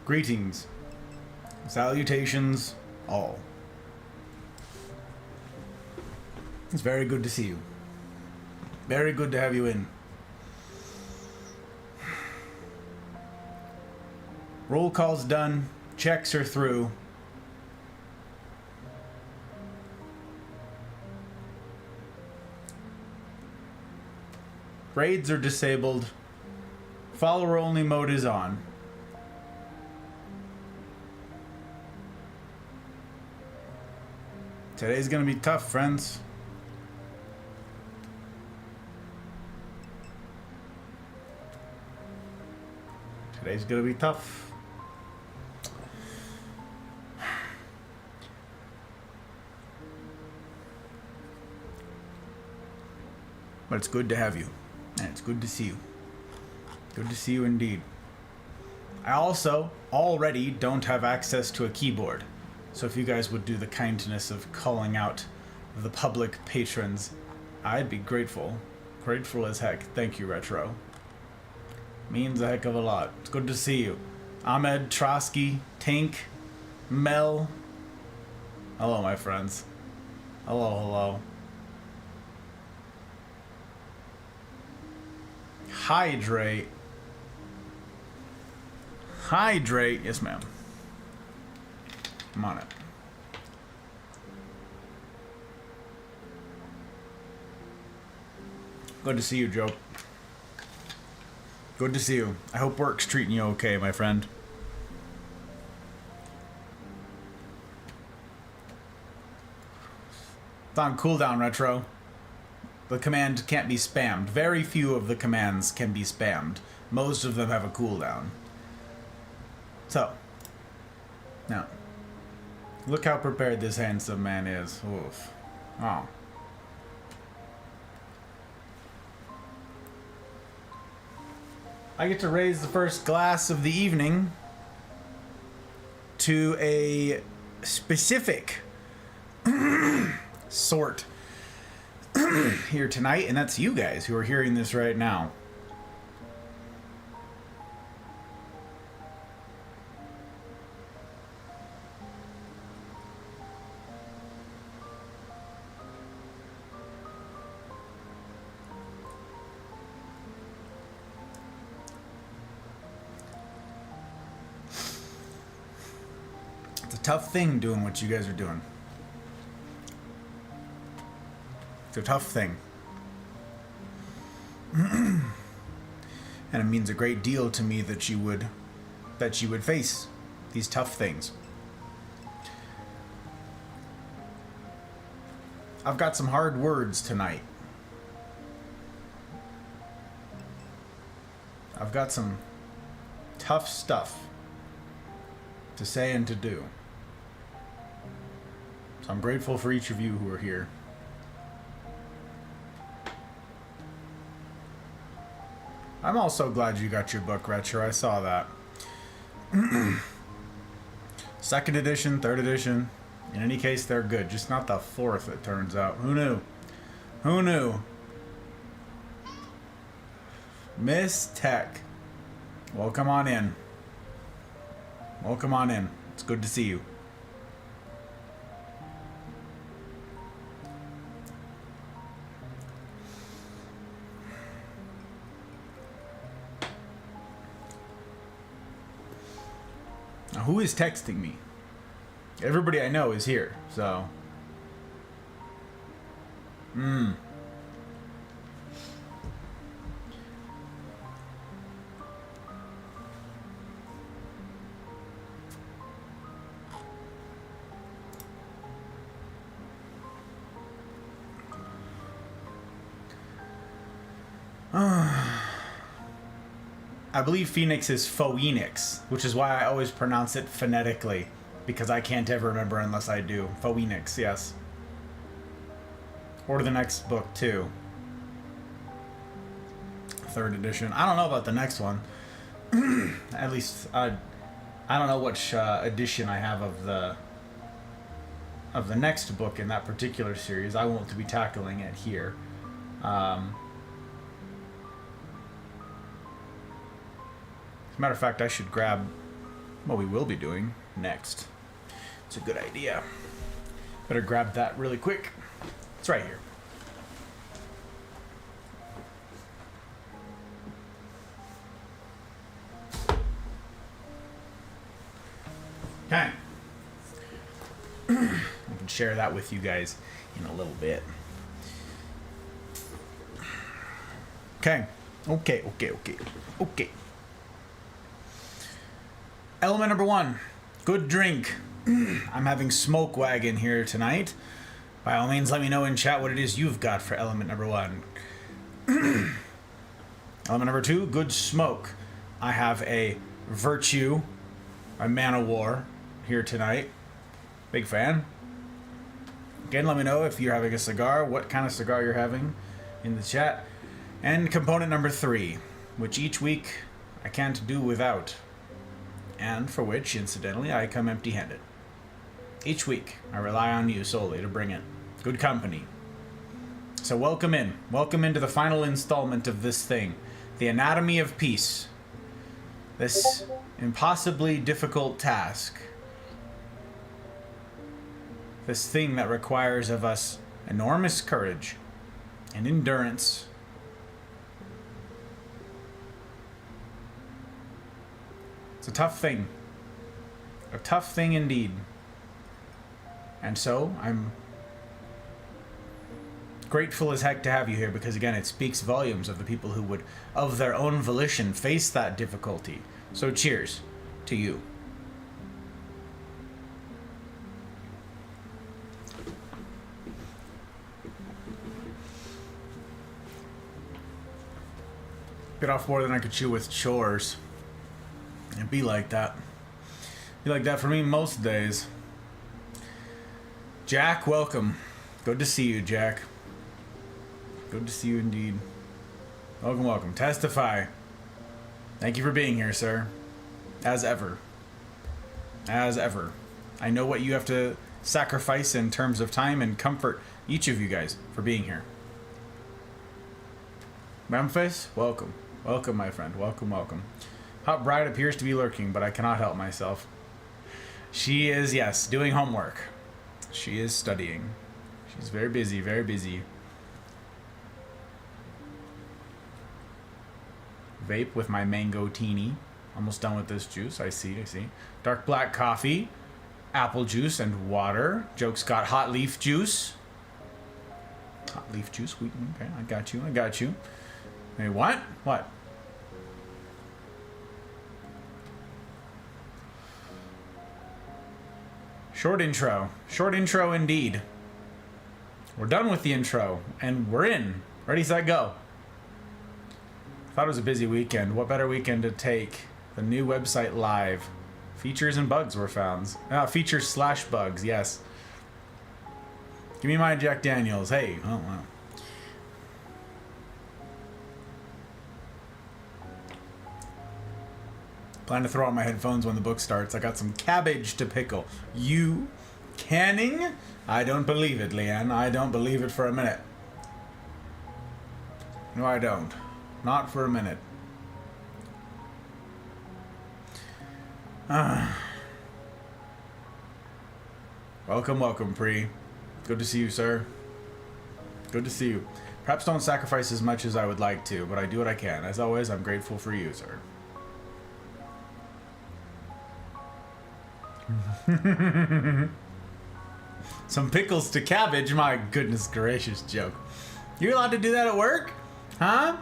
Greetings. Salutations, all. It's very good to see you. Very good to have you in. Roll call's done. Checks are through. Raids are disabled. Follower only mode is on. Today's gonna be tough, friends. Today's gonna be tough. But it's good to have you. And it's good to see you. Good to see you indeed. I also already don't have access to a keyboard. So if you guys would do the kindness of calling out the public patrons, I'd be grateful. Grateful as heck. Thank you, Retro. Means a heck of a lot. It's good to see you. Ahmed, Trotsky, Tank, Mel. Hello, my friends. Hello, hello. Hydrate. Hydrate. Yes, ma'am. I'm on it. Good to see you, Joe. Good to see you. I hope work's treating you okay, my friend. It's on cooldown, Retro. The command can't be spammed. Very few of the commands can be spammed. Most of them have a cooldown. So, now, look how prepared this handsome man is. Oof. Oh. I get to raise the first glass of the evening to a specific sort here tonight, and that's you guys who are hearing this right now. It's a tough thing doing what you guys are doing. It's a tough thing. And it means a great deal to me that you would face these tough things. I've got some hard words tonight. I've got some tough stuff to say and to do. So I'm grateful for each of you who are here. I'm also glad you got your book, Retro. I saw that. Second edition, third edition. In any case, they're good. Just not the fourth, it turns out. Who knew? Who knew? Miss Tech. Welcome on in. Welcome on in. It's good to see you. Now, who is texting me? Everybody I know is here, so. I believe Phoenix is Phoenix, which is why I always pronounce it phonetically, because I can't ever remember unless I do. Phoenix, yes. Or the next book, too. Third edition. I don't know about the next one. At least, I don't know which edition I have of the next book in that particular series. I won't be tackling it here. As a matter of fact, I should grab what we will be doing next. It's a good idea. Better grab that really quick. It's right here. Okay. I can share that with you guys in a little bit. Okay. Okay. Element number 1. Good drink. I'm having Smoke Wagon here tonight. By all means, let me know in chat what it is you've got for element number 1. Element number 2. Good smoke. I have a Virtue, a Man of War here tonight. Big fan. Again, let me know if you're having a cigar, what kind of cigar you're having in the chat. And component number 3, which each week I can't do without, and for which, incidentally, I come empty-handed. Each week, I rely on you solely to bring it. Good company. So welcome in. Welcome into the final installment of this thing. The Anatomy of Peace. This impossibly difficult task. This thing that requires of us enormous courage and endurance. It's a tough thing. A tough thing indeed. And so, I'm grateful as heck to have you here because, again, it speaks volumes of the people who would, of their own volition, face that difficulty. So cheers to you. Bit off more than I could chew with chores. It'd be like that. Be like that for me most days. Jack, welcome. Good to see you, Jack. Good to see you indeed. Welcome, welcome. Testify. Thank you for being here, sir. As ever. As ever. I know what you have to sacrifice in terms of time and comfort, each of you guys, for being here. Memphis, welcome. Welcome, my friend. Welcome, welcome. Hot Bride appears to be lurking, but I cannot help myself. She is, yes, doing homework. She is studying. She's very busy, very busy. Vape with my mango teeny. Almost done with this juice. I see. Dark black coffee, apple juice, and water. Joke's got hot leaf juice. Hot leaf juice. Okay, I got you. Hey, what? What? Short intro indeed. We're done with the intro, and we're in. Ready, set, go. Thought it was a busy weekend. What better weekend to take? The new website live. Features and bugs were found. Features/bugs, yes. Give me my Jack Daniels. Hey. Oh, wow. Plan to throw out my headphones when the book starts. I got some cabbage to pickle. You canning? I don't believe it, Leanne. I don't believe it for a minute. No, I don't. Not for a minute. Welcome, welcome, Pre. Good to see you, sir. Good to see you. Perhaps don't sacrifice as much as I would like to, but I do what I can. As always, I'm grateful for you, sir. Some pickles to cabbage? My goodness gracious, joke. You're allowed to do that at work? Huh?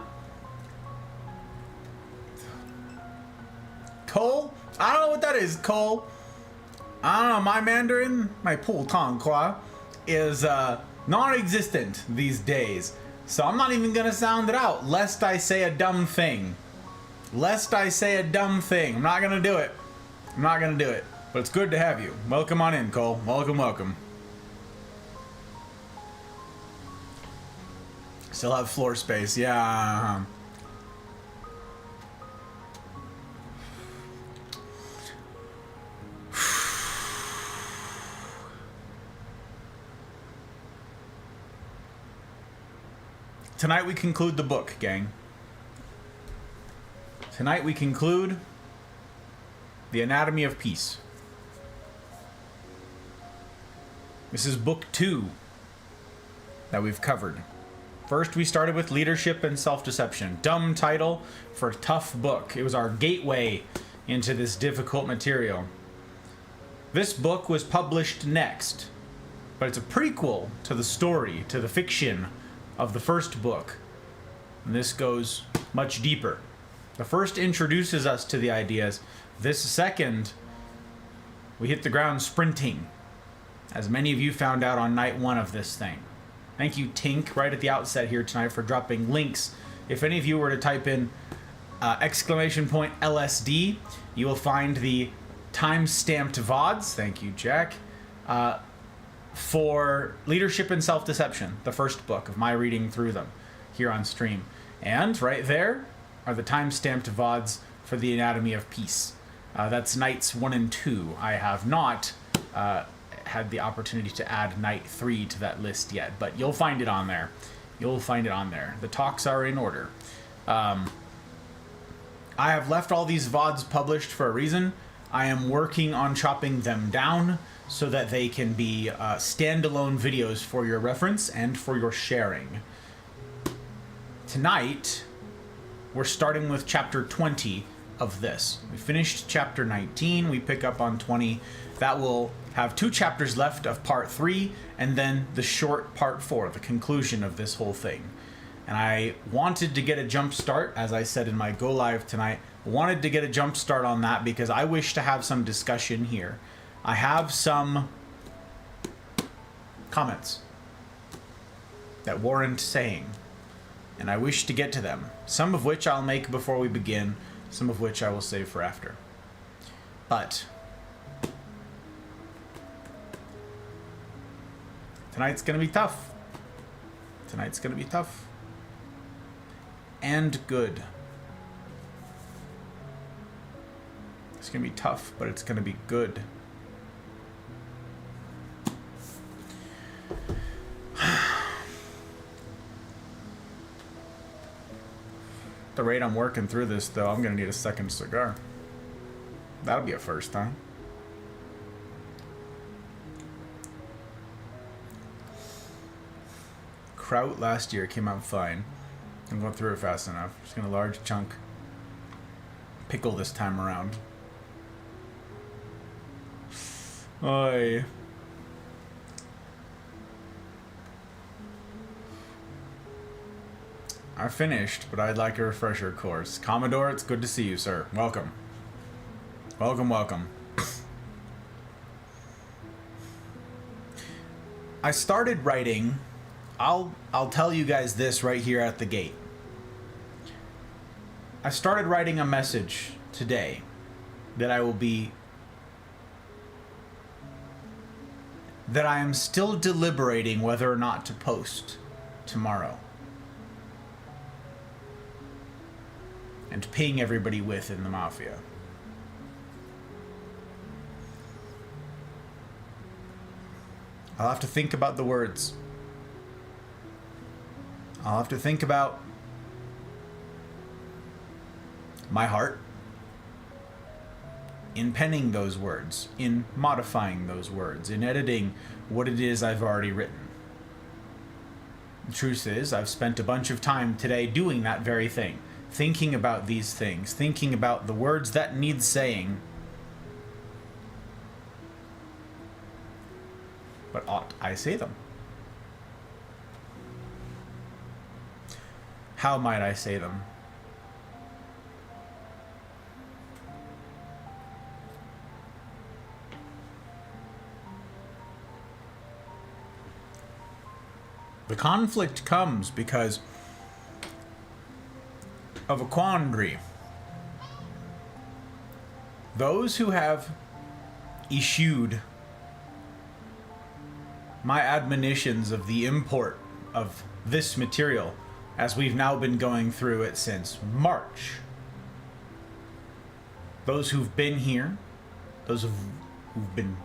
Cole? I don't know what that is, Cole. I don't know, my Mandarin, my Pultangqua, is non-existent these days. So I'm not even gonna sound it out, lest I say a dumb thing. I'm not gonna do it. But it's good to have you. Welcome on in, Cole. Welcome, welcome. Still have floor space, yeah. Tonight we conclude the book, gang. Tonight we conclude The Anatomy of Peace. This is book 2 that we've covered. First, we started with Leadership and Self-Deception. Dumb title for a tough book. It was our gateway into this difficult material. This book was published next, but it's a prequel to the story, to the fiction of the first book. And this goes much deeper. The first introduces us to the ideas. This second, we hit the ground sprinting, as many of you found out on night 1 of this thing. Thank you, Tink, right at the outset here tonight for dropping links. If any of you were to type in !LSD, you will find the time-stamped VODs, thank you, Jack, for Leadership and Self-Deception, the first book of my reading through them here on stream. And right there are the time-stamped VODs for the Anatomy of Peace. That's nights 1 and 2. I have not had the opportunity to add night 3 to that list yet, but you'll find it on there. You'll find it on there. The talks are in order. I have left all these VODs published for a reason. I am working on chopping them down so that they can be standalone videos for your reference and for your sharing. Tonight, we're starting with chapter 20 of this. We finished chapter 19, we pick up on 20. That will have 2 chapters left of part 3, and then the short part 4, the conclusion of this whole thing. And I wanted to get a jump start, as I said in my go live tonight, wanted to get a jump start on that because I wish to have some discussion here. I have some comments that warrant saying, and I wish to get to them, some of which I'll make before we begin, some of which I will save for after. But tonight's gonna be tough. Tonight's gonna be tough. And good. It's gonna be tough, but it's gonna be good. At the rate I'm working through this, though, I'm gonna need a second cigar. That'll be a first, huh? Kraut last year came out fine. I'm going through it fast enough. Just gonna large chunk pickle this time around. Oi. I finished, but I'd like a refresher course. Commodore, it's good to see you, sir. Welcome. Welcome, welcome. I started writing. I'll tell you guys this right here at the gate. I started writing a message today that I am still deliberating whether or not to post tomorrow. And ping everybody with in the Mafia. I'll have to think about the words. I'll have to think about my heart in penning those words, in modifying those words, in editing what it is I've already written. The truth is, I've spent a bunch of time today doing that very thing, thinking about these things, thinking about the words that need saying. But ought I say them? How might I say them? The conflict comes because of a quandary. Those who have eschewed my admonitions of the import of this material, as we've now been going through it since March. Those who've been here, those who've been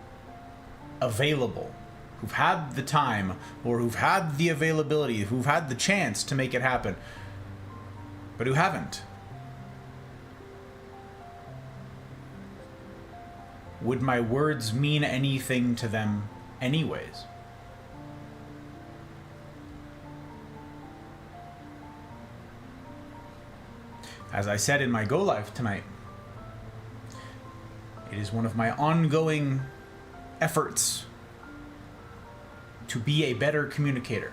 available, who've had the time, or who've had the availability, who've had the chance to make it happen, but who haven't. would my words mean anything to them anyways? As I said in my Go Live tonight, it is one of my ongoing efforts to be a better communicator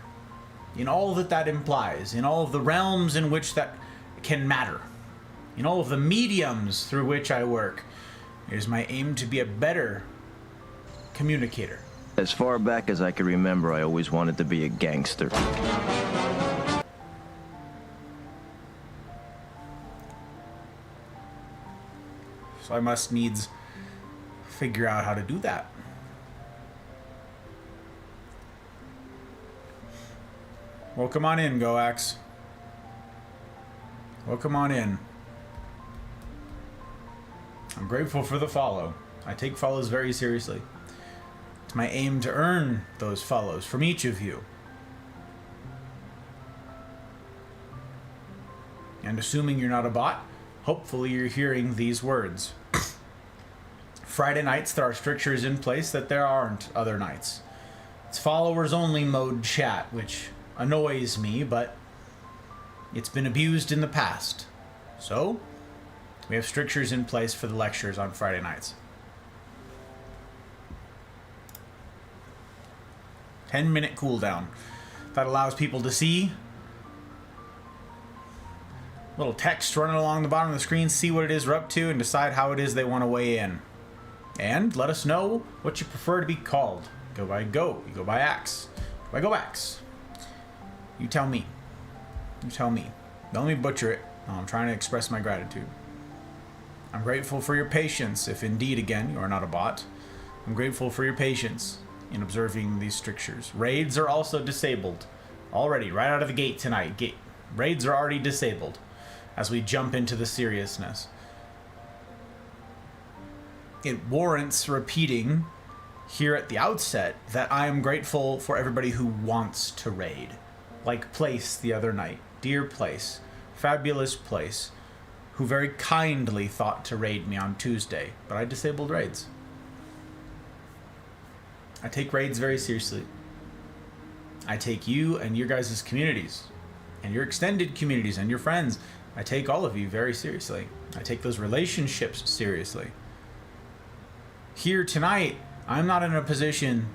in all that that implies, in all of the realms in which that can matter, in all of the mediums through which I work. It is my aim to be a better communicator. As far back as I can remember, I always wanted to be a gangster. So I must needs figure out how to do that. Welcome on in, Goax. Welcome on in. I'm grateful for the follow. I take follows very seriously. It's my aim to earn those follows from each of you. And assuming you're not a bot, hopefully you're hearing these words. Friday nights, there are strictures in place that there aren't other nights. It's followers only mode chat, which annoys me, but it's been abused in the past. So, we have strictures in place for the lectures on Friday nights. 10-minute cooldown. That allows people to see little text running along the bottom of the screen, see what it is we're up to, and decide how it is they want to weigh in. And let us know what you prefer to be called. Go by Go. You go by Axe. Go by Go Axe. You tell me. You tell me. Don't let me butcher it. No, I'm trying to express my gratitude. I'm grateful for your patience, if indeed, again, you are not a bot. I'm grateful for your patience in observing these strictures. Raids are also disabled. Already, right out of the gate tonight. Raids are already disabled as we jump into the seriousness. It warrants repeating here at the outset that I am grateful for everybody who wants to raid. Like Place the other night. Dear Place. Fabulous Place. Who very kindly thought to raid me on Tuesday. But I disabled raids. I take raids very seriously. I take you and your guys' communities. And your extended communities and your friends. I take all of you very seriously. I take those relationships seriously. Here tonight, I'm not in a position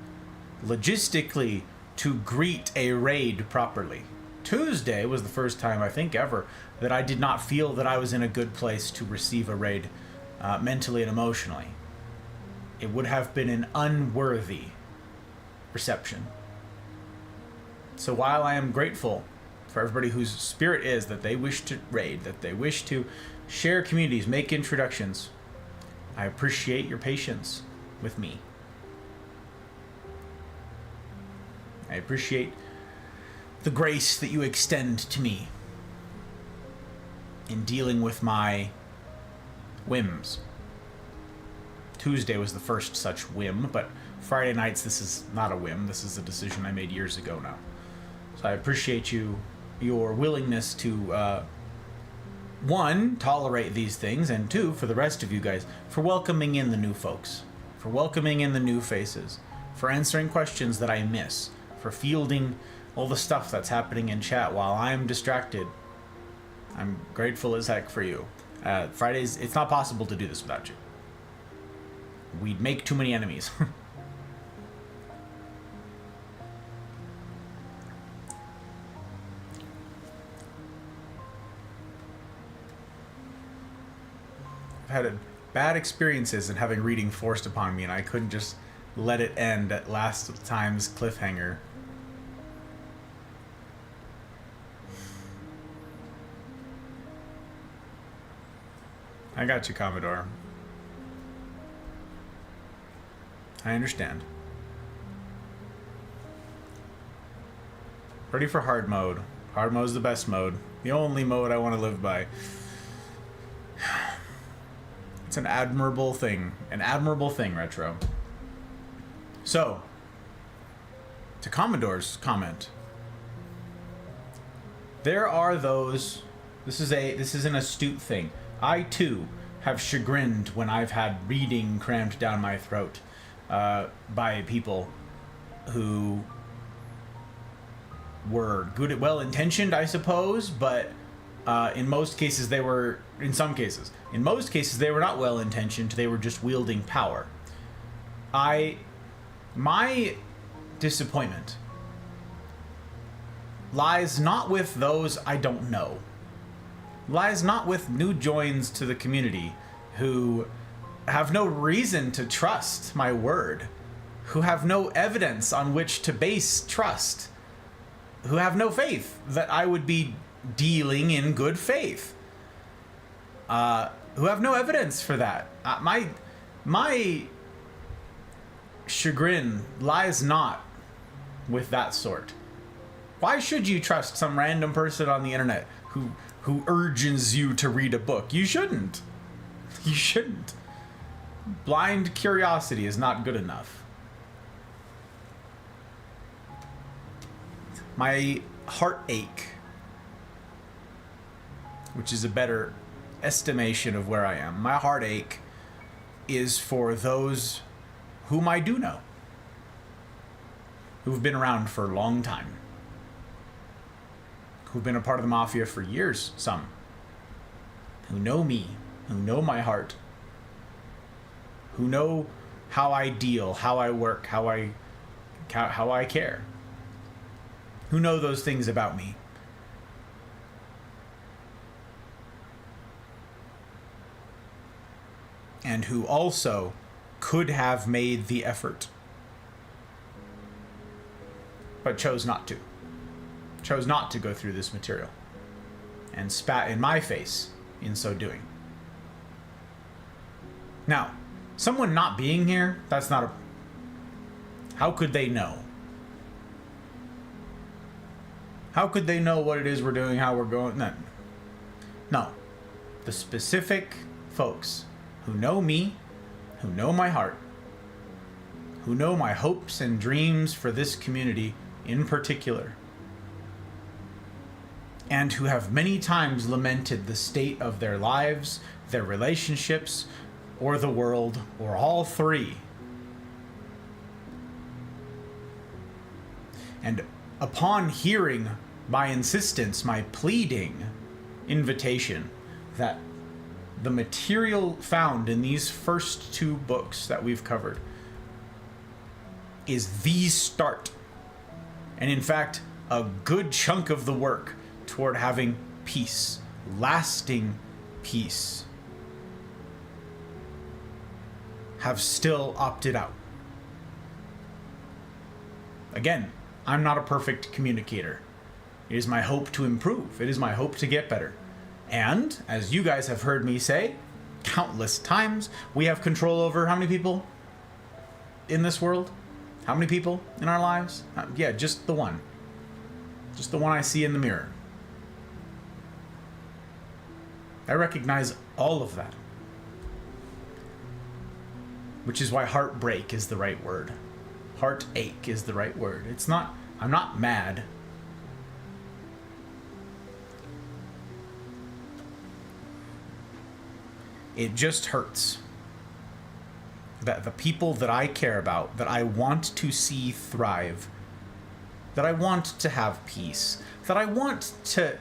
logistically to greet a raid properly. Tuesday was the first time, I think, ever that I did not feel that I was in a good place to receive a raid mentally and emotionally. It would have been an unworthy reception. So while I am grateful for everybody whose spirit is that they wish to raid, that they wish to share communities, make introductions, I appreciate your patience with me. I appreciate the grace that you extend to me in dealing with my whims. Tuesday was the first such whim, but Friday nights, this is not a whim. This is a decision I made years ago now. So I appreciate your willingness to, one, tolerate these things, and two, for the rest of you guys, for welcoming in the new folks, for welcoming in the new faces, for answering questions that I miss, for fielding all the stuff that's happening in chat while I'm distracted. I'm grateful as heck for you. Fridays, it's not possible to do this without you. We'd make too many enemies. I've had bad experiences in having reading forced upon me, and I couldn't just let it end at last time's cliffhanger. I got you, Commodore. I understand. Ready for hard mode. Hard mode is the best mode. The only mode I want to live by. It's an admirable thing. An admirable thing, Retro. So, to Commodore's comment. There are those... This is an astute thing. I, too, have chagrined when I've had reading crammed down my throat by people who were good, well-intentioned, I suppose, but in most cases they were not well-intentioned. They were just wielding power. My disappointment lies not with those I don't know. Lies not with new joins to the community who have no reason to trust my word, who have no evidence on which to base trust, who have no faith that I would be dealing in good faith, who have no evidence for that. My chagrin lies not with that sort. Why should you trust some random person on the internet who urges you to read a book? You shouldn't. You shouldn't. Blind curiosity is not good enough. My heartache, which is a better estimation of where I am, my heartache is for those whom I do know, who've been around for a long time, who've been a part of the Mafia for years, some, who know me, who know my heart, who know how I deal, how I work, how I care, who know those things about me. And who also could have made the effort, but chose not to. Chose not to go through this material, and spat in my face in so doing. Now, someone not being here, that's not a... How could they know? How could they know what it is we're doing, how we're going? No. The specific folks who know me, who know my heart, who know my hopes and dreams for this community in particular, and who have many times lamented the state of their lives, their relationships, or the world, or all three. And upon hearing my insistence, my pleading invitation that the material found in these first two books that we've covered is the start, and in fact, a good chunk of the work toward having peace, lasting peace, have still opted out. Again, I'm not a perfect communicator. It is my hope to improve. It is my hope to get better. And, as you guys have heard me say countless times, we have control over how many people in this world? How many people in our lives? Yeah, just the one. Just the one I see in the mirror. I recognize all of that. Which is why heartbreak is the right word. Heartache is the right word. It's not, I'm not mad. It just hurts that the people that I care about, that I want to see thrive, that I want to have peace, that I want to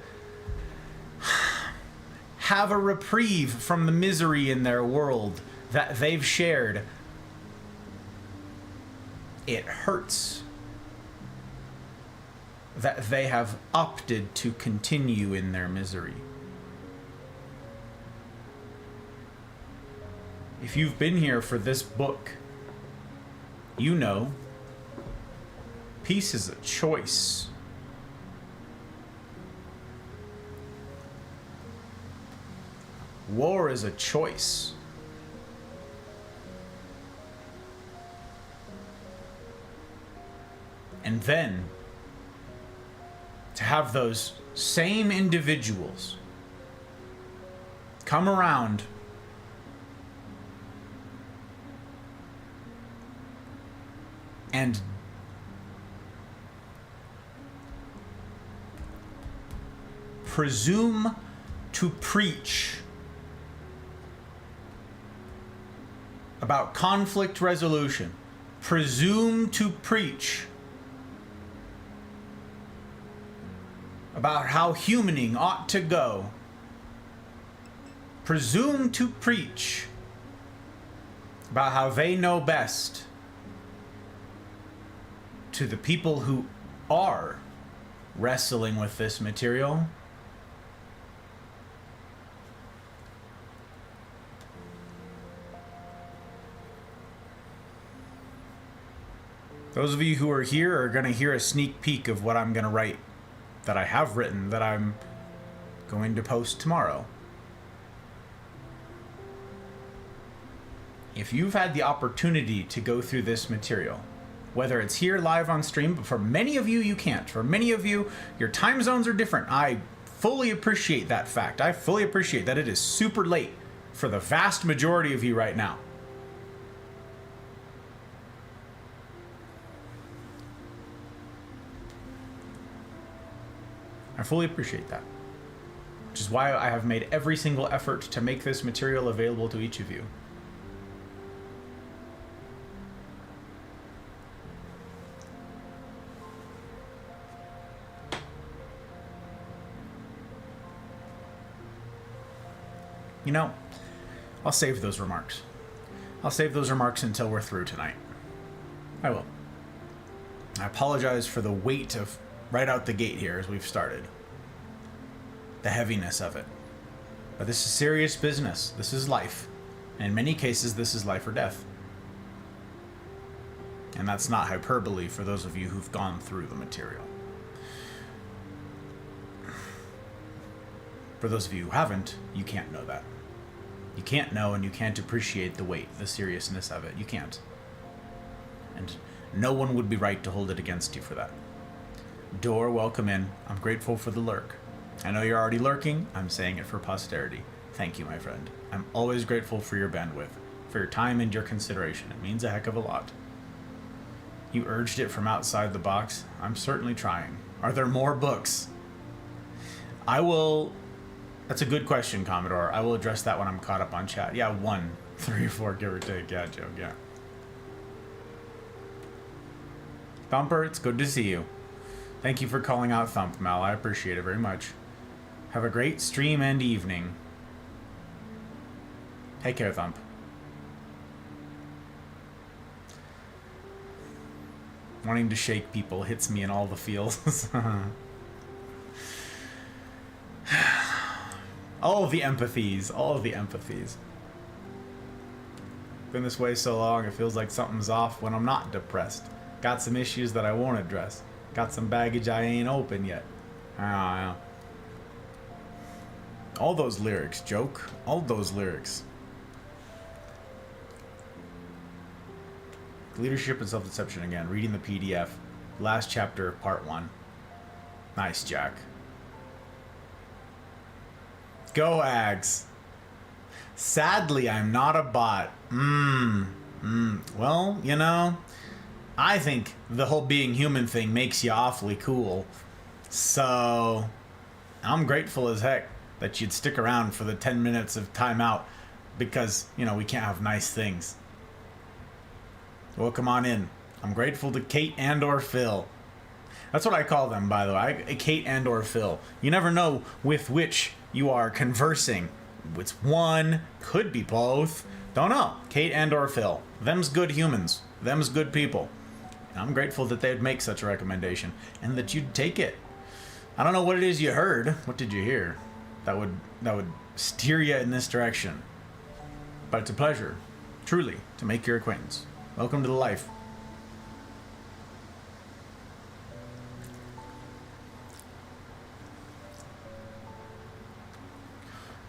have a reprieve from the misery in their world that they've shared. It hurts that they have opted to continue in their misery. If you've been here for this book, you know peace is a choice. War is a choice. And then to have those same individuals come around and presume to preach about conflict resolution, presume to preach about how humaning ought to go, presume to preach about how they know best to the people who are wrestling with this material, those of you who are here are going to hear a sneak peek of what I'm going to write, that I have written, that I'm going to post tomorrow. If you've had the opportunity to go through this material, whether it's here live on stream, but for many of you, you can't. For many of you, your time zones are different. I fully appreciate that fact. I fully appreciate that it is super late for the vast majority of you right now. I fully appreciate that. Which is why I have made every single effort to make this material available to each of you. You know, I'll save those remarks. I'll save those remarks until we're through tonight. I will. I apologize for the weight of right out the gate here as we've started. The heaviness of it. But this is serious business. This is life. And in many cases, this is life or death. And that's not hyperbole for those of you who've gone through the material. For those of you who haven't, you can't know that. You can't know, and you can't appreciate the weight, the seriousness of it. You can't. And no one would be right to hold it against you for that. Door, welcome in. I'm grateful for the lurk. I know you're already lurking. I'm saying it for posterity. Thank you, my friend. I'm always grateful for your bandwidth, for your time and your consideration. It means a heck of a lot. You urged it from outside the box. I'm certainly trying. Are there more books? I will... That's a good question, Commodore. I will address that when I'm caught up on chat. Yeah, 1, 3 or 4, give or take. Yeah, joke, yeah. Thumper, it's good to see you. Thank you for calling out Thump, Mal. I appreciate it very much. Have a great stream and evening. Take care, Thump. Wanting to shake people hits me in all the feels. All of the empathies. All of the empathies. Been this way so long, it feels like something's off when I'm not depressed. Got some issues that I won't address. Got some baggage I ain't open yet. I don't know. All those lyrics, joke. All those lyrics. Leadership and self-deception again. Reading the PDF. Last chapter, part 1. Nice, Jack. Go, Ags. Sadly, I'm not a bot. Well, you know, I think the whole being human thing makes you awfully cool. So, I'm grateful as heck that you'd stick around for the 10 minutes of timeout because, you know, we can't have nice things. Welcome on in. I'm grateful to Kate and or Phil. That's what I call them, by the way. Kate and or Phil. You never know with which you are conversing. It's one, could be both. Don't know. Kate and or Phil. Them's good humans. Them's good people. And I'm grateful that they'd make such a recommendation and that you'd take it. I don't know what it is you heard. What did you hear? That would steer you in this direction. But it's a pleasure, truly, to make your acquaintance. Welcome to the life.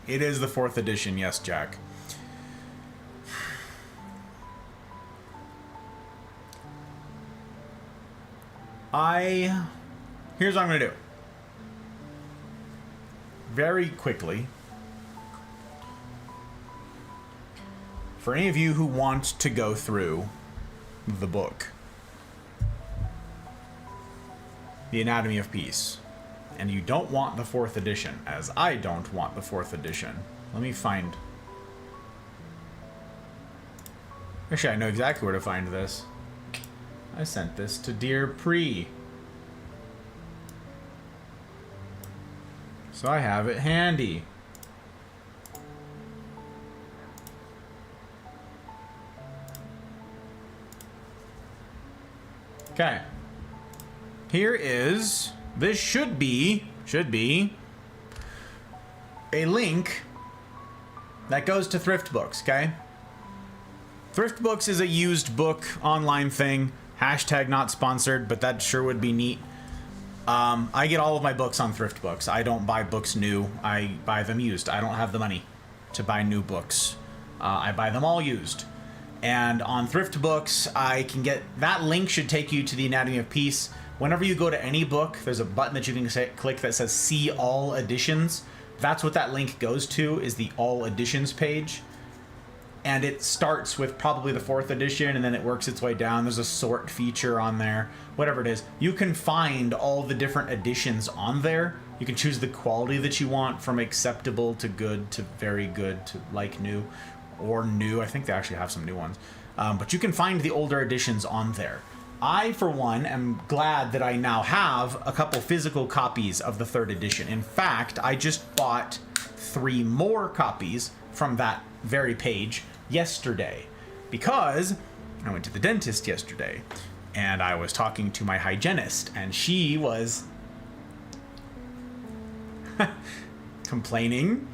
It is the 4th edition, yes, Jack. Here's what I'm going to do. Very quickly, for any of you who want to go through the book, The Anatomy of Peace, and you don't want the 4th edition, as I don't want the 4th edition. Let me find... Actually, I know exactly where to find this. I sent this to Dear Pre. So I have it handy. Okay. Here is, this should be a link that goes to Thrift Books, okay? Thrift Books is a used book online thing. Hashtag not sponsored, but that sure would be neat. I get all of my books on Thrift Books. I don't buy books new. I buy them used. I don't have the money to buy new books. I buy them all used. And on Thrift Books, I can get... That link should take you to the Anatomy of Peace. Whenever you go to any book, there's a button that you can click that says See All Editions. That's what that link goes to, is the All Editions page. And it starts with probably the 4th edition, and then it works its way down. There's a sort feature on there, whatever it is. You can find all the different editions on there. You can choose the quality that you want, from acceptable to good to very good to like new or new. I think they actually have some new ones. But you can find the older editions on there. I, for one, am glad that I now have a couple physical copies of the 3rd edition. In fact, I just bought 3 more copies from that very page yesterday, because I went to the dentist yesterday and I was talking to my hygienist, and she was complaining,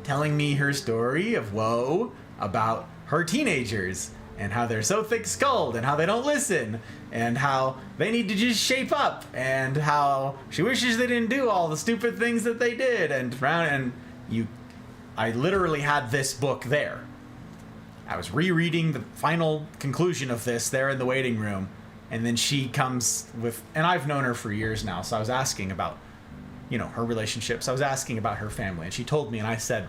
telling me her story of woe about her teenagers and how they're so thick-skulled and how they don't listen and how they need to just shape up and how she wishes they didn't do all the stupid things that they did. I literally had this book there. I was rereading the final conclusion of this there in the waiting room, and then she comes with, and I've known her for years now, so I was asking about, her relationships. I was asking about her family, and she told me, and I said,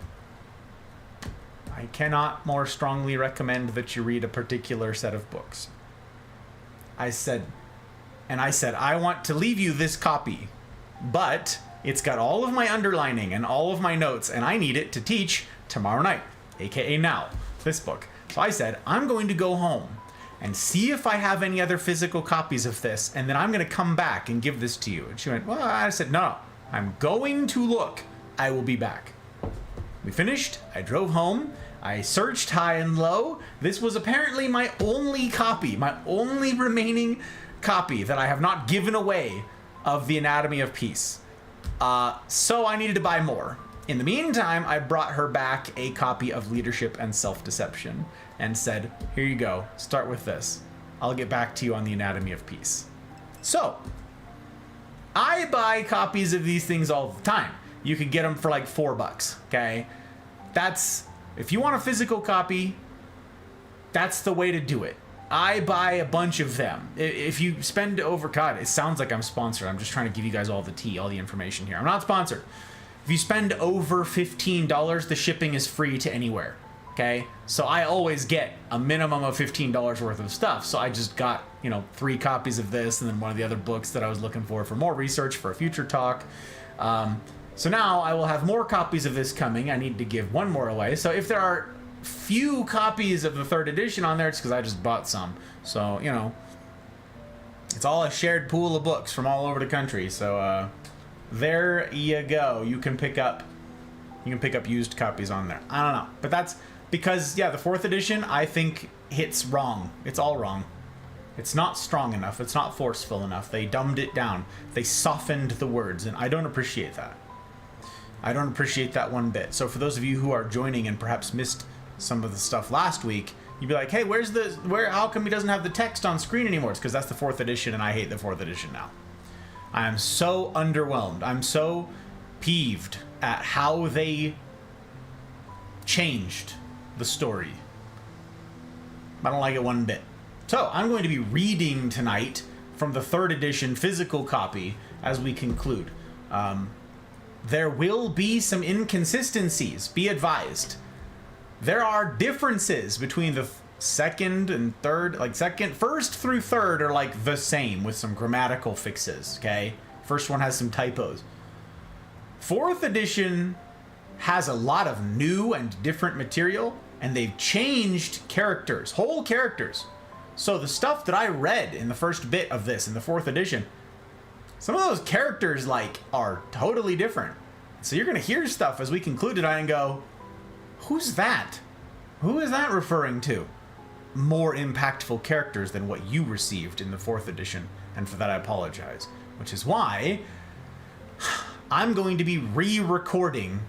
I cannot more strongly recommend that you read a particular set of books. I said, I want to leave you this copy, but it's got all of my underlining and all of my notes, and I need it to teach tomorrow night, aka now, this book. So I said, I'm going to go home and see if I have any other physical copies of this, and then I'm going to come back and give this to you. And she went, well, I said, no, I'm going to look. I will be back. We finished. I drove home. I searched high and low. This was apparently my only copy, my only remaining copy that I have not given away of The Anatomy of Peace. So I needed to buy more. In the meantime, I brought her back a copy of Leadership and Self-Deception and said, here you go, start with this. I'll get back to you on The Anatomy of Peace. So, I buy copies of these things all the time. You can get them for like $4, okay? If you want a physical copy, that's the way to do it. I buy a bunch of them. If you spend over, God, it sounds like I'm sponsored. I'm just trying to give you guys all the tea, all the information here. I'm not sponsored. If you spend over $15, the shipping is free to anywhere, okay? So I always get a minimum of $15 worth of stuff. So I just got, 3 copies of this and then one of the other books that I was looking for more research for a future talk. So now I will have more copies of this coming. I need to give one more away. So if there are few copies of the 3rd edition on there, it's because I just bought some. So, it's all a shared pool of books from all over the country. So, there you go. You can pick up used copies on there. I don't know. But that's because, the 4th edition, I think, hits wrong. It's all wrong. It's not strong enough. It's not forceful enough. They dumbed it down. They softened the words, and I don't appreciate that. I don't appreciate that one bit. So for those of you who are joining and perhaps missed some of the stuff last week, you'd be like, hey, how come he doesn't have the text on screen anymore? It's because that's the 4th edition, and I hate the 4th edition now. I am so underwhelmed. I'm so peeved at how they changed the story. I don't like it one bit. So I'm going to be reading tonight from the 3rd edition physical copy as we conclude. There will be some inconsistencies, be advised. There are differences between the 2nd and 3rd, first through 3rd are like the same with some grammatical fixes, okay? First one has some typos. 4th edition has a lot of new and different material, and they've changed characters, whole characters. So the stuff that I read in the first bit of this in the 4th edition, some of those characters like are totally different. So you're gonna hear stuff as we conclude tonight and go, who's that? Who is that referring to? More impactful characters than what you received in the 4th edition, and for that I apologize. Which is why I'm going to be re-recording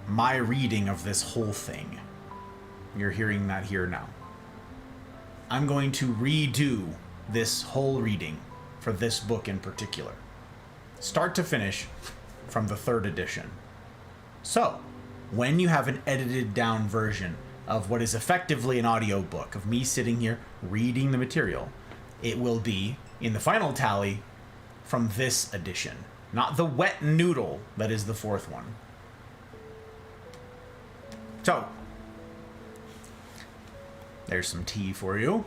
my reading of this whole thing. You're hearing that here now. I'm going to redo this whole reading for this book in particular, start to finish, from the 3rd edition. So, when you have an edited down version of what is effectively an audiobook of me sitting here reading the material, it will be in the final tally from this edition, not the wet noodle that is the 4th one. So, there's some tea for you.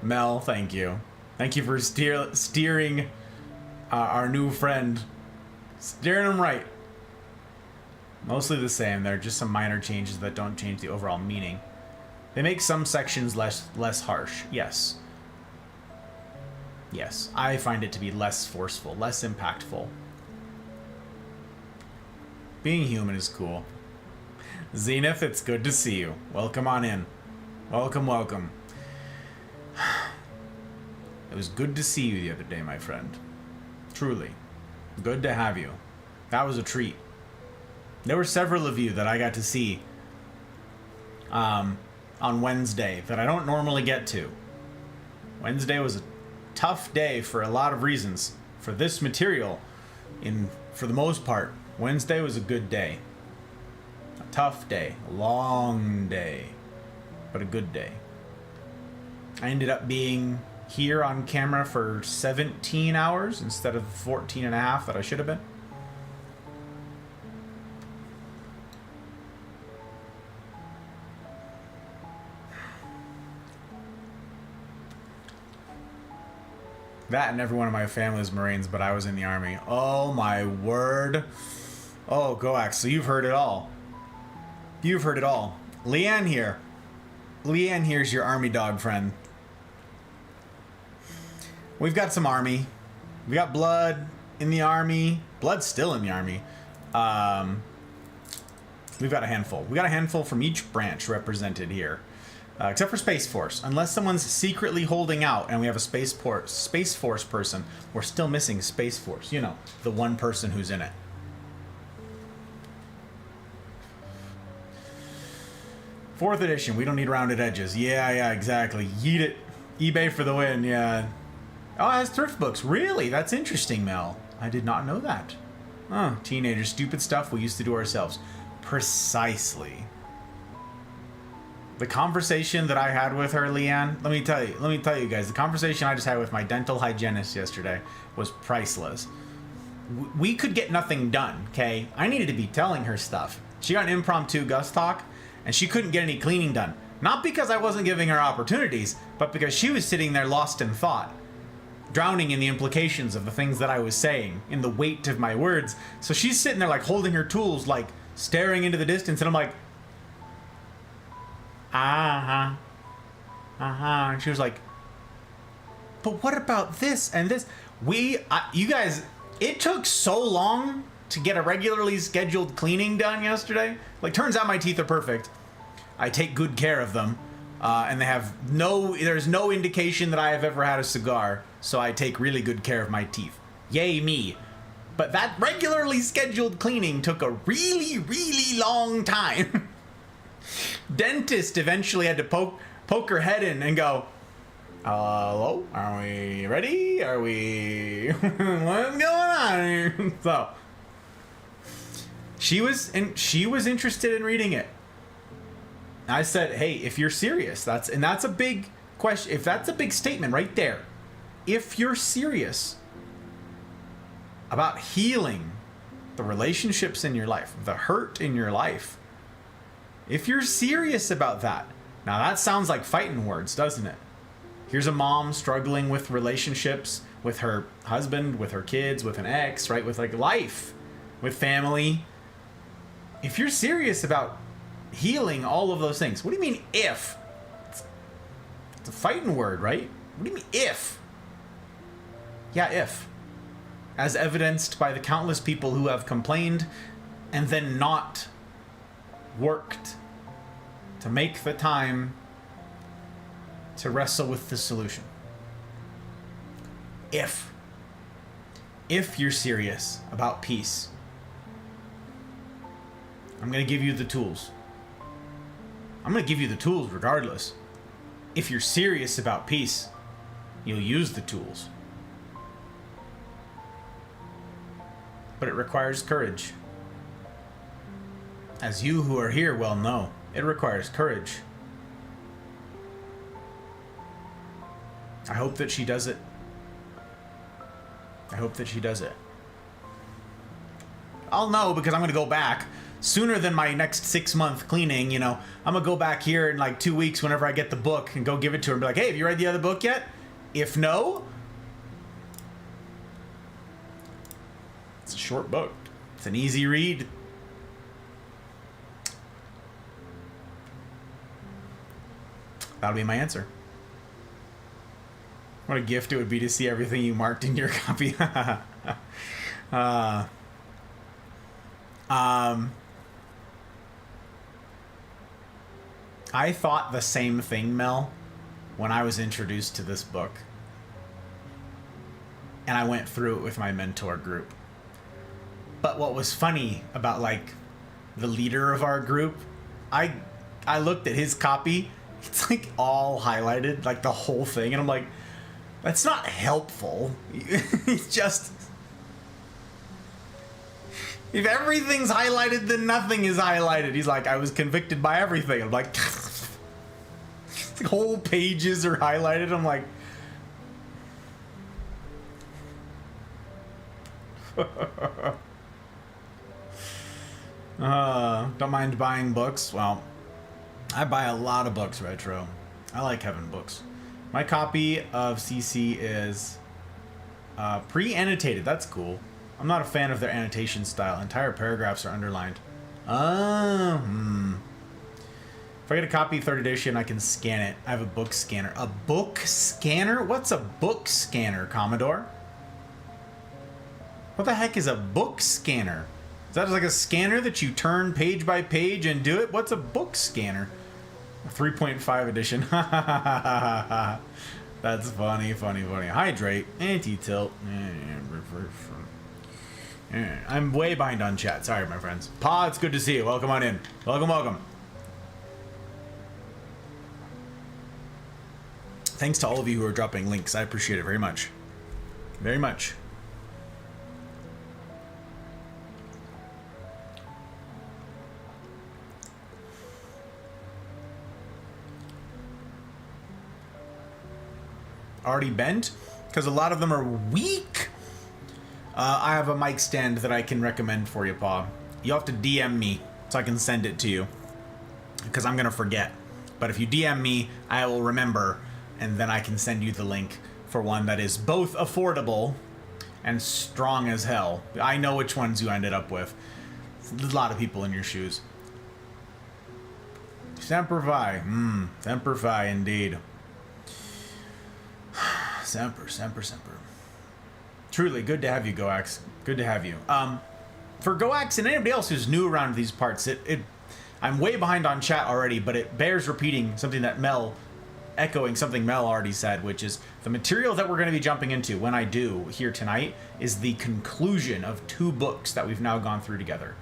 Mel, thank you. Thank you for steering our new friend. Steering him right. Mostly the same. There are just some minor changes that don't change the overall meaning. They make some sections less harsh. Yes. Yes. I find it to be less forceful, less impactful. Being human is cool. Zenith, it's good to see you. Welcome on in. Welcome, welcome. It was good to see you the other day, my friend. Truly. Good to have you. That was a treat. There were several of you that I got to see on Wednesday that I don't normally get to. Wednesday was a tough day for a lot of reasons. For this material, for the most part, Wednesday was a good day. A tough day. A long day. But a good day. I ended up being here on camera for 17 hours instead of 14 and a half that I should have been. That and every one of my family is Marines, but I was in the Army. Oh my word. Oh, Goax, so you've heard it all. You've heard it all. Leanne here. Leanne here's your Army dog friend. We've got some Army. We got Blood in the Army. Blood's still in the Army. We've got a handful. We got a handful from each branch represented here. Except for Space Force. Unless someone's secretly holding out and we have a Space Force person, we're still missing Space Force. You know, the one person who's in it. Fourth edition, we don't need rounded edges. Yeah, exactly. Yeet it. eBay for the win, yeah. Oh, it has thrift books. Really? That's interesting, Mel. I did not know that. Oh, teenagers, stupid stuff we used to do ourselves. Precisely. The conversation that I had with her, Leanne, let me tell you guys, the conversation I just had with my dental hygienist yesterday was priceless. We could get nothing done, okay? I needed to be telling her stuff. She got an impromptu Gus talk, and she couldn't get any cleaning done. Not because I wasn't giving her opportunities, but because she was sitting there lost in thought, drowning in the implications of the things that I was saying, in the weight of my words. So she's sitting there like holding her tools, like staring into the distance, and I'm like, and she was like, but what about this and this? You guys, it took so long to get a regularly scheduled cleaning done yesterday. Like, turns out my teeth are perfect. I take good care of them. And there's no indication that I have ever had a cigar, so I take really good care of my teeth. Yay me. But that regularly scheduled cleaning took a really, really long time. Dentist eventually had to poke her head in and go, hello? Are we ready? Are we... What's going on here? So, she was interested in reading it. I said, hey, if you're serious, that's a big question. If that's a big statement right there, if you're serious about healing the relationships in your life, the hurt in your life, if you're serious about that, now that sounds like fighting words, doesn't it? Here's a mom struggling with relationships with her husband, with her kids, with an ex, right? With like life, with family. If you're serious about healing all of those things, what do you mean if? It's a fighting word, right? What do you mean if? Yeah, if. As evidenced by the countless people who have complained and then not worked to make the time to wrestle with the solution. If you're serious about peace, I'm going to give you the tools. I'm going to give you the tools regardless. If you're serious about peace, you'll use the tools. But it requires courage. As you who are here well know, it requires courage. I hope that she does it. I hope that she does it. I'll know because I'm going to go back sooner than my next 6-month cleaning. You know, I'm going to go back here in like 2 weeks whenever I get the book and go give it to her and be like, hey, have you read the other book yet? If no, it's a short book. It's an easy read. That'll be my answer. What a gift it would be to see everything you marked in your copy. I thought the same thing, Mel, when I was introduced to this book. And I went through it with my mentor group. But what was funny about, like, the leader of our group, I looked at his copy. It's, like, all highlighted, like, the whole thing. And I'm like, that's not helpful. It's just... if everything's highlighted, then nothing is highlighted. He's like, I was convicted by everything. I'm like... it's like whole pages are highlighted. I'm like... don't mind buying books. Well, I buy a lot of books, Retro. I like having books. My copy of CC is pre-annotated. That's cool. I'm not a fan of their annotation style. Entire paragraphs are underlined. If I get a copy 3rd edition, I can scan it. I have a book scanner. A book scanner? What's a book scanner, Commodore? What the heck is a book scanner? Is that just like a scanner that you turn page by page and do it? What's a book scanner? 3.5 edition. That's funny. Hydrate. Anti-tilt. I'm way behind on chat. Sorry, my friends. Pa, it's good to see you. Welcome on in. Welcome. Thanks to all of you who are dropping links. I appreciate it very much. Very much. Already bent because a lot of them are weak. I have a mic stand that I can recommend for you, Pa. You'll have to DM me so I can send it to you because I'm gonna forget. But if you DM me, I will remember, and then I can send you the link for one that is both affordable and strong as hell. I know which ones you ended up with. There's a lot of people in your shoes. Semper Fi. Semper Fi indeed. Semper. Truly, good to have you, Goax. Good to have you. For Goax and anybody else who's new around these parts, I'm way behind on chat already, but it bears repeating something that echoing something Mel already said, which is the material that we're going to be jumping into when I do here tonight is the conclusion of 2 books that we've now gone through together.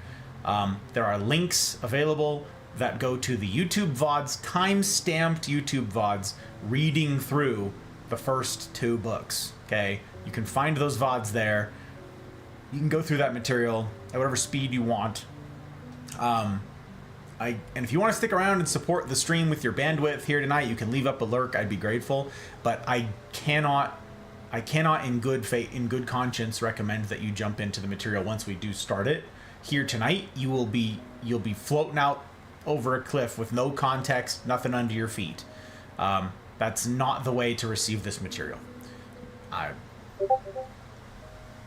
There are links available that go to the YouTube VODs, time-stamped YouTube VODs, reading through the first 2 books, okay? You can find those VODs there. You can go through that material at whatever speed you want. And if you want to stick around and support the stream with your bandwidth here tonight, you can leave up a lurk. I'd be grateful. But I cannot in good conscience recommend that you jump into the material once we do start it. Here tonight, you'll be floating out over a cliff with no context, nothing under your feet. That's not the way to receive this material.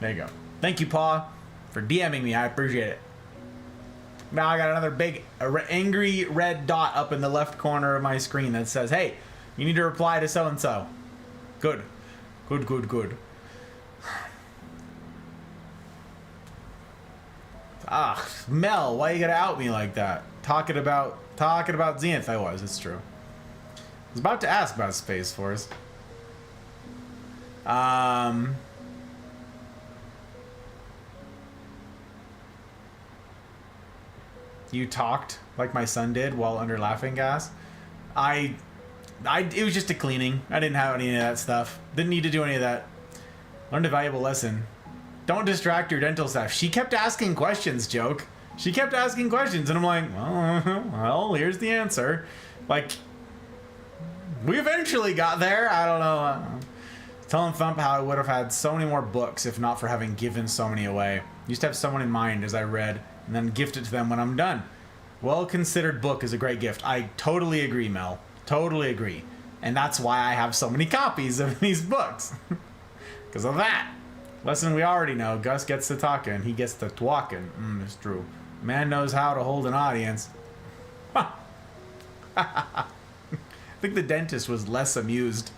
There you go. Thank you, Paw, for DMing me. I appreciate it. Now I got another big angry red dot up in the left corner of my screen that says, hey, you need to reply to so-and-so. Good. Good, good, good. Ah, Mel, why you gotta out me like that? Talking about Zenith, I was, it's true. I was about to ask about Space Force. You talked like my son did while under laughing gas. It was just a cleaning. I didn't have any of that stuff. Didn't need to do any of that. Learned a valuable lesson. Don't distract your dental staff. She kept asking questions, Joke. She kept asking questions, and I'm like, well, here's the answer. Like, we eventually got there. I don't know. Telling Thump how I would have had so many more books if not for having given so many away. Used to have someone in mind as I read, and then gift it to them when I'm done. Well-considered book is a great gift. I totally agree, Mel. Totally agree. And that's why I have so many copies of these books. Because of that. Lesson we already know. Gus gets to talking. He gets to twalking. It's true. Man knows how to hold an audience. I think the dentist was less amused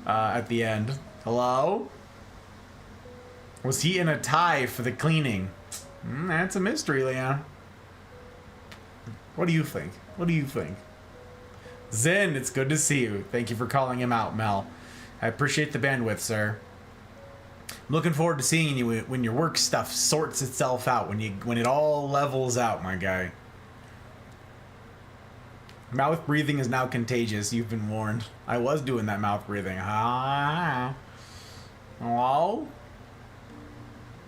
at the end. Hello? Was he in a tie for the cleaning? That's a mystery, Leon. What do you think? What do you think? Zen, it's good to see you. Thank you for calling him out, Mel. I appreciate the bandwidth, sir. I'm looking forward to seeing you when your work stuff sorts itself out, when it all levels out, my guy. Mouth breathing is now contagious. You've been warned. I was doing that mouth breathing. Hello?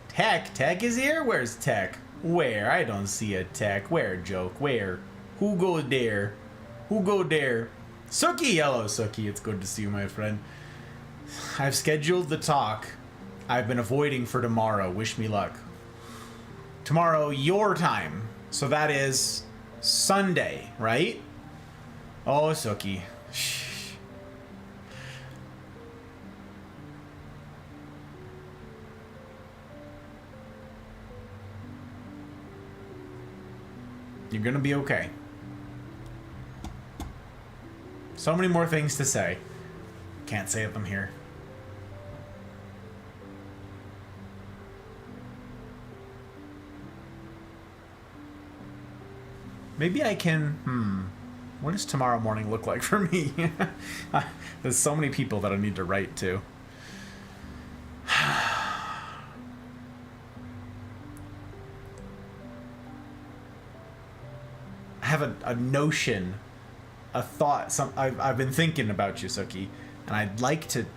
Tech is here? Where's Tech? Where? I don't see a Tech. Where, Joke? Where? Who go there? Who go there? Suki! Hello, Suki. It's good to see you, my friend. I've scheduled the talk I've been avoiding for tomorrow. Wish me luck. Tomorrow, your time. So that is Sunday, right? Oh, Suki. Shh. You're gonna be okay. So many more things to say. Can't say them here. Maybe I can, what does tomorrow morning look like for me? There's so many people that I need to write to. I have a notion, a thought. I've been thinking about you, Suki, and I'd like to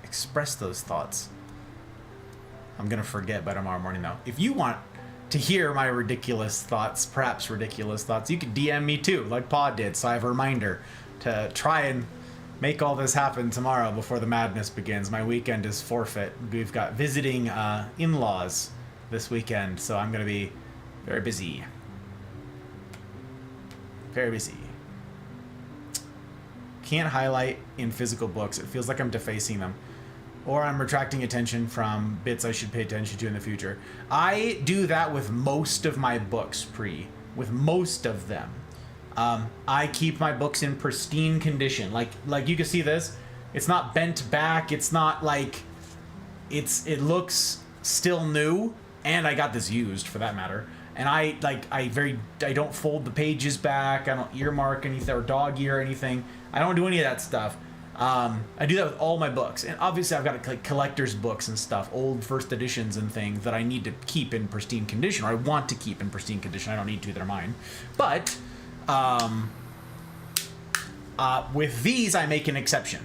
express those thoughts. I'm gonna forget by tomorrow morning, though. If you want to hear my ridiculous thoughts, perhaps ridiculous thoughts, you can DM me too, like Pod did, so I have a reminder to try and make all this happen tomorrow before the madness begins. My weekend is forfeit. We've got visiting in-laws this weekend, so I'm gonna be very busy. Very busy. Can't highlight in physical books. It feels like I'm defacing them. Or I'm retracting attention from bits I should pay attention to in the future. I do that with most of my books, with most of them. I keep my books in pristine condition. Like you can see this. It's not bent back. It's not like it looks still new. And I got this used for that matter. And I don't fold the pages back. I don't earmark anything or dog ear or anything. I don't do any of that stuff. I do that with all my books. And obviously I've got like collector's books and stuff, old first editions and things that I need to keep in pristine condition, or I want to keep in pristine condition. I don't need to, they're mine. But with these, I make an exception.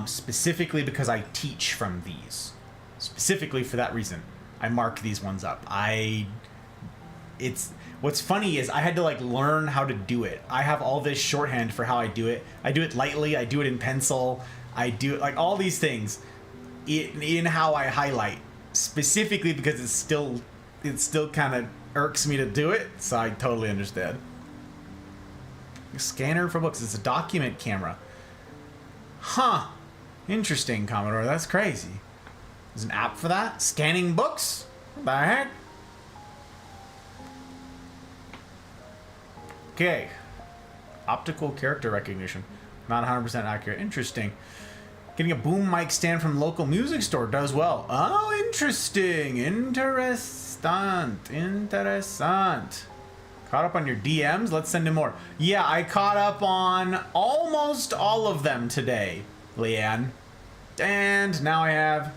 Specifically because I teach from these. Specifically for that reason, I mark these ones up. What's funny is I had to like learn how to do it. I have all this shorthand for how I do it. I do it lightly. I do it in pencil. I do it like all these things in how I highlight, specifically because it still kind of irks me to do it. So I totally understand. Scanner for books. It's a document camera. Huh. Interesting, Commodore. That's crazy. There's an app for that? Scanning books? What the heck? Okay. Optical character recognition. Not 100% accurate. Interesting. Getting a boom mic stand from local music store does well. Oh, interesting. Interessant. Caught up on your DMs? Let's send him more. Yeah, I caught up on almost all of them today, Leanne. And now I have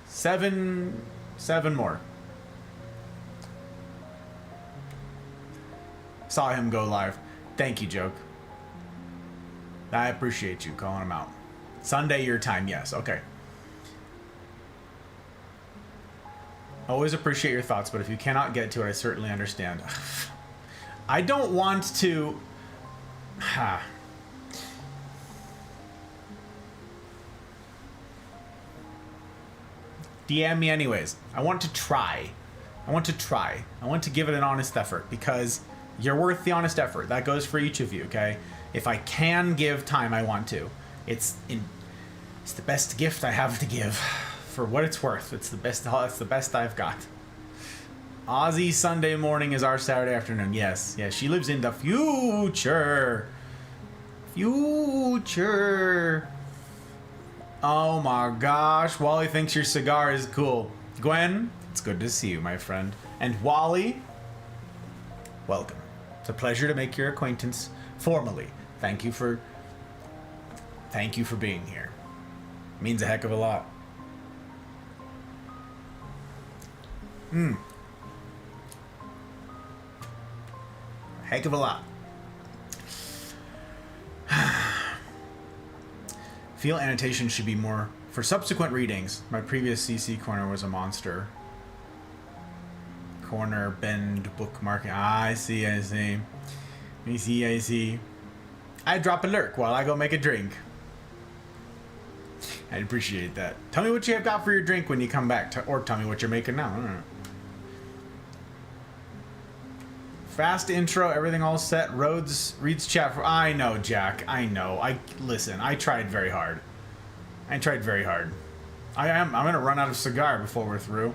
seven more. Saw him go live. Thank you, Joke. I appreciate you calling him out. Sunday your time, yes. Okay. Always appreciate your thoughts, but if you cannot get to it, I certainly understand. I don't want to... DM me anyways. I want to try. I want to give it an honest effort because you're worth the honest effort. That goes for each of you, okay? If I can give time, I want to. It's the best gift I have to give. For what it's worth. It's the best I've got. Aussie Sunday morning is our Saturday afternoon. Yes. She lives in the future. Oh my gosh. Wally thinks your cigar is cool. Gwen, it's good to see you, my friend. And Wally, welcome. It's a pleasure to make your acquaintance formally. Thank you for being here. It means a heck of a lot. Heck of a lot. Feel annotation should be more for subsequent readings. My previous CC corner was a monster. Corner, bend, bookmarking. I see. I drop a lurk while I go make a drink. I'd appreciate that. Tell me what you have got for your drink when you come back, or tell me what you're making now. I don't know. Fast intro, everything all set. Rhodes reads chat for... I know, Jack. I know. Listen, I tried very hard. I'm going to run out of cigar before we're through.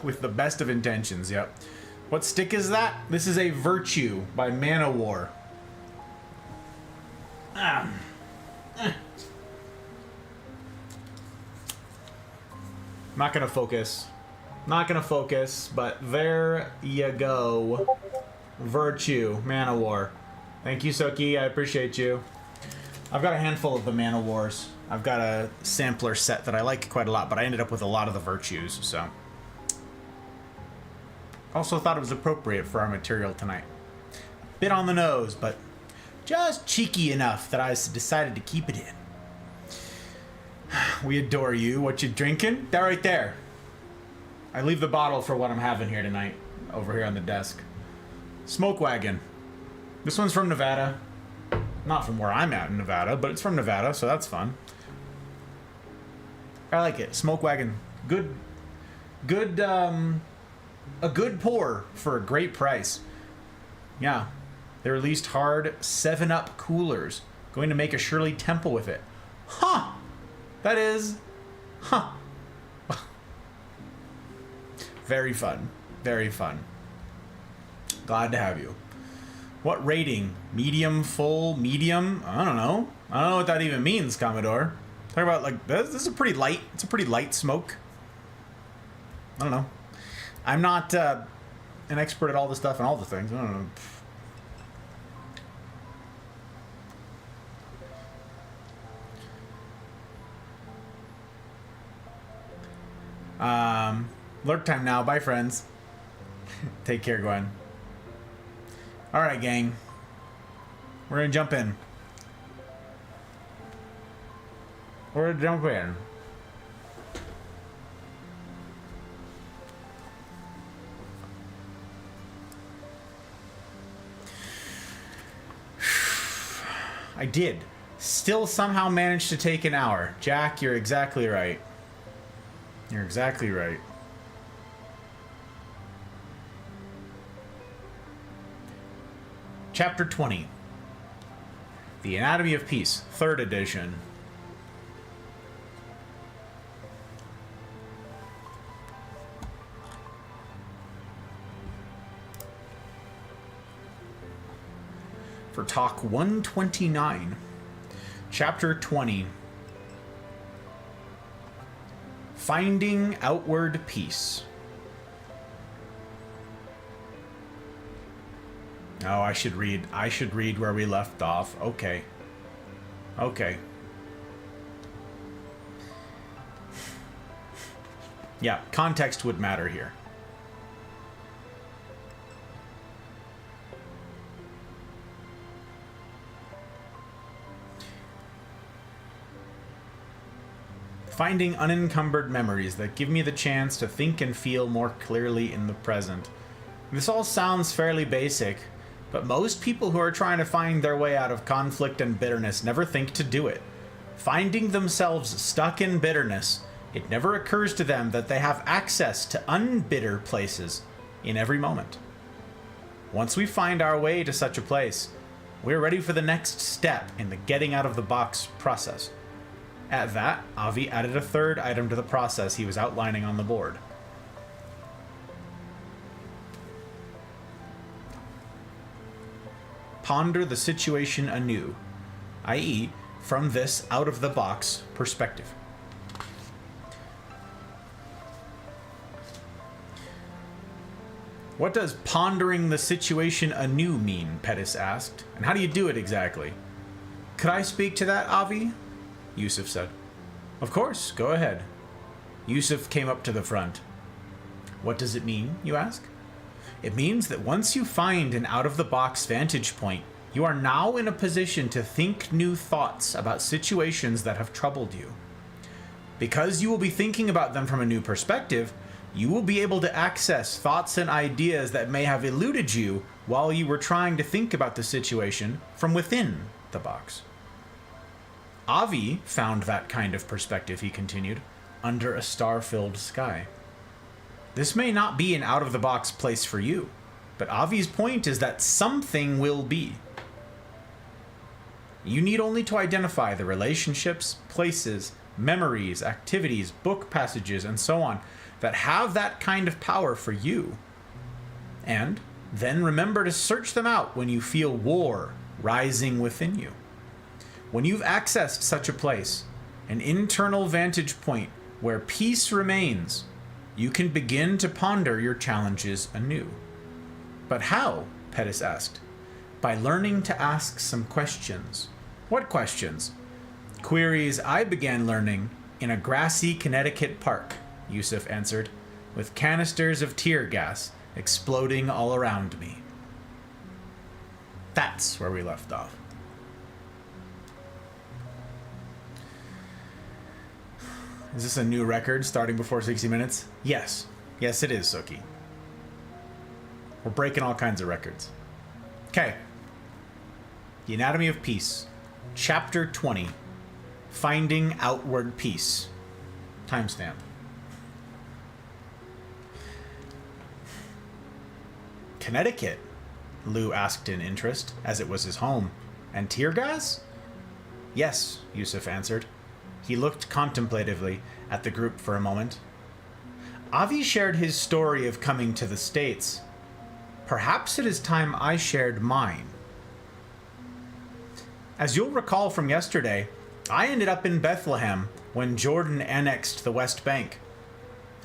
With the best of intentions, yep. What stick is that? This is a Virtue by Manowar. Not gonna focus, but there you go. Virtue, Manowar. Thank you, Soki. I appreciate you. I've got a handful of the Manowars. I've got a sampler set that I like quite a lot, but I ended up with a lot of the Virtues, so. Also thought it was appropriate for our material tonight. Bit on the nose, but just cheeky enough that I decided to keep it in. We adore you. What you drinking? That right there. I leave the bottle for what I'm having here tonight. Over here on the desk. Smoke Wagon. This one's from Nevada. Not from where I'm at in Nevada, but it's from Nevada, so that's fun. I like it. Smoke Wagon. A good pour for a great price. Yeah. They released hard 7-Up coolers. Going to make a Shirley Temple with it. Huh! That is... Huh. Very fun. Very fun. Glad to have you. What rating? Medium, full, medium? I don't know. I don't know what that even means, Commodore. Talk about, like, this is a pretty light... It's a pretty light smoke. I don't know. I'm not an expert at all the stuff and all the things. I don't know. Lurk time now. Bye, friends. Take care, Gwen. Alright, gang. We're gonna jump in. I did. Still somehow managed to take an hour. Jack, you're exactly right. You're exactly right. Chapter 20. The Anatomy of Peace, 3rd edition. For Talk 129, Chapter 20. Finding Outward Peace. Oh, I should read where we left off. Okay. Yeah, context would matter here. Finding unencumbered memories that give me the chance to think and feel more clearly in the present. This all sounds fairly basic, but most people who are trying to find their way out of conflict and bitterness never think to do it. Finding themselves stuck in bitterness, it never occurs to them that they have access to unbitter places in every moment. Once we find our way to such a place, we're ready for the next step in the getting out of the box process. At that, Avi added a 3rd item to the process he was outlining on the board. Ponder the situation anew, i.e., from this out-of-the-box perspective. What does pondering the situation anew mean? Pettis asked. And how do you do it exactly? Could I speak to that, Avi? Yusuf said. Of course, go ahead. Yusuf came up to the front. What does it mean, you ask? It means that once you find an out-of-the-box vantage point, you are now in a position to think new thoughts about situations that have troubled you. Because you will be thinking about them from a new perspective, you will be able to access thoughts and ideas that may have eluded you while you were trying to think about the situation from within the box. Avi found that kind of perspective, he continued, under a star-filled sky. This may not be an out-of-the-box place for you, but Avi's point is that something will be. You need only to identify the relationships, places, memories, activities, book passages, and so on that have that kind of power for you. And then remember to search them out when you feel war rising within you. When you've accessed such a place, an internal vantage point where peace remains, you can begin to ponder your challenges anew. But how? Pettis asked. By learning to ask some questions. What questions? Queries I began learning in a grassy Connecticut park, Yusuf answered, with canisters of tear gas exploding all around me. That's where we left off. Is this a new record starting before 60 minutes? Yes. Yes, it is, Suki. We're breaking all kinds of records. Okay. The Anatomy of Peace. Chapter 20. Finding Outward Peace. Timestamp. Connecticut? Lou asked in interest, as it was his home. And tear gas? Yes, Yusuf answered. He looked contemplatively at the group for a moment. Avi shared his story of coming to the States. Perhaps it is time I shared mine. As you'll recall from yesterday, I ended up in Bethlehem when Jordan annexed the West Bank.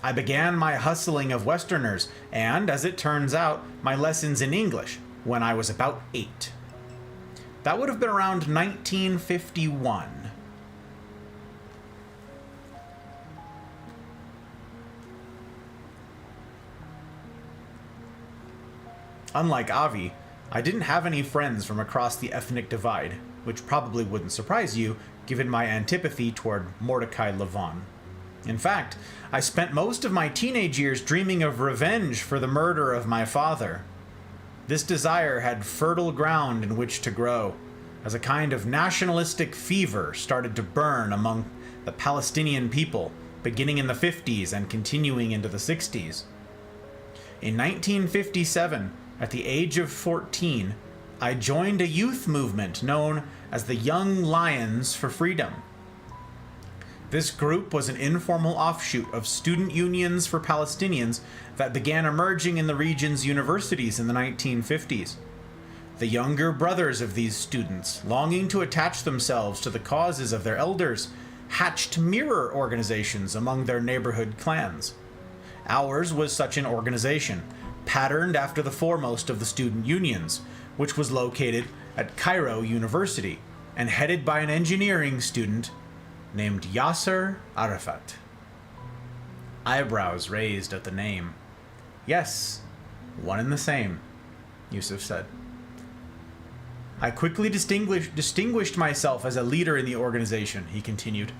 I began my hustling of Westerners and, as it turns out, my lessons in English when I was about 8. That would have been around 1951. Unlike Avi, I didn't have any friends from across the ethnic divide, which probably wouldn't surprise you, given my antipathy toward Mordecai Levon. In fact, I spent most of my teenage years dreaming of revenge for the murder of my father. This desire had fertile ground in which to grow, as a kind of nationalistic fever started to burn among the Palestinian people, beginning in the 50s and continuing into the 60s. In 1957, at the age of 14, I joined a youth movement known as the Young Lions for Freedom. This group was an informal offshoot of student unions for Palestinians that began emerging in the region's universities in the 1950s. The younger brothers of these students, longing to attach themselves to the causes of their elders, hatched mirror organizations among their neighborhood clans. Ours was such an organization, patterned after the foremost of the student unions, which was located at Cairo University and headed by an engineering student named Yasser Arafat. Eyebrows raised at the name. Yes, one and the same, Yusuf said. I quickly distinguished myself as a leader in the organization, he continued.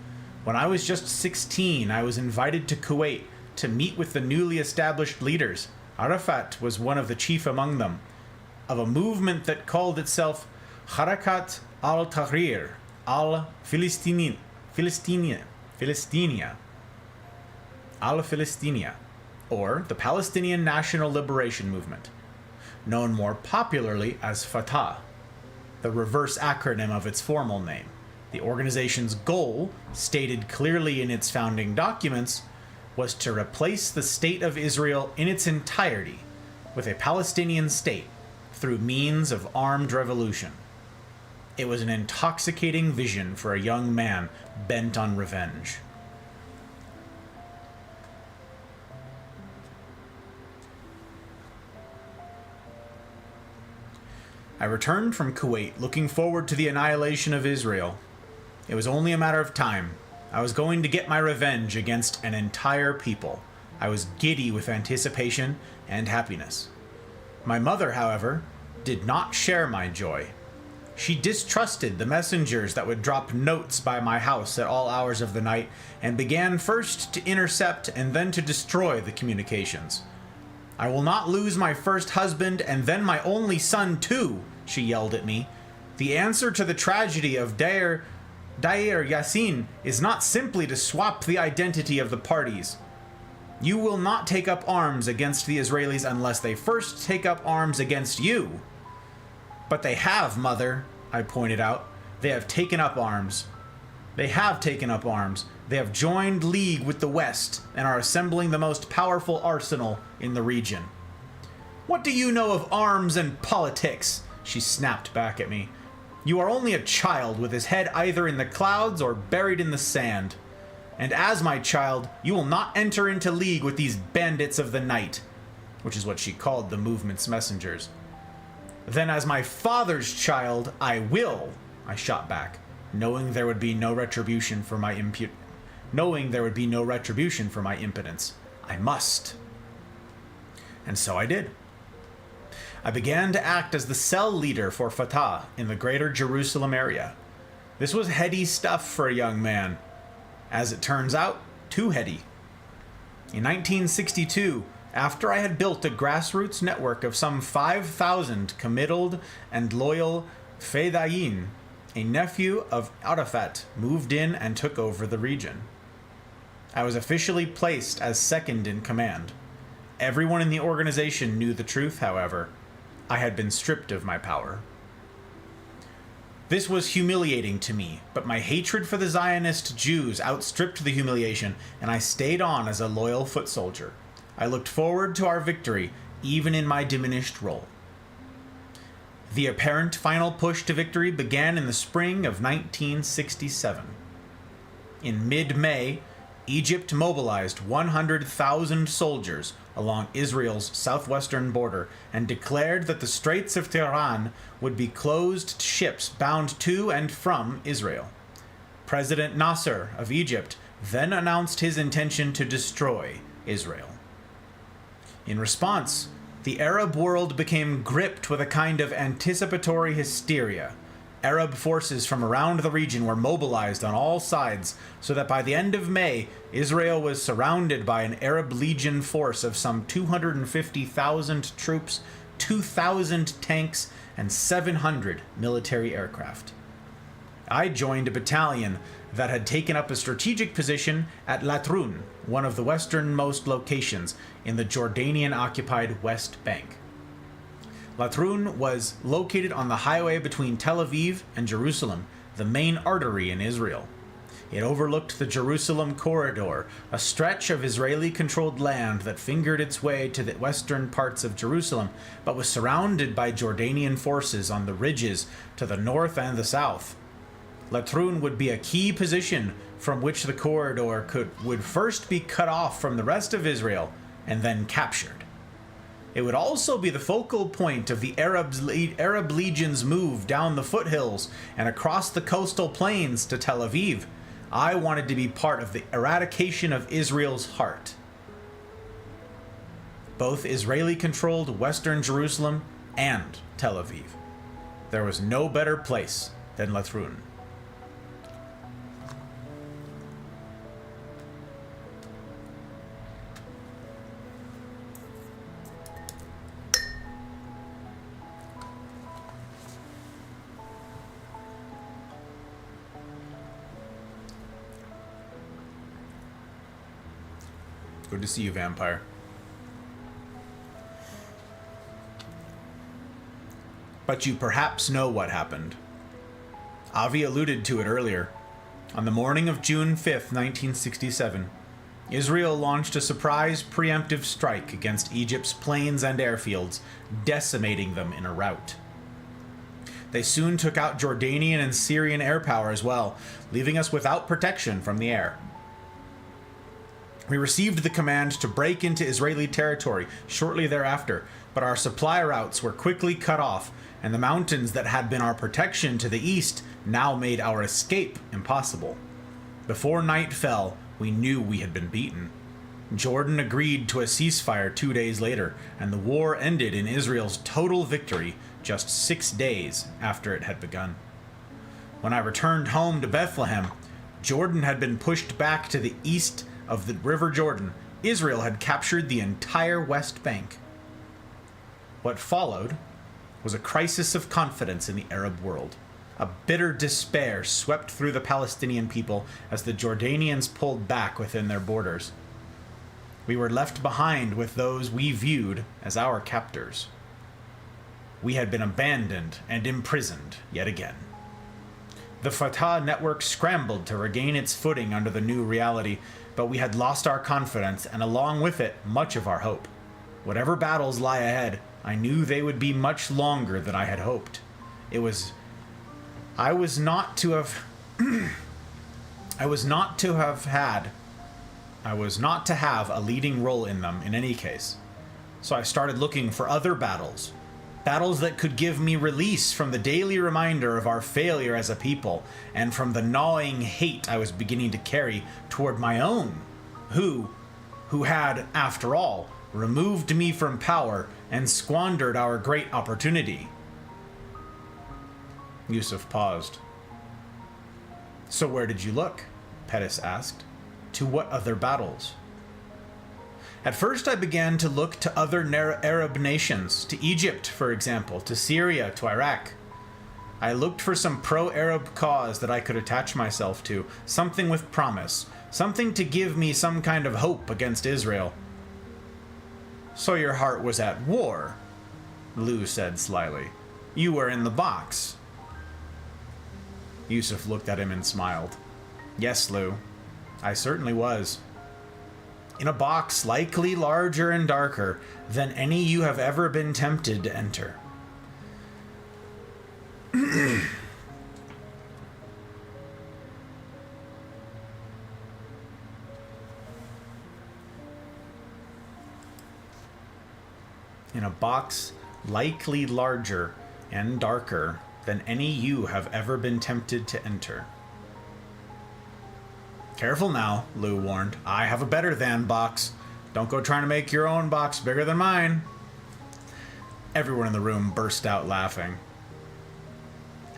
When I was just 16, I was invited to Kuwait to meet with the newly established leaders. Arafat was one of the chief among them, of a movement that called itself Harakat al-Tahrir al-Philistiniya, or the Palestinian National Liberation Movement, known more popularly as Fatah, the reverse acronym of its formal name. The organization's goal, stated clearly in its founding documents, was to replace the state of Israel in its entirety with a Palestinian state through means of armed revolution. It was an intoxicating vision for a young man bent on revenge. I returned from Kuwait looking forward to the annihilation of Israel. It was only a matter of time. I was going to get my revenge against an entire people. I was giddy with anticipation and happiness. My mother, however, did not share my joy. She distrusted the messengers that would drop notes by my house at all hours of the night and began first to intercept and then to destroy the communications. I will not lose my first husband and then my only son too, she yelled at me. The answer to the tragedy of Deir Yassin is not simply to swap the identity of the parties. You will not take up arms against the Israelis unless they first take up arms against you. But they have, Mother, I pointed out. They have taken up arms. They have taken up arms. They have joined league with the West and are assembling the most powerful arsenal in the region. What do you know of arms and politics? She snapped back at me. You are only a child with his head either in the clouds or buried in the sand. And as my child, you will not enter into league with these bandits of the night, which is what she called the movement's messengers. Then as my father's child, I will, I shot back, knowing there would be no retribution for my impotence. I must. And so I did. I began to act as the cell leader for Fatah in the greater Jerusalem area. This was heady stuff for a young man. As it turns out, too heady. In 1962, after I had built a grassroots network of some 5,000 committed and loyal Fedayeen, a nephew of Arafat moved in and took over the region. I was officially placed as second in command. Everyone in the organization knew the truth, however. I had been stripped of my power. This was humiliating to me, but my hatred for the Zionist Jews outstripped the humiliation, and I stayed on as a loyal foot soldier. I looked forward to our victory, even in my diminished role. The apparent final push to victory began in the spring of 1967. In mid-May, Egypt mobilized 100,000 soldiers along Israel's southwestern border and declared that the Straits of Tiran would be closed to ships bound to and from Israel. President Nasser of Egypt then announced his intention to destroy Israel. In response, the Arab world became gripped with a kind of anticipatory hysteria. Arab forces from around the region were mobilized on all sides, so that by the end of May, Israel was surrounded by an Arab Legion force of some 250,000 troops, 2,000 tanks, and 700 military aircraft. I joined a battalion that had taken up a strategic position at Latrun, one of the westernmost locations in the Jordanian-occupied West Bank. Latrun was located on the highway between Tel Aviv and Jerusalem, the main artery in Israel. It overlooked the Jerusalem Corridor, a stretch of Israeli-controlled land that fingered its way to the western parts of Jerusalem, but was surrounded by Jordanian forces on the ridges to the north and the south. Latrun would be a key position from which the corridor would first be cut off from the rest of Israel and then captured. It would also be the focal point of the Arab legion's move down the foothills and across the coastal plains to Tel Aviv. I wanted to be part of the eradication of Israel's heart. Both Israeli-controlled Western Jerusalem and Tel Aviv. There was no better place than Latrun. Good to see you, vampire. But you perhaps know what happened. Avi alluded to it earlier. On the morning of June 5th, 1967, Israel launched a surprise preemptive strike against Egypt's plains and airfields, decimating them in a rout. They soon took out Jordanian and Syrian air power as well, leaving us without protection from the air. We received the command to break into Israeli territory shortly thereafter, but our supply routes were quickly cut off, and the mountains that had been our protection to the east now made our escape impossible. Before night fell, we knew we had been beaten. Jordan agreed to a ceasefire 2 days later, and the war ended in Israel's total victory just 6 days after it had begun. When I returned home to Bethlehem, Jordan had been pushed back to the east of the River Jordan. Israel had captured the entire West Bank. What followed was a crisis of confidence in the Arab world. A bitter despair swept through the Palestinian people as the Jordanians pulled back within their borders. We were left behind with those we viewed as our captors. We had been abandoned and imprisoned yet again. The Fatah network scrambled to regain its footing under the new reality, but we had lost our confidence, and along with it, much of our hope. Whatever battles lie ahead, I knew they would be much longer than I had hoped. I was not to have a leading role in them in any case. So I started looking for other battles. Battles that could give me release from the daily reminder of our failure as a people, and from the gnawing hate I was beginning to carry toward my own, who had, after all, removed me from power and squandered our great opportunity. Yusuf paused. So where did you look? Pettis asked. To what other battles? At first I began to look to other Arab nations, to Egypt, for example, to Syria, to Iraq. I looked for some pro-Arab cause that I could attach myself to, something with promise, something to give me some kind of hope against Israel. So your heart was at war, Lou said slyly. You were in the box. Yusuf looked at him and smiled. Yes, Lou, I certainly was. In a box likely larger and darker than any you have ever been tempted to enter. In a box likely larger and darker than any you have ever been tempted to enter. Careful now, Lou warned. I have a better than box. Don't go trying to make your own box bigger than mine. Everyone in the room burst out laughing.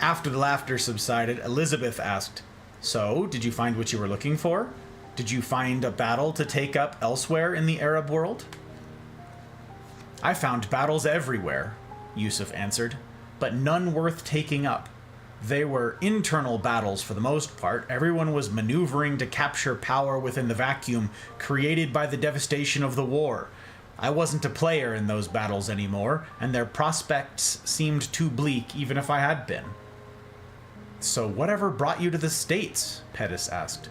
After the laughter subsided, Elizabeth asked, So, did you find what you were looking for? Did you find a battle to take up elsewhere in the Arab world? I found battles everywhere, Yusuf answered, but none worth taking up. They were internal battles for the most part. Everyone was maneuvering to capture power within the vacuum created by the devastation of the war. I wasn't a player in those battles anymore, and their prospects seemed too bleak even if I had been. So whatever brought you to the States? Pettis asked.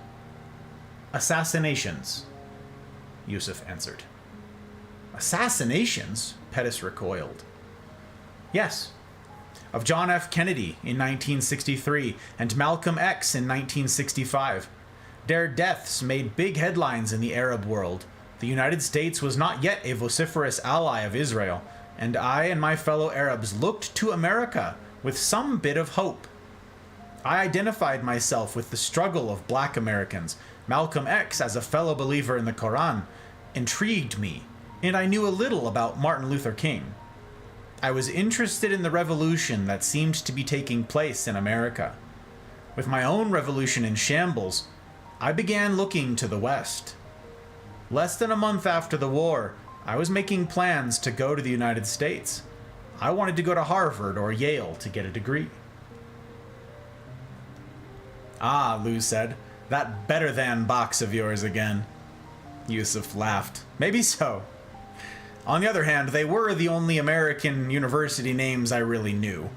Assassinations, Yusuf answered. Assassinations? Pettis recoiled. Yes. Of John F. Kennedy in 1963 and Malcolm X in 1965. Their deaths made big headlines in the Arab world. The United States was not yet a vociferous ally of Israel, and I and my fellow Arabs looked to America with some bit of hope. I identified myself with the struggle of black Americans. Malcolm X, as a fellow believer in the Quran, intrigued me, and I knew a little about Martin Luther King. I was interested in the revolution that seemed to be taking place in America. With my own revolution in shambles, I began looking to the West. Less than a month after the war, I was making plans to go to the United States. I wanted to go to Harvard or Yale to get a degree. Ah, Lou said, that better than box of yours again. Yusuf laughed. Maybe so. On the other hand, they were the only American university names I really knew.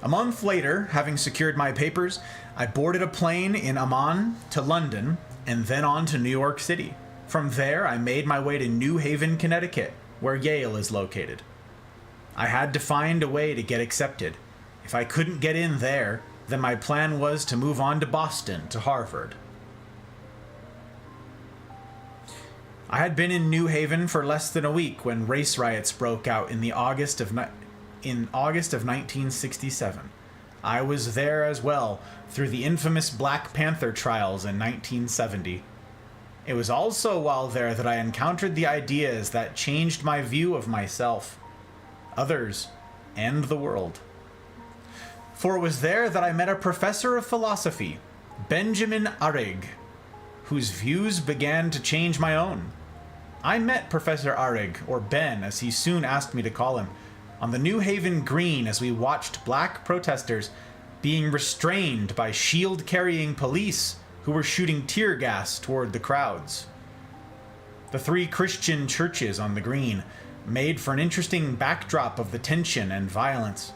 A month later, having secured my papers, I boarded a plane in Amman to London and then on to New York City. From there, I made my way to New Haven, Connecticut, where Yale is located. I had to find a way to get accepted. If I couldn't get in there, then my plan was to move on to Boston, to Harvard. I had been in New Haven for less than a week when race riots broke out in August of 1967. I was there as well through the infamous Black Panther trials in 1970. It was also while there that I encountered the ideas that changed my view of myself, others, and the world. For it was there that I met a professor of philosophy, Benjamin Arrig, whose views began to change my own. I met Professor Arrig, or Ben as he soon asked me to call him, on the New Haven Green as we watched black protesters being restrained by shield-carrying police who were shooting tear gas toward the crowds. The three Christian churches on the green made for an interesting backdrop of the tension and violence.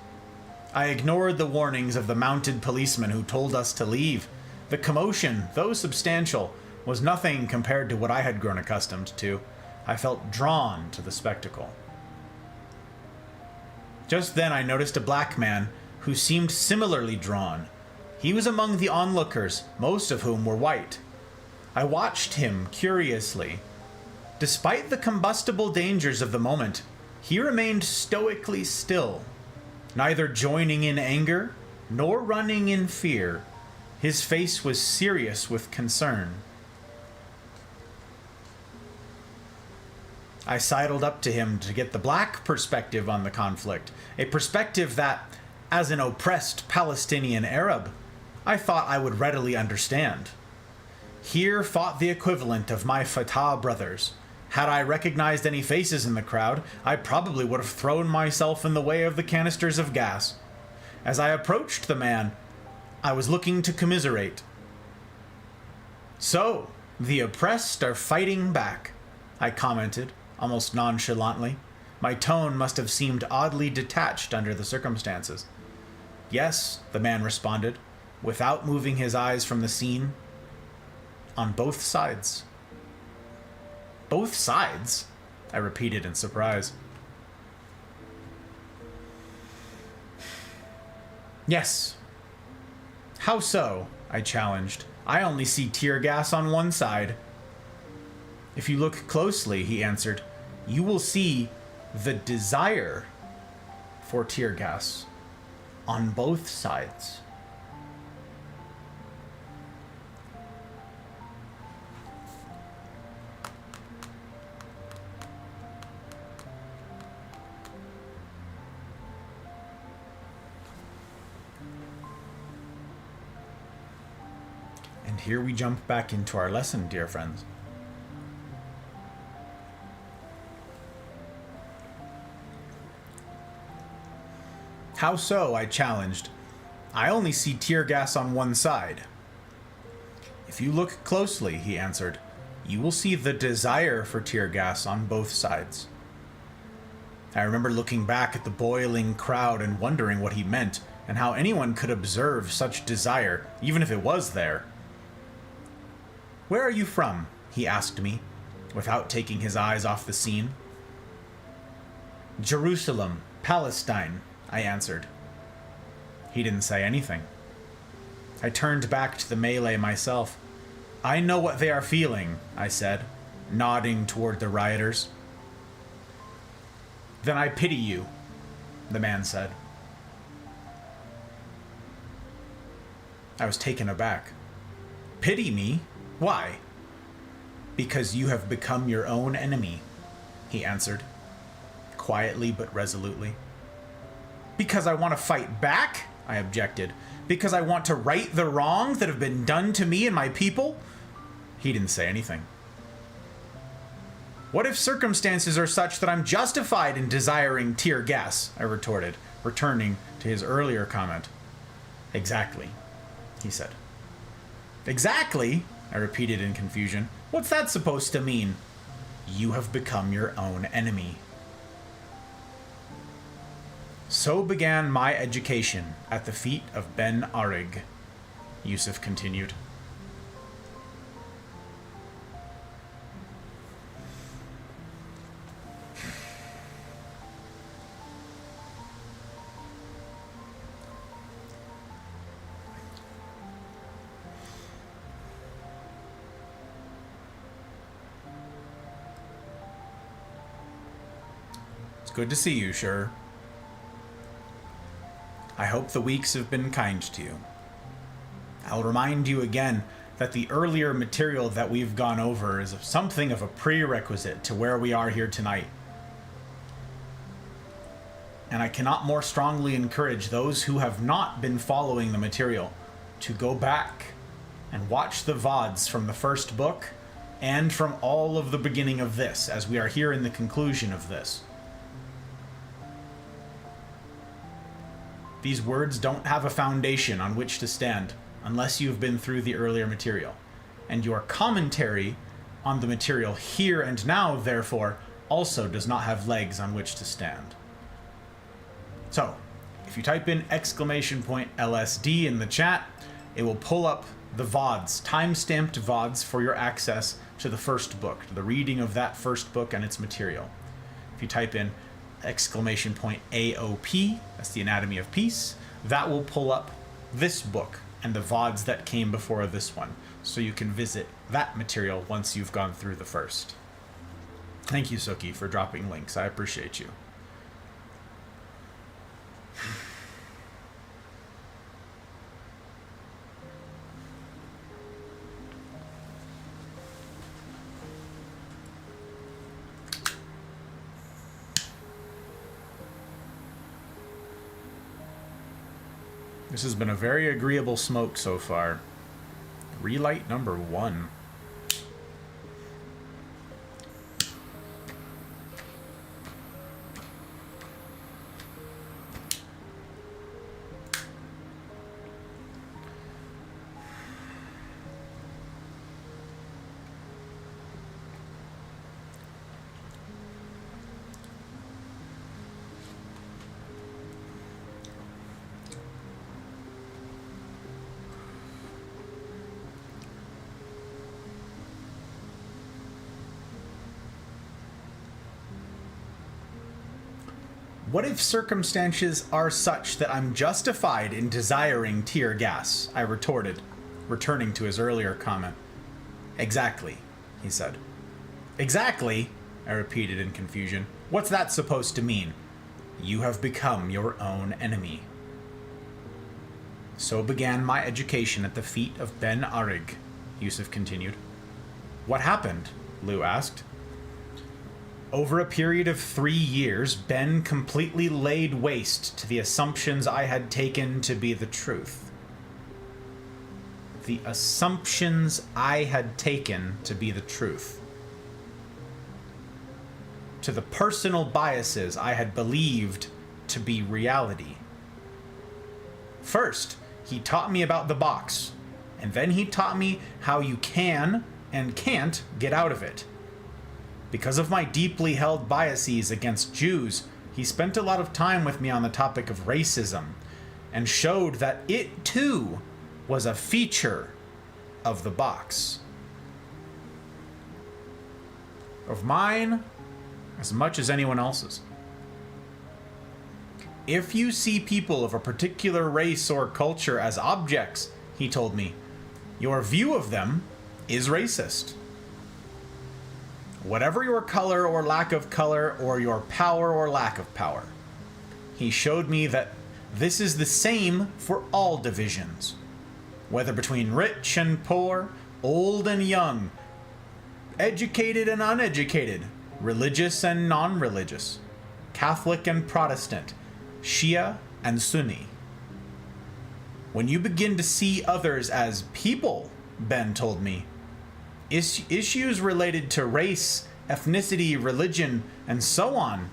I ignored the warnings of the mounted policemen who told us to leave. The commotion, though substantial, was nothing compared to what I had grown accustomed to. I felt drawn to the spectacle. Just then I noticed a black man who seemed similarly drawn. He was among the onlookers, most of whom were white. I watched him curiously. Despite the combustible dangers of the moment, he remained stoically still, neither joining in anger nor running in fear. His face was serious with concern. I sidled up to him to get the black perspective on the conflict, a perspective that, as an oppressed Palestinian Arab, I thought I would readily understand. Here fought the equivalent of my Fatah brothers. Had I recognized any faces in the crowd, I probably would have thrown myself in the way of the canisters of gas. As I approached the man, I was looking to commiserate. So, the oppressed are fighting back, I commented, almost nonchalantly. My tone must have seemed oddly detached under the circumstances. Yes, the man responded, without moving his eyes from the scene. On both sides. Both sides? I repeated in surprise. Yes. How so? I challenged. I only see tear gas on one side. If you look closely, he answered, you will see the desire for tear gas on both sides. And here we jump back into our lesson, dear friends. How so? I challenged. I only see tear gas on one side. If you look closely, he answered, you will see the desire for tear gas on both sides. I remember looking back at the boiling crowd and wondering what he meant, and how anyone could observe such desire, even if it was there. "Where are you from?" he asked me, without taking his eyes off the scene. "Jerusalem, Palestine," I answered. He didn't say anything. I turned back to the melee myself. "I know what they are feeling," I said, nodding toward the rioters. "Then I pity you," the man said. I was taken aback. "Pity me? Why?" "Because you have become your own enemy," he answered, quietly but resolutely. "Because I want to fight back?" I objected. "Because I want to right the wrongs that have been done to me and my people?" He didn't say anything. "What if circumstances are such that I'm justified in desiring tear gas?" I retorted, returning to his earlier comment. "Exactly," he said. "Exactly?" I repeated in confusion. "What's that supposed to mean?" "You have become your own enemy." So began my education at the feet of Ben Arig, Yusuf continued. It's good to see you, Shur. I hope the weeks have been kind to you. I'll remind you again that the earlier material that we've gone over is something of a prerequisite to where we are here tonight. And I cannot more strongly encourage those who have not been following the material to go back and watch the VODs from the first book and from all of the beginning of this, as we are here in the conclusion of this. These words don't have a foundation on which to stand unless you've been through the earlier material. And your commentary on the material here and now, therefore, also does not have legs on which to stand. So, if you type in !LSD in the chat, it will pull up the VODs, time-stamped VODs for your access to the first book, to the reading of that first book and its material. If you type in !AOP, that's the Anatomy of Peace, that will pull up this book and the VODs that came before this one, so you can visit that material once you've gone through the first. Thank you, Suki, for dropping links. I appreciate you. This has been a very agreeable smoke so far. Relight number 1. What if circumstances are such that I'm justified in desiring tear gas? I retorted, returning to his earlier comment. Exactly, he said. Exactly, I repeated in confusion. What's that supposed to mean? You have become your own enemy. So began my education at the feet of Ben Arig, Yusuf continued. What happened? Lou asked. Over a period of 3 years, Ben completely laid waste to the assumptions I had taken to be the truth. The assumptions I had taken to be the truth. To the personal biases I had believed to be reality. First, he taught me about the box, and then he taught me how you can and can't get out of it. Because of my deeply held biases against Jews, he spent a lot of time with me on the topic of racism and showed that it too was a feature of the box. Of mine as much as anyone else's. If you see people of a particular race or culture as objects, he told me, your view of them is racist. Whatever your color or lack of color, or your power or lack of power. He showed me that this is the same for all divisions, whether between rich and poor, old and young, educated and uneducated, religious and non-religious, Catholic and Protestant, Shia and Sunni. When you begin to see others as people, Ben told me, issues related to race, ethnicity, religion, and so on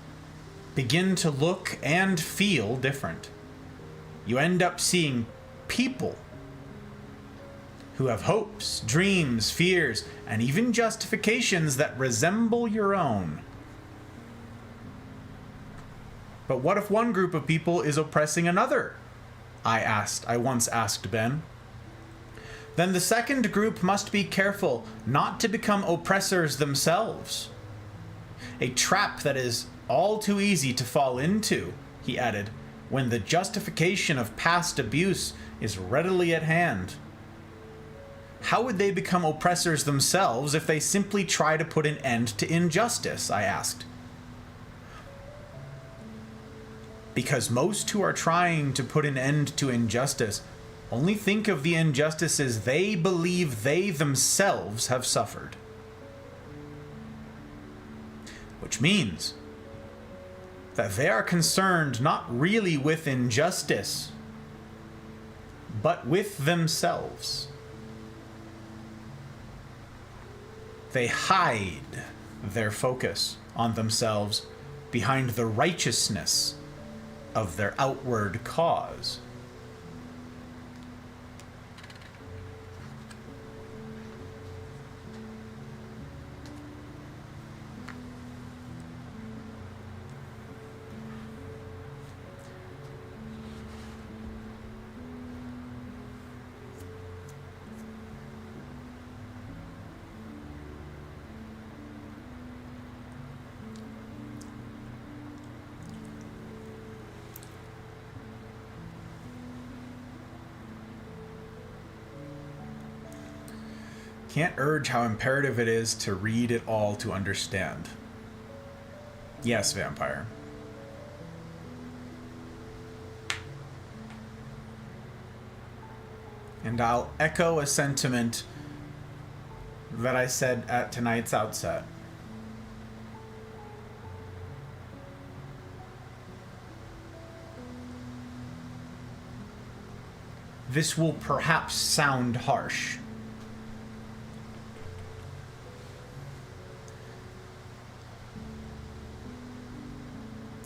begin to look and feel different. You end up seeing people who have hopes, dreams, fears, and even justifications that resemble your own. But what if one group of people is oppressing another? I once asked Ben. Then the second group must be careful not to become oppressors themselves. A trap that is all too easy to fall into, he added, when the justification of past abuse is readily at hand. How would they become oppressors themselves if they simply try to put an end to injustice? I asked. Because most who are trying to put an end to injustice only think of the injustices they believe they themselves have suffered. Which means that they are concerned not really with injustice, but with themselves. They hide their focus on themselves behind the righteousness of their outward cause. Can't urge how imperative it is to read it all to understand. Yes, Vampire. And I'll echo a sentiment that I said at tonight's outset. This will perhaps sound harsh.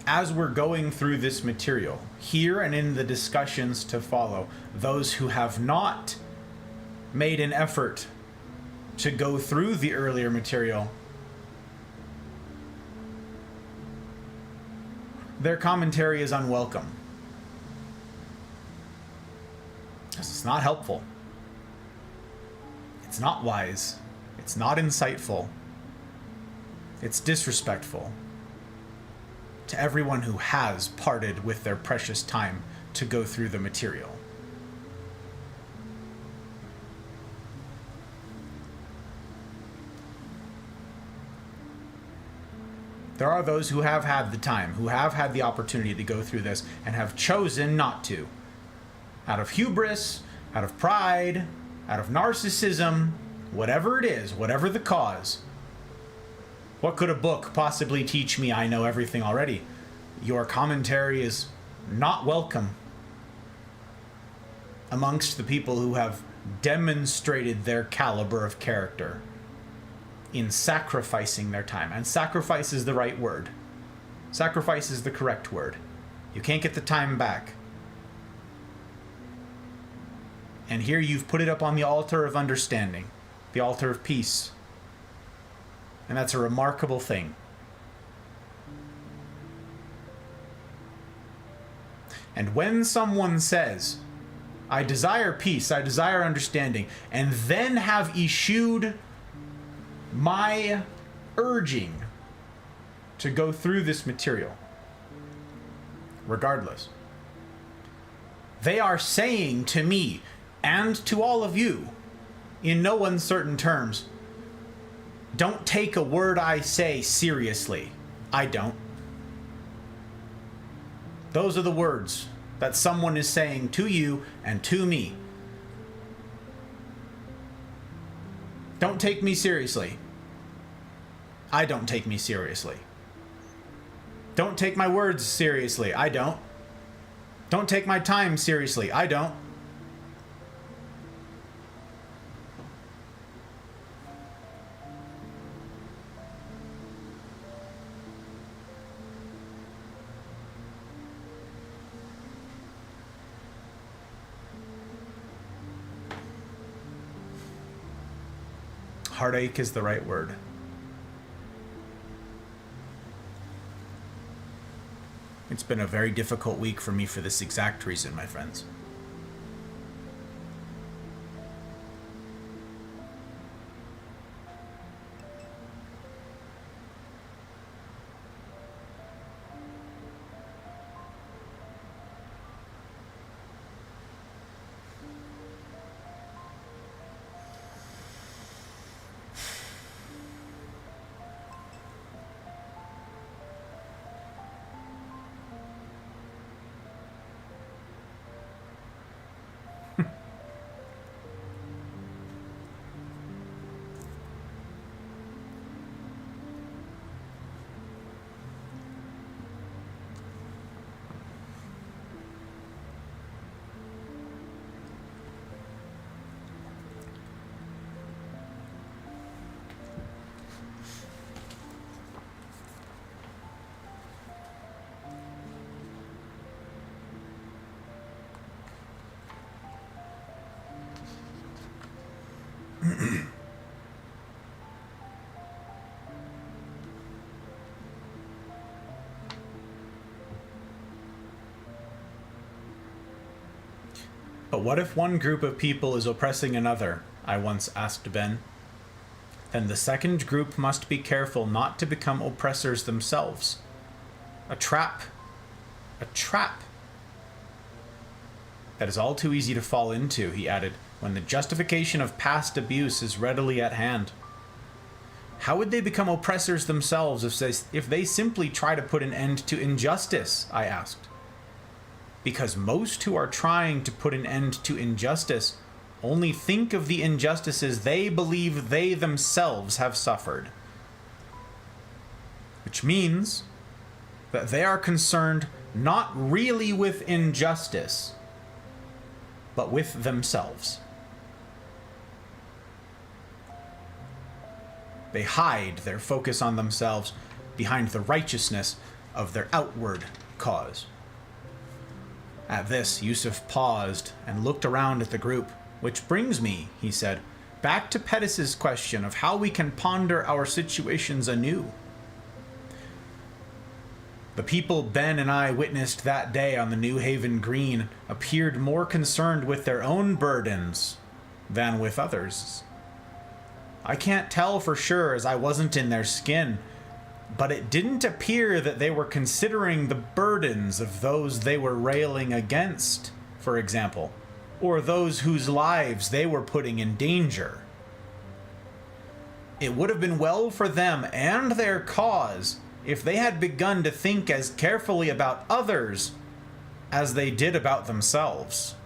As we're going through this material, here and in the discussions to follow, those who have not made an effort to go through the earlier material, their commentary is unwelcome. It's not helpful. It's not wise. It's not insightful. It's disrespectful to everyone who has parted with their precious time to go through the material. There are those who have had the time, who have had the opportunity to go through this, and have chosen not to. Out of hubris, out of pride, out of narcissism, whatever it is, whatever the cause. What could a book possibly teach me? I know everything already. Your commentary is not welcome amongst the people who have demonstrated their caliber of character in sacrificing their time. And sacrifice is the right word. Sacrifice is the correct word. You can't get the time back. And here you've put it up on the altar of understanding, the altar of peace. And that's a remarkable thing. And when someone says, I desire peace, I desire understanding, and then have eschewed my urging to go through this material, regardless, they are saying to me and to all of you, in no uncertain terms, don't take a word I say seriously. I don't. Those are the words that someone is saying to you and to me. Don't take me seriously. I don't take me seriously. Don't take my words seriously. I don't. Don't take my time seriously. I don't. Heartache is the right word. It's been a very difficult week for me for this exact reason, my friends. But what if one group of people is oppressing another? I once asked Ben. Then the second group must be careful not to become oppressors themselves. A trap. A trap. That is all too easy to fall into, he added, when the justification of past abuse is readily at hand. How would they become oppressors themselves if they simply try to put an end to injustice? I asked. Because most who are trying to put an end to injustice only think of the injustices they believe they themselves have suffered. Which means that they are concerned not really with injustice, but with themselves. They hide their focus on themselves behind the righteousness of their outward cause. At this, Yusuf paused and looked around at the group. Which brings me, he said, back to Pettis's question of how we can ponder our situations anew. The people Ben and I witnessed that day on the New Haven Green appeared more concerned with their own burdens than with others. I can't tell for sure as I wasn't in their skin, but it didn't appear that they were considering the burdens of those they were railing against, for example, or those whose lives they were putting in danger. It would have been well for them and their cause if they had begun to think as carefully about others as they did about themselves.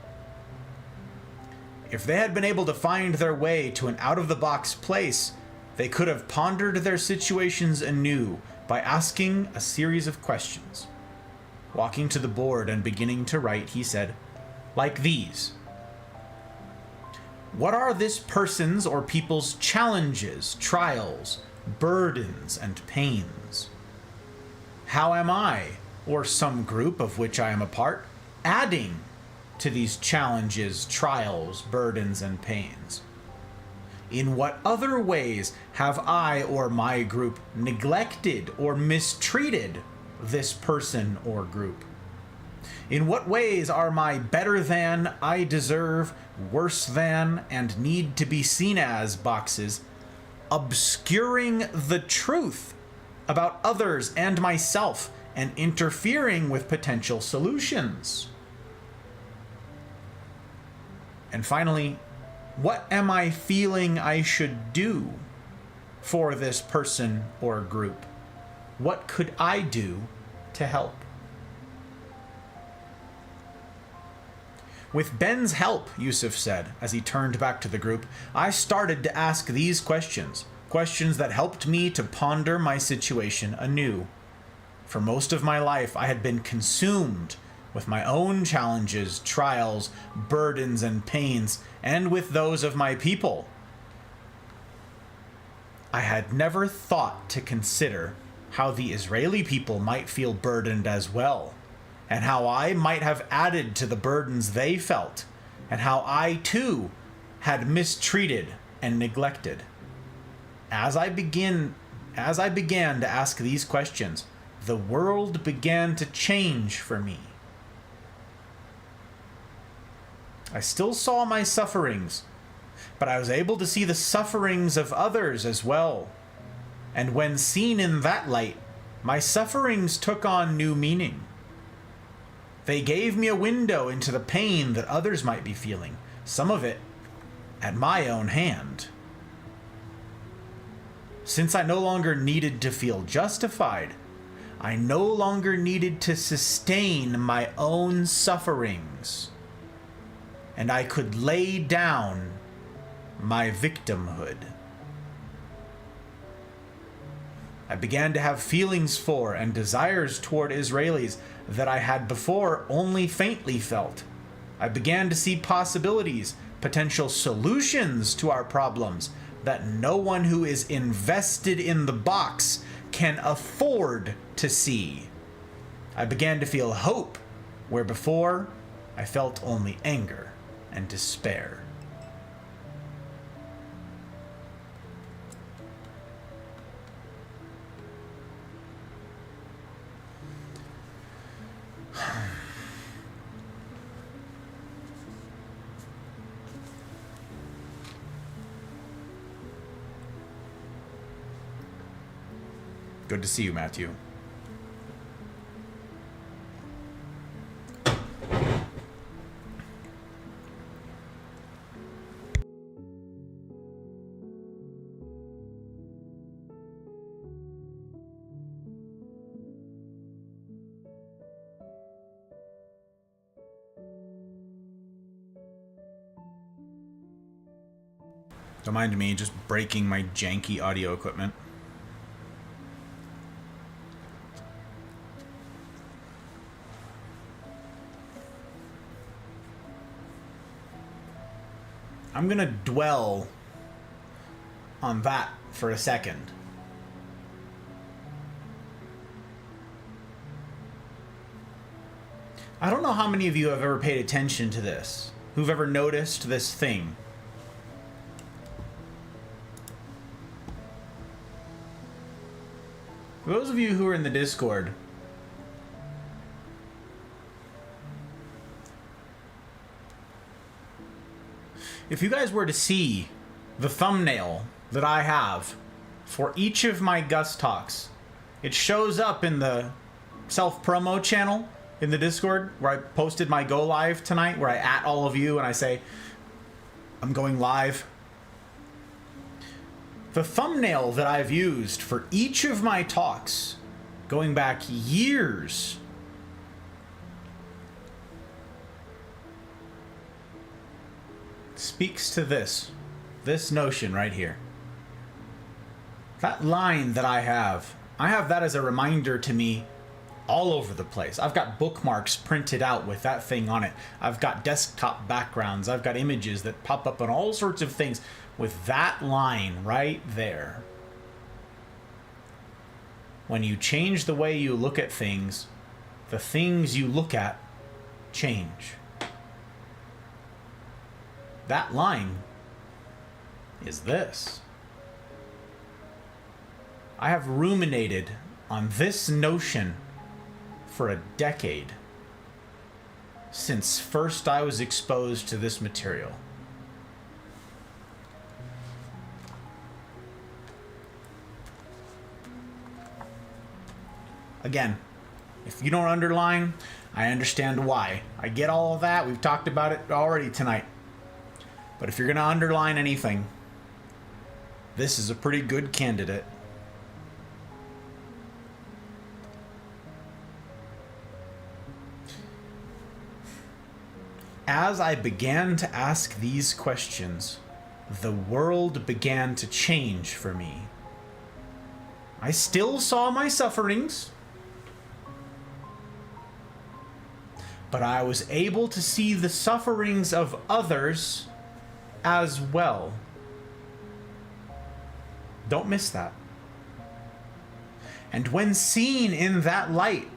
If they had been able to find their way to an out-of-the-box place, they could have pondered their situations anew by asking a series of questions. Walking to the board and beginning to write, he said, like these. What are this person's or people's challenges, trials, burdens, and pains? How am I, or some group of which I am a part, adding to these challenges, trials, burdens, and pains? In what other ways have I or my group neglected or mistreated this person or group? In what ways are my better than, I deserve, worse than, and need to be seen as boxes obscuring the truth about others and myself and interfering with potential solutions? And finally, what am I feeling I should do for this person or group? What could I do to help? With Ben's help, Yusuf said, as he turned back to the group, I started to ask these questions, questions that helped me to ponder my situation anew. For most of my life, I had been consumed with my own challenges, trials, burdens, and pains, and with those of my people. I had never thought to consider how the Israeli people might feel burdened as well, and how I might have added to the burdens they felt, and how I too had mistreated and neglected. As I began to ask these questions, the world began to change for me. I still saw my sufferings, but I was able to see the sufferings of others as well. And when seen in that light, my sufferings took on new meaning. They gave me a window into the pain that others might be feeling, some of it at my own hand. Since I no longer needed to feel justified, I no longer needed to sustain my own sufferings, and I could lay down my victimhood. I began to have feelings for and desires toward Israelis that I had before only faintly felt. I began to see possibilities, potential solutions to our problems that no one who is invested in the box can afford to see. I began to feel hope where before I felt only anger and despair. Good to see you, Matthew. Don't mind me just breaking my janky audio equipment. I'm gonna dwell on that for a second. I don't know how many of you have ever paid attention to this, who've ever noticed this thing. For those of you who are in the Discord, if you guys were to see the thumbnail that I have for each of my Gus Talks, it shows up in the self-promo channel in the Discord where I posted my go live tonight, where I at all of you and I say, I'm going live. The thumbnail that I've used for each of my talks, going back years, speaks to this notion right here. That line that I have that as a reminder to me all over the place. I've got bookmarks printed out with that thing on it. I've got desktop backgrounds. I've got images that pop up on all sorts of things with that line right there. When you change the way you look at things, the things you look at change. That line is this. I have ruminated on this notion for a decade, since first I was exposed to this material. Again, if you don't underline, I understand why. I get all of that. We've talked about it already tonight. But if you're going to underline anything, this is a pretty good candidate. As I began to ask these questions, the world began to change for me. I still saw my sufferings, but I was able to see the sufferings of others as well. Don't miss that. And when seen in that light,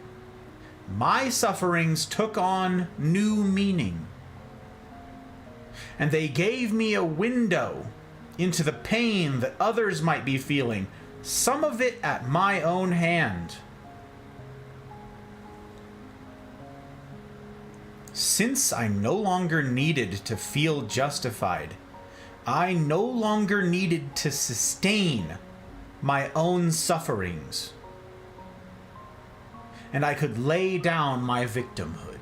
my sufferings took on new meaning. And they gave me a window into the pain that others might be feeling, some of it at my own hand. Since I no longer needed to feel justified, I no longer needed to sustain my own sufferings, and I could lay down my victimhood.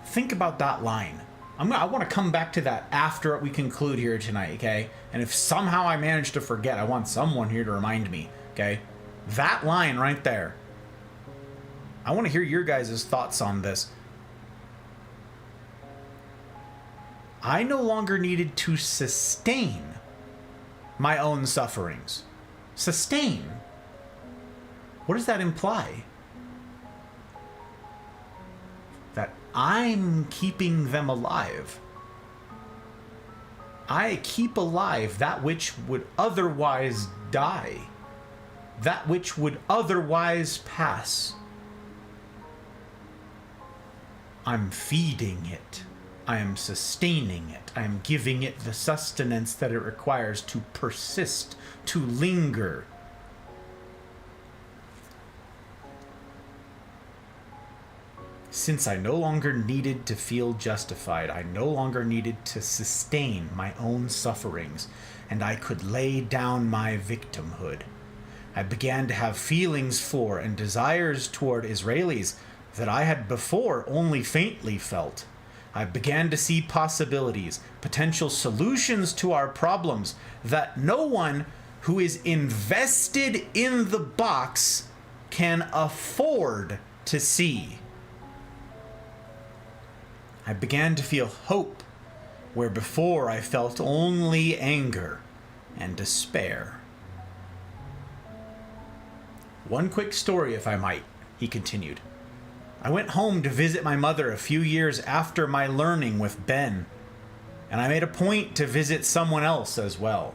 Think about that line. I want to come back to that after we conclude here tonight, okay? And if somehow I manage to forget, I want someone here to remind me, okay? That line right there. I want to hear your guys' thoughts on this. I no longer needed to sustain my own sufferings. Sustain? What does that imply? That I'm keeping them alive. I keep alive that which would otherwise die. That which would otherwise pass. I'm feeding it. I am sustaining it. I am giving it the sustenance that it requires to persist, to linger. Since I no longer needed to feel justified, I no longer needed to sustain my own sufferings, and I could lay down my victimhood. I began to have feelings for and desires toward Israelis that I had before only faintly felt. I began to see possibilities, potential solutions to our problems that no one who is invested in the box can afford to see. I began to feel hope where before I felt only anger and despair. One quick story, if I might, he continued. I went home to visit my mother a few years after my learning with Ben, and I made a point to visit someone else as well.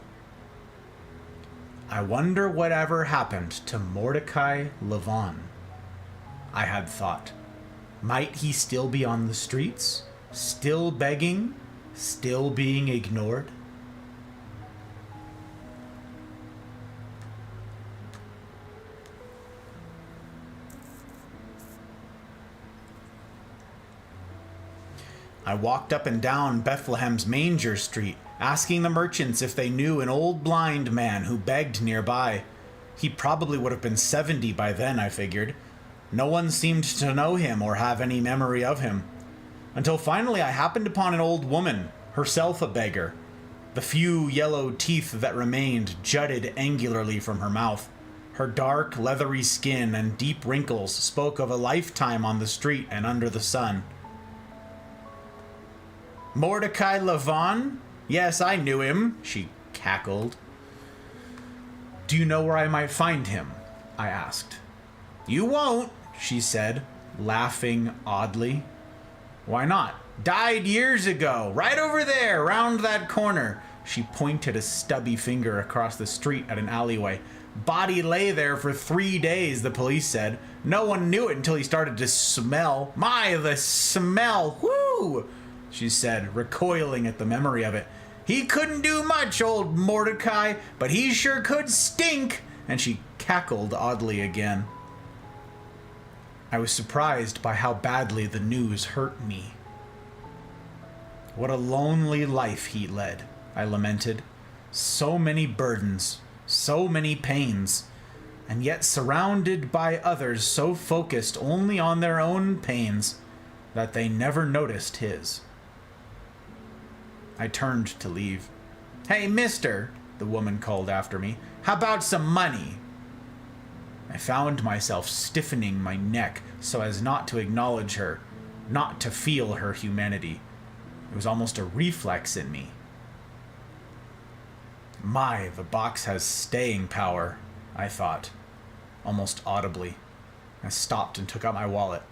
I wonder whatever happened to Mordecai Levon, I had thought. Might he still be on the streets? Still begging? Still being ignored? I walked up and down Bethlehem's Manger Street, asking the merchants if they knew an old blind man who begged nearby. He probably would have been 70 by then, I figured. No one seemed to know him or have any memory of him. Until finally I happened upon an old woman, herself a beggar. The few yellow teeth that remained jutted angularly from her mouth. Her dark, leathery skin and deep wrinkles spoke of a lifetime on the street and under the sun. Mordecai Levon? Yes, I knew him, she cackled. Do you know where I might find him? I asked. You won't, she said, laughing oddly. Why not? Died years ago, right over there, round that corner. She pointed a stubby finger across the street at an alleyway. Body lay there for 3 days, the police said. No one knew it until he started to smell. My, the smell! Whoo! She said, recoiling at the memory of it. He couldn't do much, old Mordecai, but he sure could stink. And she cackled oddly again. I was surprised by how badly the news hurt me. What a lonely life he led, I lamented. So many burdens, so many pains, and yet surrounded by others so focused only on their own pains that they never noticed his. I turned to leave. "Hey, mister," the woman called after me. "How about some money?" I found myself stiffening my neck so as not to acknowledge her, not to feel her humanity. It was almost a reflex in me. My, the box has staying power, I thought, almost audibly. I stopped and took out my wallet.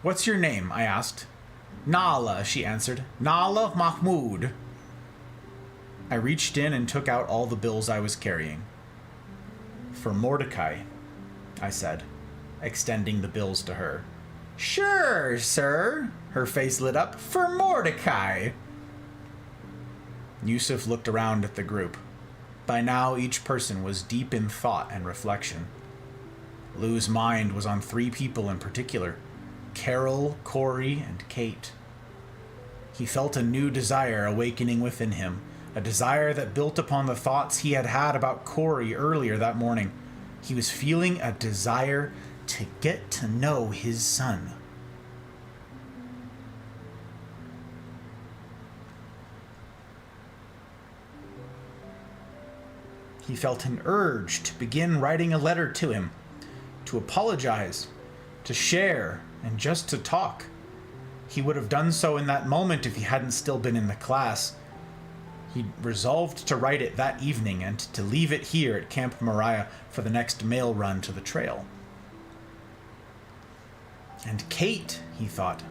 "What's your name?" I asked. "Nala," she answered. "Nala Mahmood." I reached in and took out all the bills I was carrying. "For Mordecai," I said, extending the bills to her. "Sure, sir." Her face lit up. "For Mordecai." Yusuf looked around at the group. By now, each person was deep in thought and reflection. Lou's mind was on 3 people in particular: Carol, Corey, and Kate. He felt a new desire awakening within him, a desire that built upon the thoughts he had had about Corey earlier that morning. He was feeling a desire to get to know his son. He felt an urge to begin writing a letter to him, to apologize, to share, and just to talk. He would have done so in that moment if he hadn't still been in the class. He resolved to write it that evening and to leave it here at Camp Moriah for the next mail run to the trail. And Kate, he thought,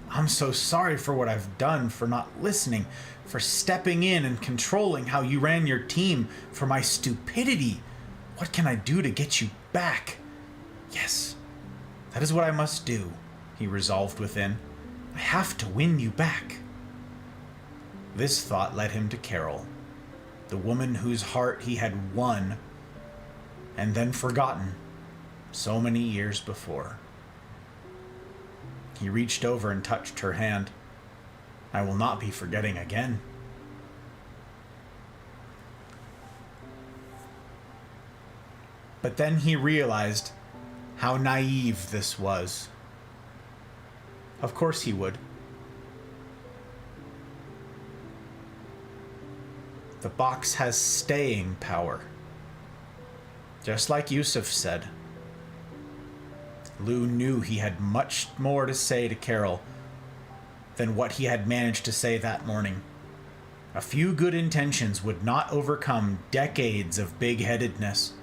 I'm so sorry for what I've done, for not listening, for stepping in and controlling how you ran your team, for my stupidity. What can I do to get you back? Yes, that is what I must do, he resolved within. I have to win you back. This thought led him to Carol, the woman whose heart he had won and then forgotten so many years before. He reached over and touched her hand. I will not be forgetting again. But then he realized how naive this was. Of course he would. The box has staying power. Just like Yusuf said. Lou knew he had much more to say to Carol than what he had managed to say that morning. A few good intentions would not overcome decades of big-headedness.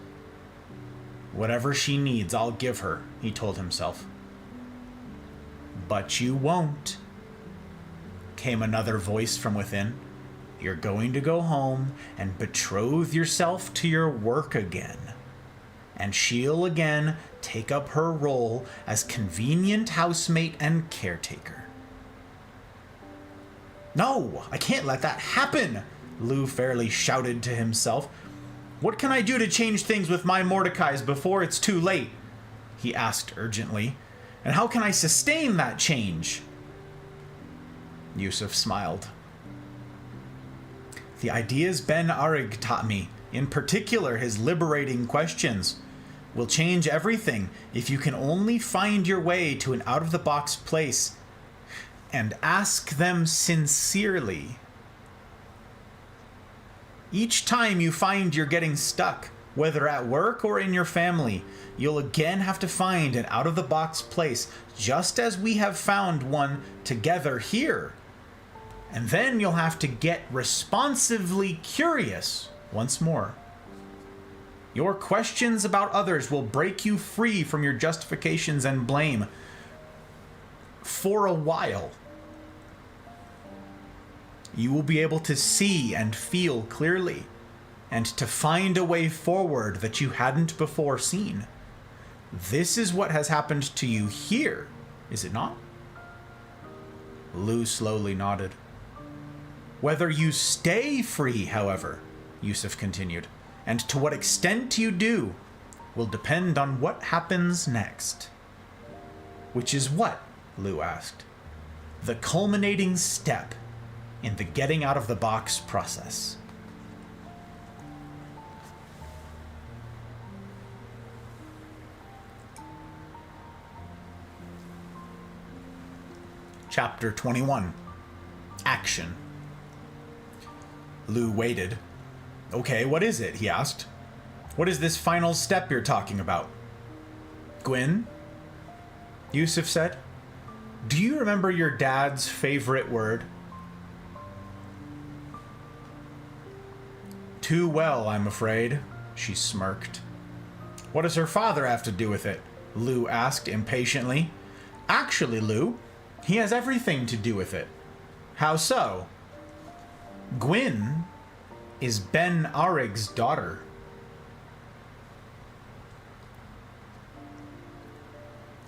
Whatever she needs, I'll give her, he told himself. But you won't, came another voice from within. You're going to go home and betroth yourself to your work again. And she'll again take up her role as convenient housemate and caretaker. No, I can't let that happen, Lou fairly shouted to himself. What can I do to change things with my Mordecais before it's too late? He asked urgently. And how can I sustain that change? Yusuf smiled. The ideas Ben Arig taught me, in particular his liberating questions, will change everything if you can only find your way to an out-of-the-box place and ask them sincerely. Each time you find you're getting stuck, whether at work or in your family, you'll again have to find an out-of-the-box place, just as we have found one together here. And then you'll have to get responsively curious once more. Your questions about others will break you free from your justifications and blame for a while. You will be able to see and feel clearly, and to find a way forward that you hadn't before seen. This is what has happened to you here, is it not? Lou slowly nodded. Whether you stay free, however, Yusuf continued, and to what extent you do, will depend on what happens next. Which is what? Lou asked. The culminating step in the getting out of the box process. Chapter 21. Action. Lou waited. Okay, what is it? He asked. What is this final step you're talking about? Gwyn? Yusuf said. Do you remember your dad's favorite word? Too well, I'm afraid, she smirked. What does her father have to do with it? Lou asked impatiently. Actually, Lou, he has everything to do with it. How so? Gwyn is Ben Arig's daughter.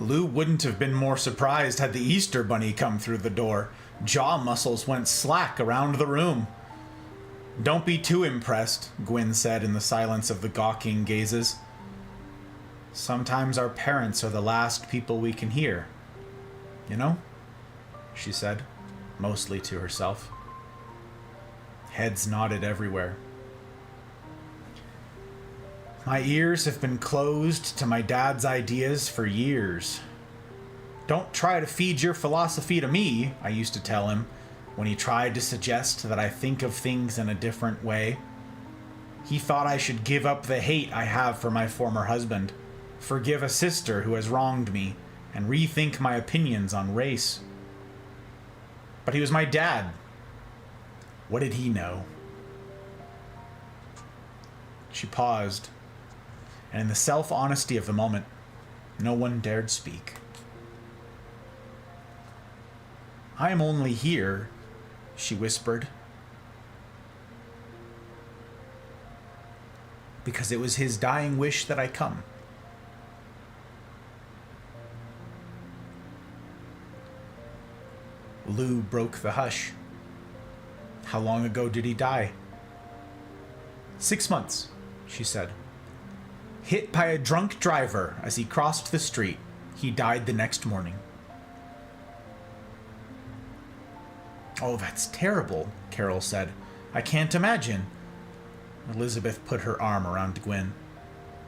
Lou wouldn't have been more surprised had the Easter Bunny come through the door. Jaw muscles went slack around the room. Don't be too impressed, Gwyn said in the silence of the gawking gazes. Sometimes our parents are the last people we can hear. You know? She said, mostly to herself. Heads nodded everywhere. My ears have been closed to my dad's ideas for years. Don't try to feed your philosophy to me, I used to tell him, when he tried to suggest that I think of things in a different way. He thought I should give up the hate I have for my former husband, forgive a sister who has wronged me, and rethink my opinions on race. But he was my dad. What did he know? She paused, and in the self-honesty of the moment, no one dared speak. I am only here, she whispered, because it was his dying wish that I come. Lou broke the hush. How long ago did he die? 6 months, she said. Hit by a drunk driver as he crossed the street. He died the next morning. Oh, that's terrible, Carol said. I can't imagine. Elizabeth put her arm around Gwyn.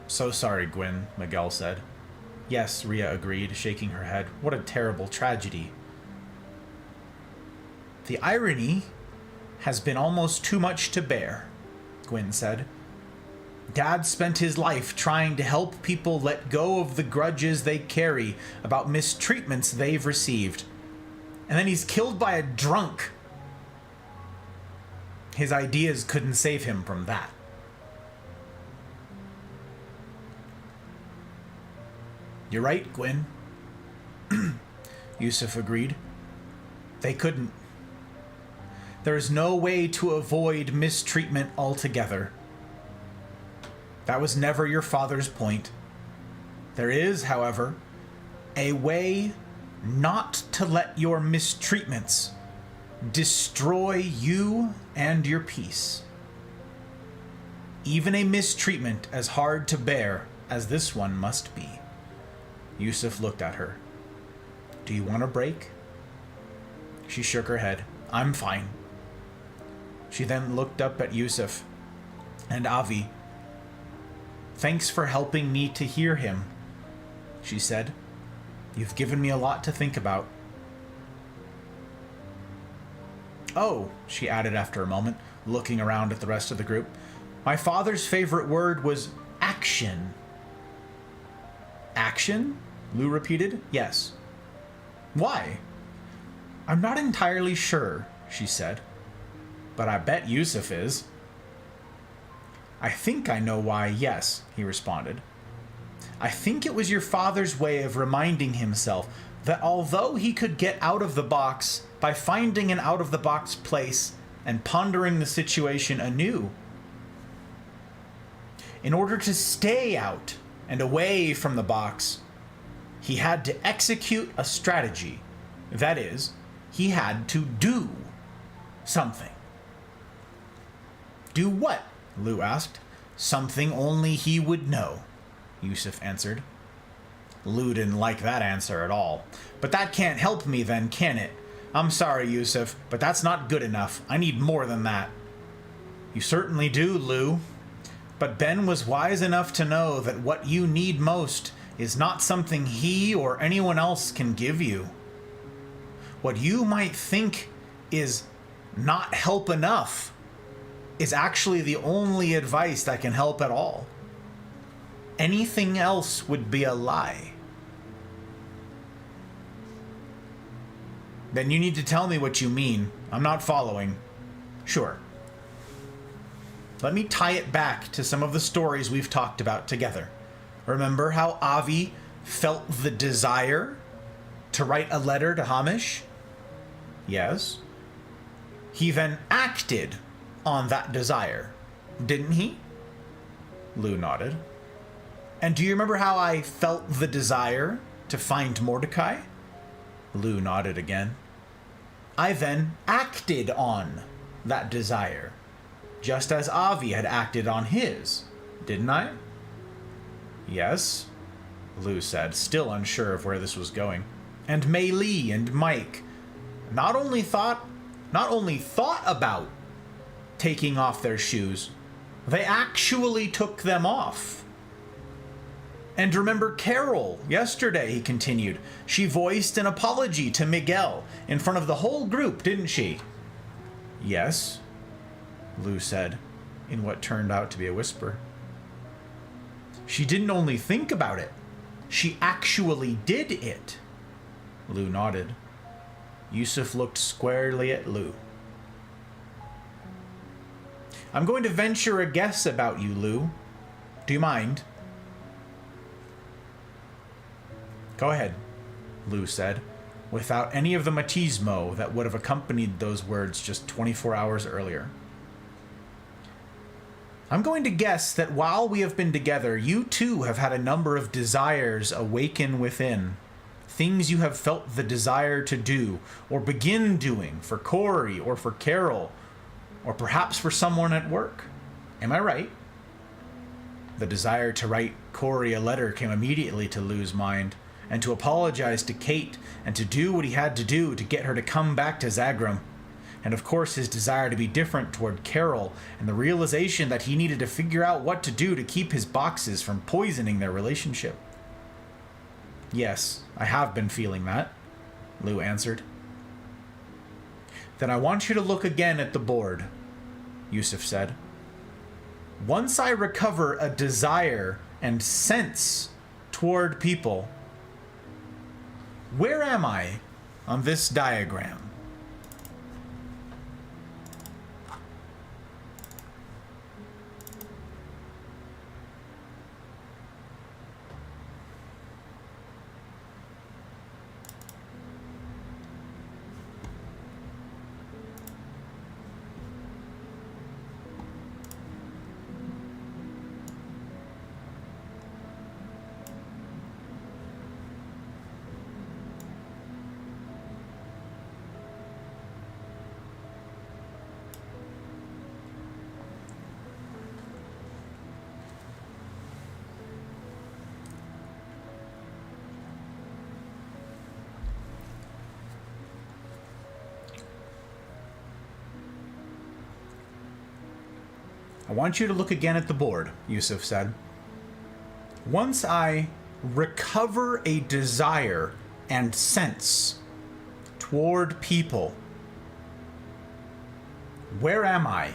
So sorry, Gwyn, Miguel said. Yes, Rhea agreed, shaking her head. What a terrible tragedy. The irony has been almost too much to bear, Gwyn said. Dad spent his life trying to help people let go of the grudges they carry about mistreatments they've received. And then he's killed by a drunk. His ideas couldn't save him from that. You're right, Gwyn. Yusuf agreed. They couldn't. There's no way to avoid mistreatment altogether. That was never your father's point. There is, however, a way not to let your mistreatments destroy you and your peace. Even a mistreatment as hard to bear as this one must be. Yusuf looked at her. Do you want a break? She shook her head. I'm fine. She then looked up at Yusuf and Avi. Thanks for helping me to hear him, she said. You've given me a lot to think about. Oh, she added after a moment, looking around at the rest of the group. My father's favorite word was action. Action? Lou repeated. Yes. Why? I'm not entirely sure, she said. But I bet Yusuf is. I think I know why, yes, he responded. I think it was your father's way of reminding himself that although he could get out of the box by finding an out-of-the-box place and pondering the situation anew, in order to stay out and away from the box, he had to execute a strategy. That is, he had to do something. Do what? Lou asked. Something only he would know, Yusuf answered. Lou didn't like that answer at all. But that can't help me then, can it? I'm sorry, Yusuf, but that's not good enough. I need more than that. You certainly do, Lou. But Ben was wise enough to know that what you need most is not something he or anyone else can give you. What you might think is not help enough is actually the only advice that can help at all. Anything else would be a lie. Then you need to tell me what you mean. I'm not following. Sure. Let me tie it back to some of the stories we've talked about together. Remember how Avi felt the desire to write a letter to Hamish? Yes. He then acted on that desire, didn't he? Lou nodded. And do you remember how I felt the desire to find Mordecai? Lou nodded again. I then acted on that desire, just as Avi had acted on his, didn't I? Yes, Lou said, still unsure of where this was going. And Mei Lee and Mike not only thought about taking off their shoes, they actually took them off. And remember Carol yesterday, he continued. She voiced an apology to Miguel in front of the whole group, didn't she? Yes, Lou said, in what turned out to be a whisper. She didn't only think about it, she actually did it. Lou nodded. Yusuf looked squarely at Lou. I'm going to venture a guess about you, Lou. Do you mind? Go ahead, Lou said, without any of the machismo that would have accompanied those words just 24 hours earlier. I'm going to guess that while we have been together, you too have had a number of desires awaken within. Things you have felt the desire to do, or begin doing, for Corey, or for Carol, or perhaps for someone at work. Am I right? The desire to write Corey a letter came immediately to Lou's mind, and to apologize to Kate, and to do what he had to do to get her to come back to Zagrum. And of course his desire to be different toward Carol, and the realization that he needed to figure out what to do to keep his boxes from poisoning their relationship. Yes, I have been feeling that, Lou answered. Then I want you to look again at the board, Yusuf said. Once I recover a desire and sense toward people, where am I on this diagram? I want you to look again at the board, Yusuf said. Once I recover a desire and sense toward people, where am I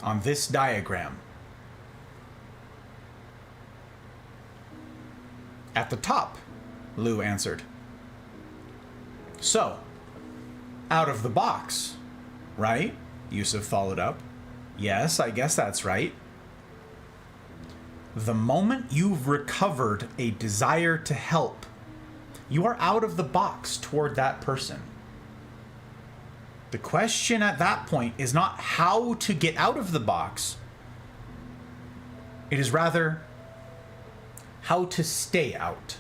on this diagram? At the top, Lou answered. So, out of the box, right? Yusuf followed up. Yes, I guess that's right. The moment you've recovered a desire to help, you are out of the box toward that person. The question at that point is not how to get out of the box. It is rather how to stay out.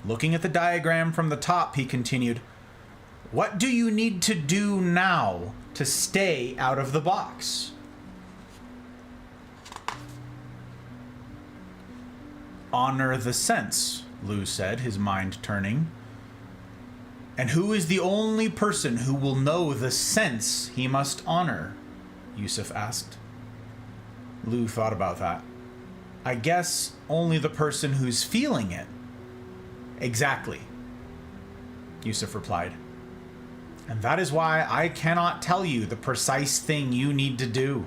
Looking at the diagram from the top, he continued, what do you need to do now to stay out of the box. Honor the sense, Lu said, his mind turning. And who is the only person who will know the sense he must honor? Yusuf asked. Lu thought about that. I guess only the person who's feeling it. Exactly, Yusuf replied. And that is why I cannot tell you the precise thing you need to do.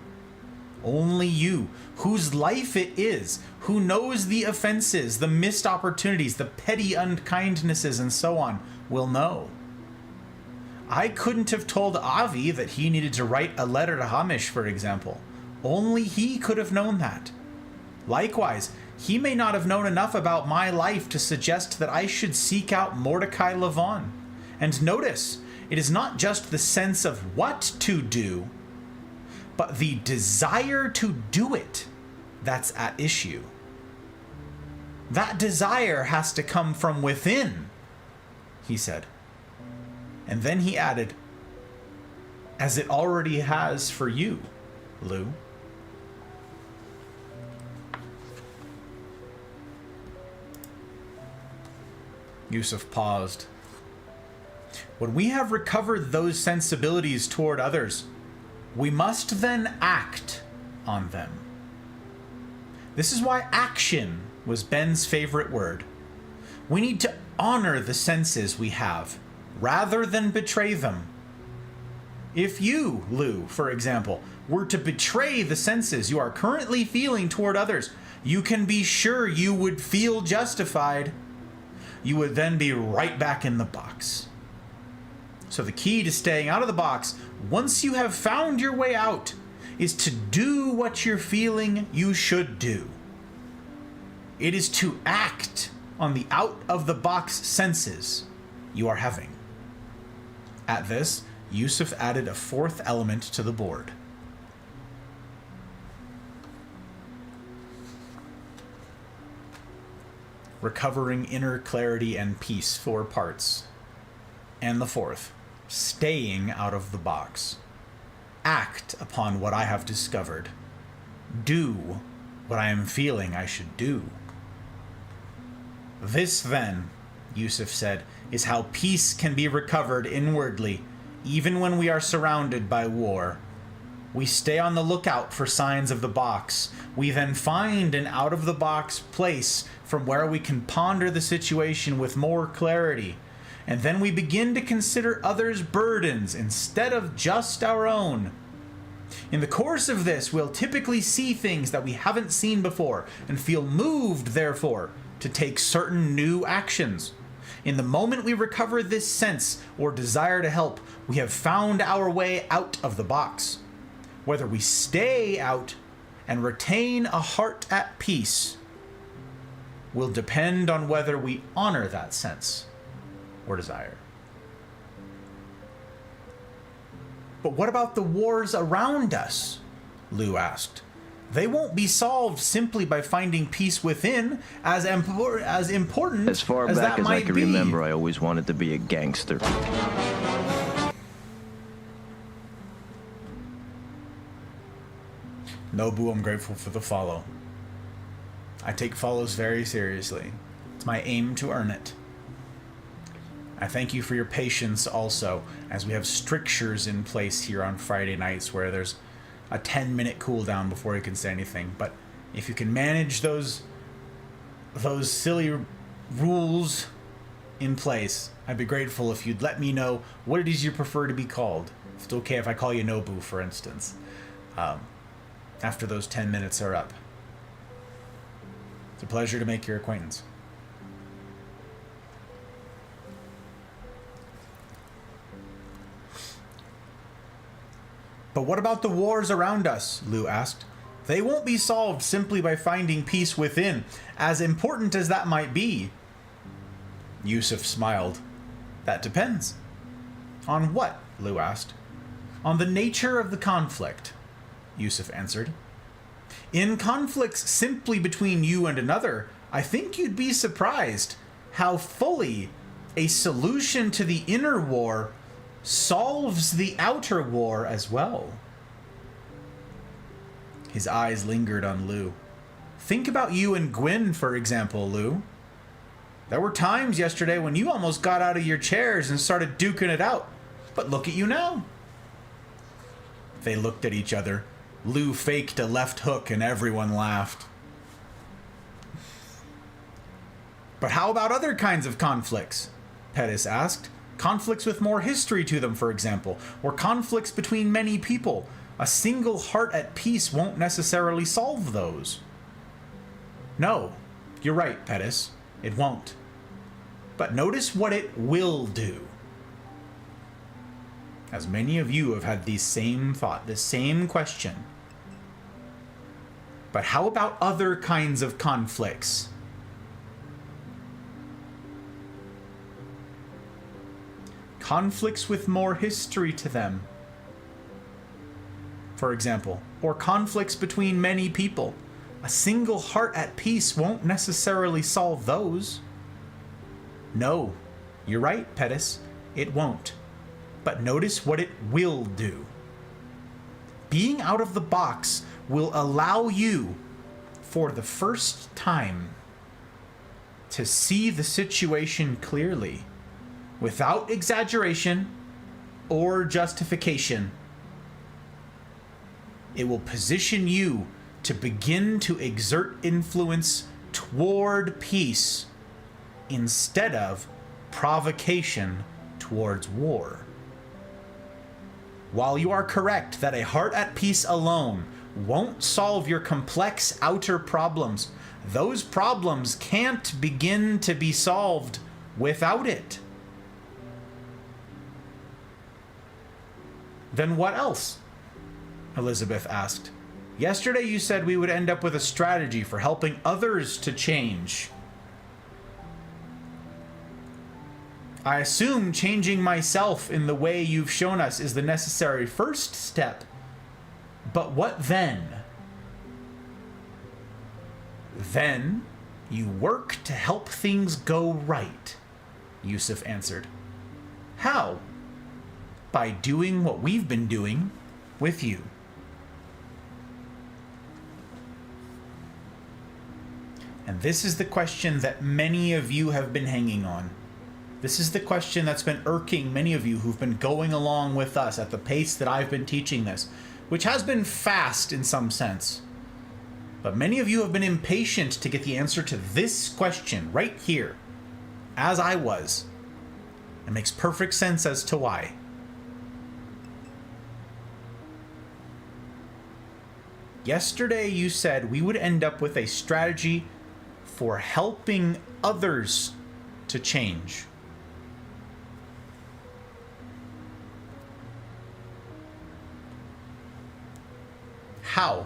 Only you, whose life it is, who knows the offenses, the missed opportunities, the petty unkindnesses, and so on, will know. I couldn't have told Avi that he needed to write a letter to Hamish, for example. Only he could have known that. Likewise, he may not have known enough about my life to suggest that I should seek out Mordecai Levon. And notice, it is not just the sense of what to do, but the desire to do it that's at issue. That desire has to come from within, he said. And then he added, as it already has for you, Lu. Yusuf paused. When we have recovered those sensibilities toward others, we must then act on them. This is why action was Ben's favorite word. We need to honor the senses we have, rather than betray them. If you, Lu, for example, were to betray the senses you are currently feeling toward others, you can be sure you would feel justified. You would then be right back in the box. So the key to staying out of the box, once you have found your way out, is to do what you're feeling you should do. It is to act on the out-of-the-box senses you are having. At this, Yusuf added a fourth element to the board. Recovering inner clarity and peace, 4 parts. And the fourth, staying out of the box. Act upon what I have discovered. Do what I am feeling I should do. This, then, Yusuf said, is how peace can be recovered inwardly, even when we are surrounded by war. We stay on the lookout for signs of the box. We then find an out-of-the-box place from where we can ponder the situation with more clarity. And then we begin to consider others' burdens instead of just our own. In the course of this, we'll typically see things that we haven't seen before and feel moved, therefore, to take certain new actions. In the moment we recover this sense or desire to help, we have found our way out of the box. Whether we stay out and retain a heart at peace will depend on whether we honor that sense or desire. But what about the wars around us? Lu asked. They won't be solved simply by finding peace within, as important as far as back that as I might can be. remember, I always wanted to be a gangster. Nobu, I'm grateful for the follow. I take follows very seriously. It's my aim to earn it. I thank you for your patience also, as we have strictures in place here on Friday nights where there's a 10-minute cooldown before you can say anything. But if you can manage those silly rules in place, I'd be grateful if you'd let me know what it is you prefer to be called. If it's okay if I call you Nobu, for instance, after those 10 minutes are up. It's a pleasure to make your acquaintance. But what about the wars around us? Lu asked. They won't be solved simply by finding peace within, as important as that might be. Yusuf smiled. That depends. On what? Lu asked. On the nature of the conflict, Yusuf answered. In conflicts simply between you and another, I think you'd be surprised how fully a solution to the inner war solves the outer war as well. His eyes lingered on Lou. Think about you and Gwyn, for example, Lou. There were times yesterday when you almost got out of your chairs and started duking it out. But look at you now. They looked at each other. Lou faked a left hook and everyone laughed. But how about other kinds of conflicts? Pettis asked. Conflicts with more history to them, for example, or conflicts between many people. A single heart at peace won't necessarily solve those. No, you're right, Pettis. It won't. But notice what it will do. As many of you have had the same thought, the same question. But how about other kinds of conflicts? Conflicts with more history to them, for example, or conflicts between many people. A single heart at peace won't necessarily solve those. No, you're right, Pettis. It won't. But notice what it will do. Being out of the box will allow you, for the first time, to see the situation clearly, without exaggeration or justification. It will position you to begin to exert influence toward peace instead of provocation towards war. While you are correct that a heart at peace alone won't solve your complex outer problems, those problems can't begin to be solved without it. Then what else? Elizabeth asked. Yesterday you said we would end up with a strategy for helping others to change. I assume changing myself in the way you've shown us is the necessary first step. But what then? Then you work to help things go right, Yusuf answered. How? By doing what we've been doing with you. And this is the question that many of you have been hanging on. This is the question that's been irking many of you who've been going along with us at the pace that I've been teaching this, which has been fast in some sense. But many of you have been impatient to get the answer to this question right here, as I was. It makes perfect sense as to why. Yesterday you said we would end up with a strategy for helping others to change. How?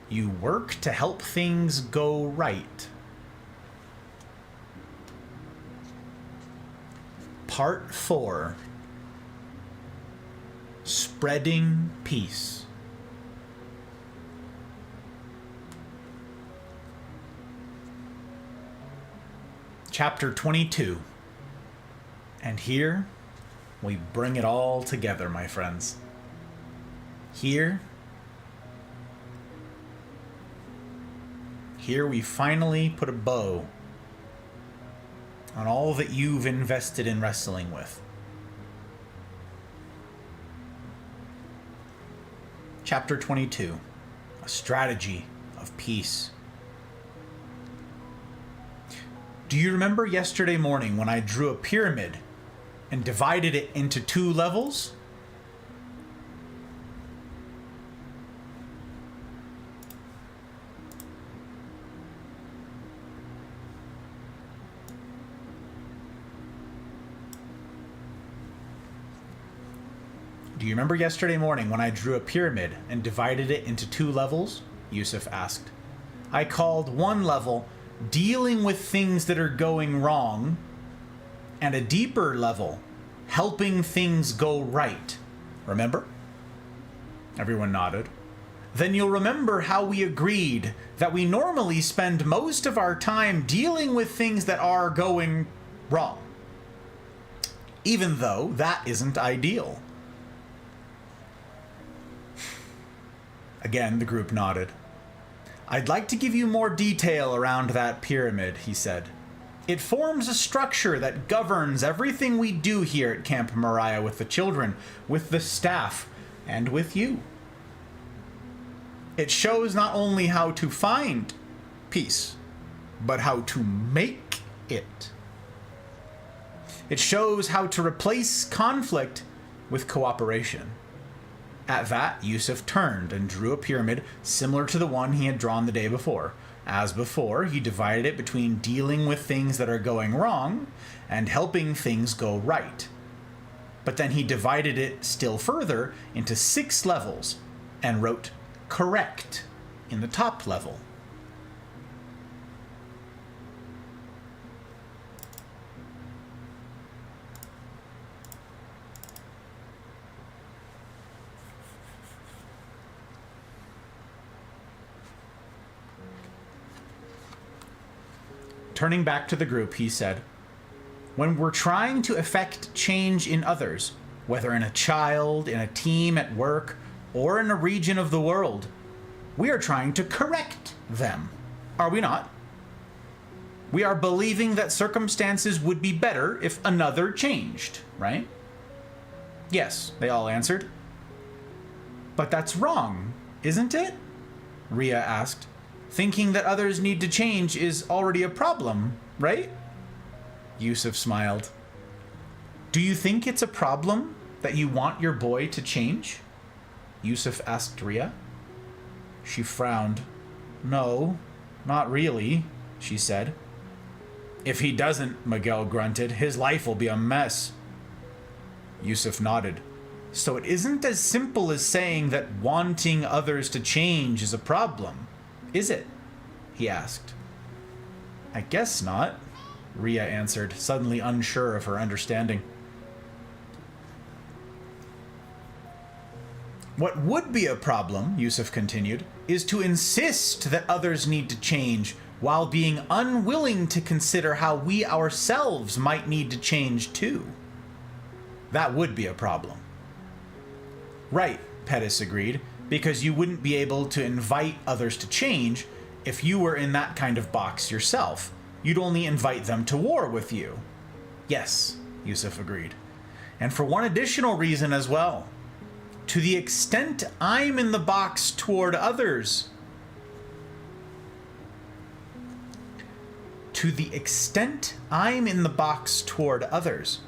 You work to help things go right. Part 4. Spreading peace. Chapter 22. And here we bring it all together, my friends. Here we finally put a bow on all that you've invested in wrestling with. Chapter 22. A strategy of peace. Do you remember yesterday morning when I drew a pyramid and divided it into 2 levels? Do you remember yesterday morning when I drew a pyramid and divided it into 2 levels? Yusuf asked. I called one level dealing with things that are going wrong, and a deeper level, helping things go right. Remember? Everyone nodded. Then you'll remember how we agreed that we normally spend most of our time dealing with things that are going wrong. even though that isn't ideal. Again, the group nodded. I'd like to give you more detail around that pyramid, he said. It forms a structure that governs everything we do here at Camp Moriah with the children, with the staff, and with you. It shows not only how to find peace, but how to make it. It shows how to replace conflict with cooperation. At that, Yusuf turned and drew a pyramid similar to the one he had drawn the day before. As before, he divided it between dealing with things that are going wrong and helping things go right. But then he divided it still further into 6 levels and wrote correct in the top level. Turning back to the group, he said, when we're trying to effect change in others, whether in a child, in a team at work, or in a region of the world, we are trying to correct them, are we not? We are believing that circumstances would be better if another changed, right? Yes, they all answered. But that's wrong, isn't it? Ria asked. Thinking that others need to change is already a problem, right? Yusuf smiled. Do you think it's a problem that you want your boy to change? Yusuf asked Ria. She frowned. No, not really, she said. If he doesn't, Miguel grunted, his life will be a mess. Yusuf nodded. So it isn't as simple as saying that wanting others to change is a problem, is it? He asked. I guess not, Ria answered, suddenly unsure of her understanding. What would be a problem, Yusuf continued, is to insist that others need to change while being unwilling to consider how we ourselves might need to change too. That would be a problem. Right, Pettis agreed, because you wouldn't be able to invite others to change if you were in that kind of box yourself. You'd only invite them to war with you. Yes, Yusuf agreed. And for one additional reason as well. To the extent I'm in the box toward others. To the extent I'm in the box toward others,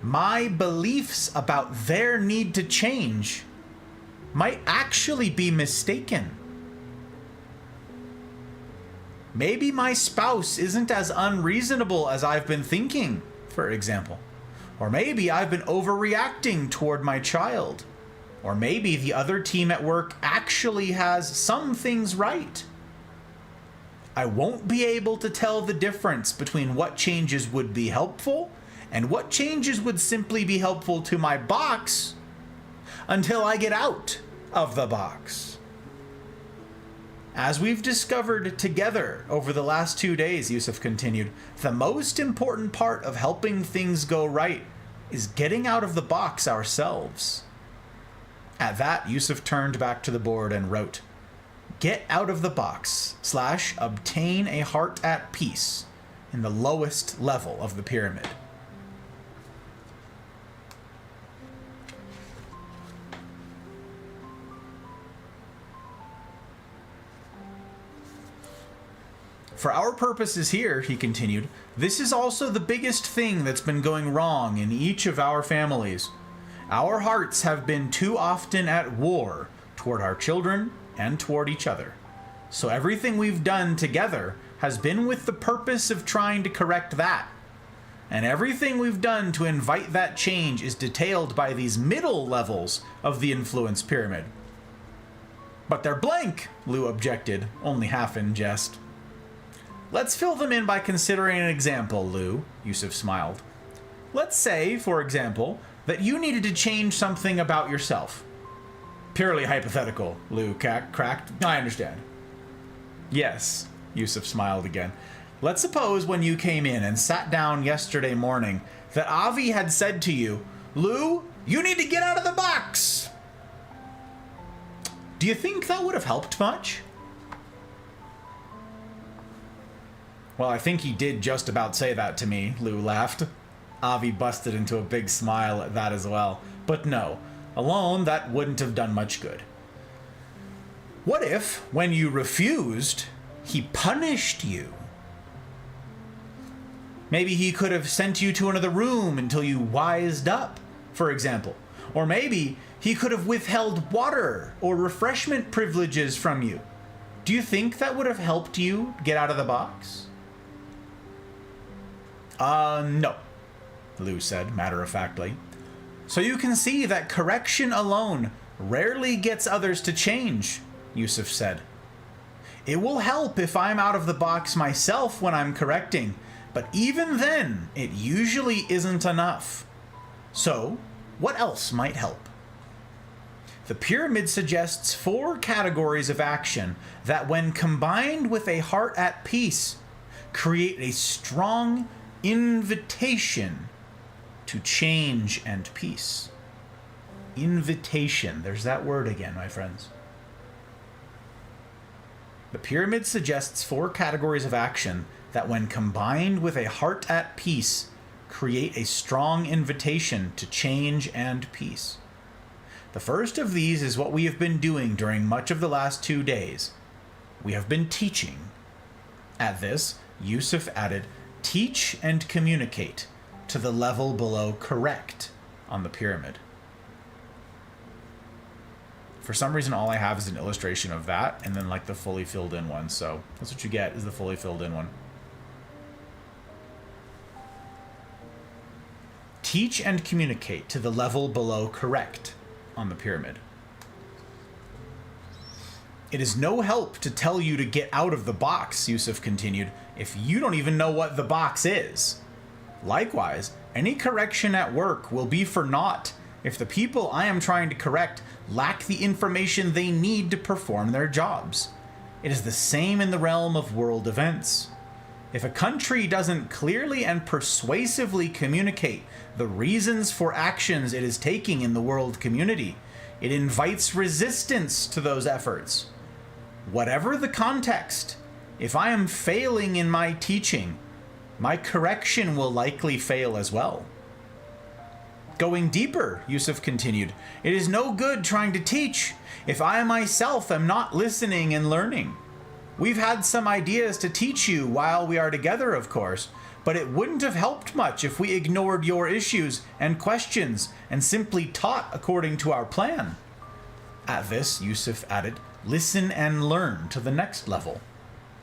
my beliefs about their need to change might actually be mistaken. Maybe my spouse isn't as unreasonable as I've been thinking, for example. Or maybe I've been overreacting toward my child. Or maybe the other team at work actually has some things right. I won't be able to tell the difference between what changes would be helpful and what changes would simply be helpful to my box until I get out of the box. As we've discovered together over the last 2 days, Yusuf continued, the most important part of helping things go right is getting out of the box ourselves. At that, Yusuf turned back to the board and wrote, get out of the box / obtain a heart at peace in the lowest level of the pyramid. For our purposes here, he continued, this is also the biggest thing that's been going wrong in each of our families. Our hearts have been too often at war toward our children and toward each other. So everything we've done together has been with the purpose of trying to correct that. And everything we've done to invite that change is detailed by these middle levels of the influence pyramid. But they're blank, Lou objected, only half in jest. Let's fill them in by considering an example, Lou, Yusuf smiled. Let's say, for example, that you needed to change something about yourself. Purely hypothetical, Lou cracked. I understand. Yes, Yusuf smiled again. Let's suppose when you came in and sat down yesterday morning, that Avi had said to you, Lou, you need to get out of the box. Do you think that would have helped much? Well, I think he did just about say that to me, Lou laughed. Avi busted into a big smile at that as well. But no, alone that wouldn't have done much good. What if, when you refused, he punished you? Maybe he could have sent you to another room until you wised up, for example. Or maybe he could have withheld water or refreshment privileges from you. Do you think that would have helped you get out of the box? No, Lou said matter-of-factly. So you can see that correction alone rarely gets others to change, Yusuf said. It will help if I'm out of the box myself when I'm correcting, but even then, it usually isn't enough. So, what else might help? The pyramid suggests 4 categories of action that, when combined with a heart at peace, create a strong invitation to change and peace. Invitation. There's that word again, my friends. The pyramid suggests 4 categories of action that, when combined with a heart at peace, create a strong invitation to change and peace. The first of these is what we have been doing during much of the last 2 days. We have been teaching. At this, Yusuf added, teach and communicate to the level below correct on the pyramid. For some reason, all I have is an illustration of that, and then like the fully filled in one. So that's what you get, is the fully filled in one. Teach and communicate to the level below correct on the pyramid. It is no help to tell you to get out of the box, Yusuf continued, if you don't even know what the box is. Likewise, any correction at work will be for naught if the people I am trying to correct lack the information they need to perform their jobs. It is the same in the realm of world events. If a country doesn't clearly and persuasively communicate the reasons for actions it is taking in the world community, it invites resistance to those efforts. Whatever the context, if I am failing in my teaching, my correction will likely fail as well. Going deeper, Yusuf continued, it is no good trying to teach if I myself am not listening and learning. We've had some ideas to teach you while we are together, of course, but it wouldn't have helped much if we ignored your issues and questions and simply taught according to our plan. At this, Yusuf added, listen and learn to the next level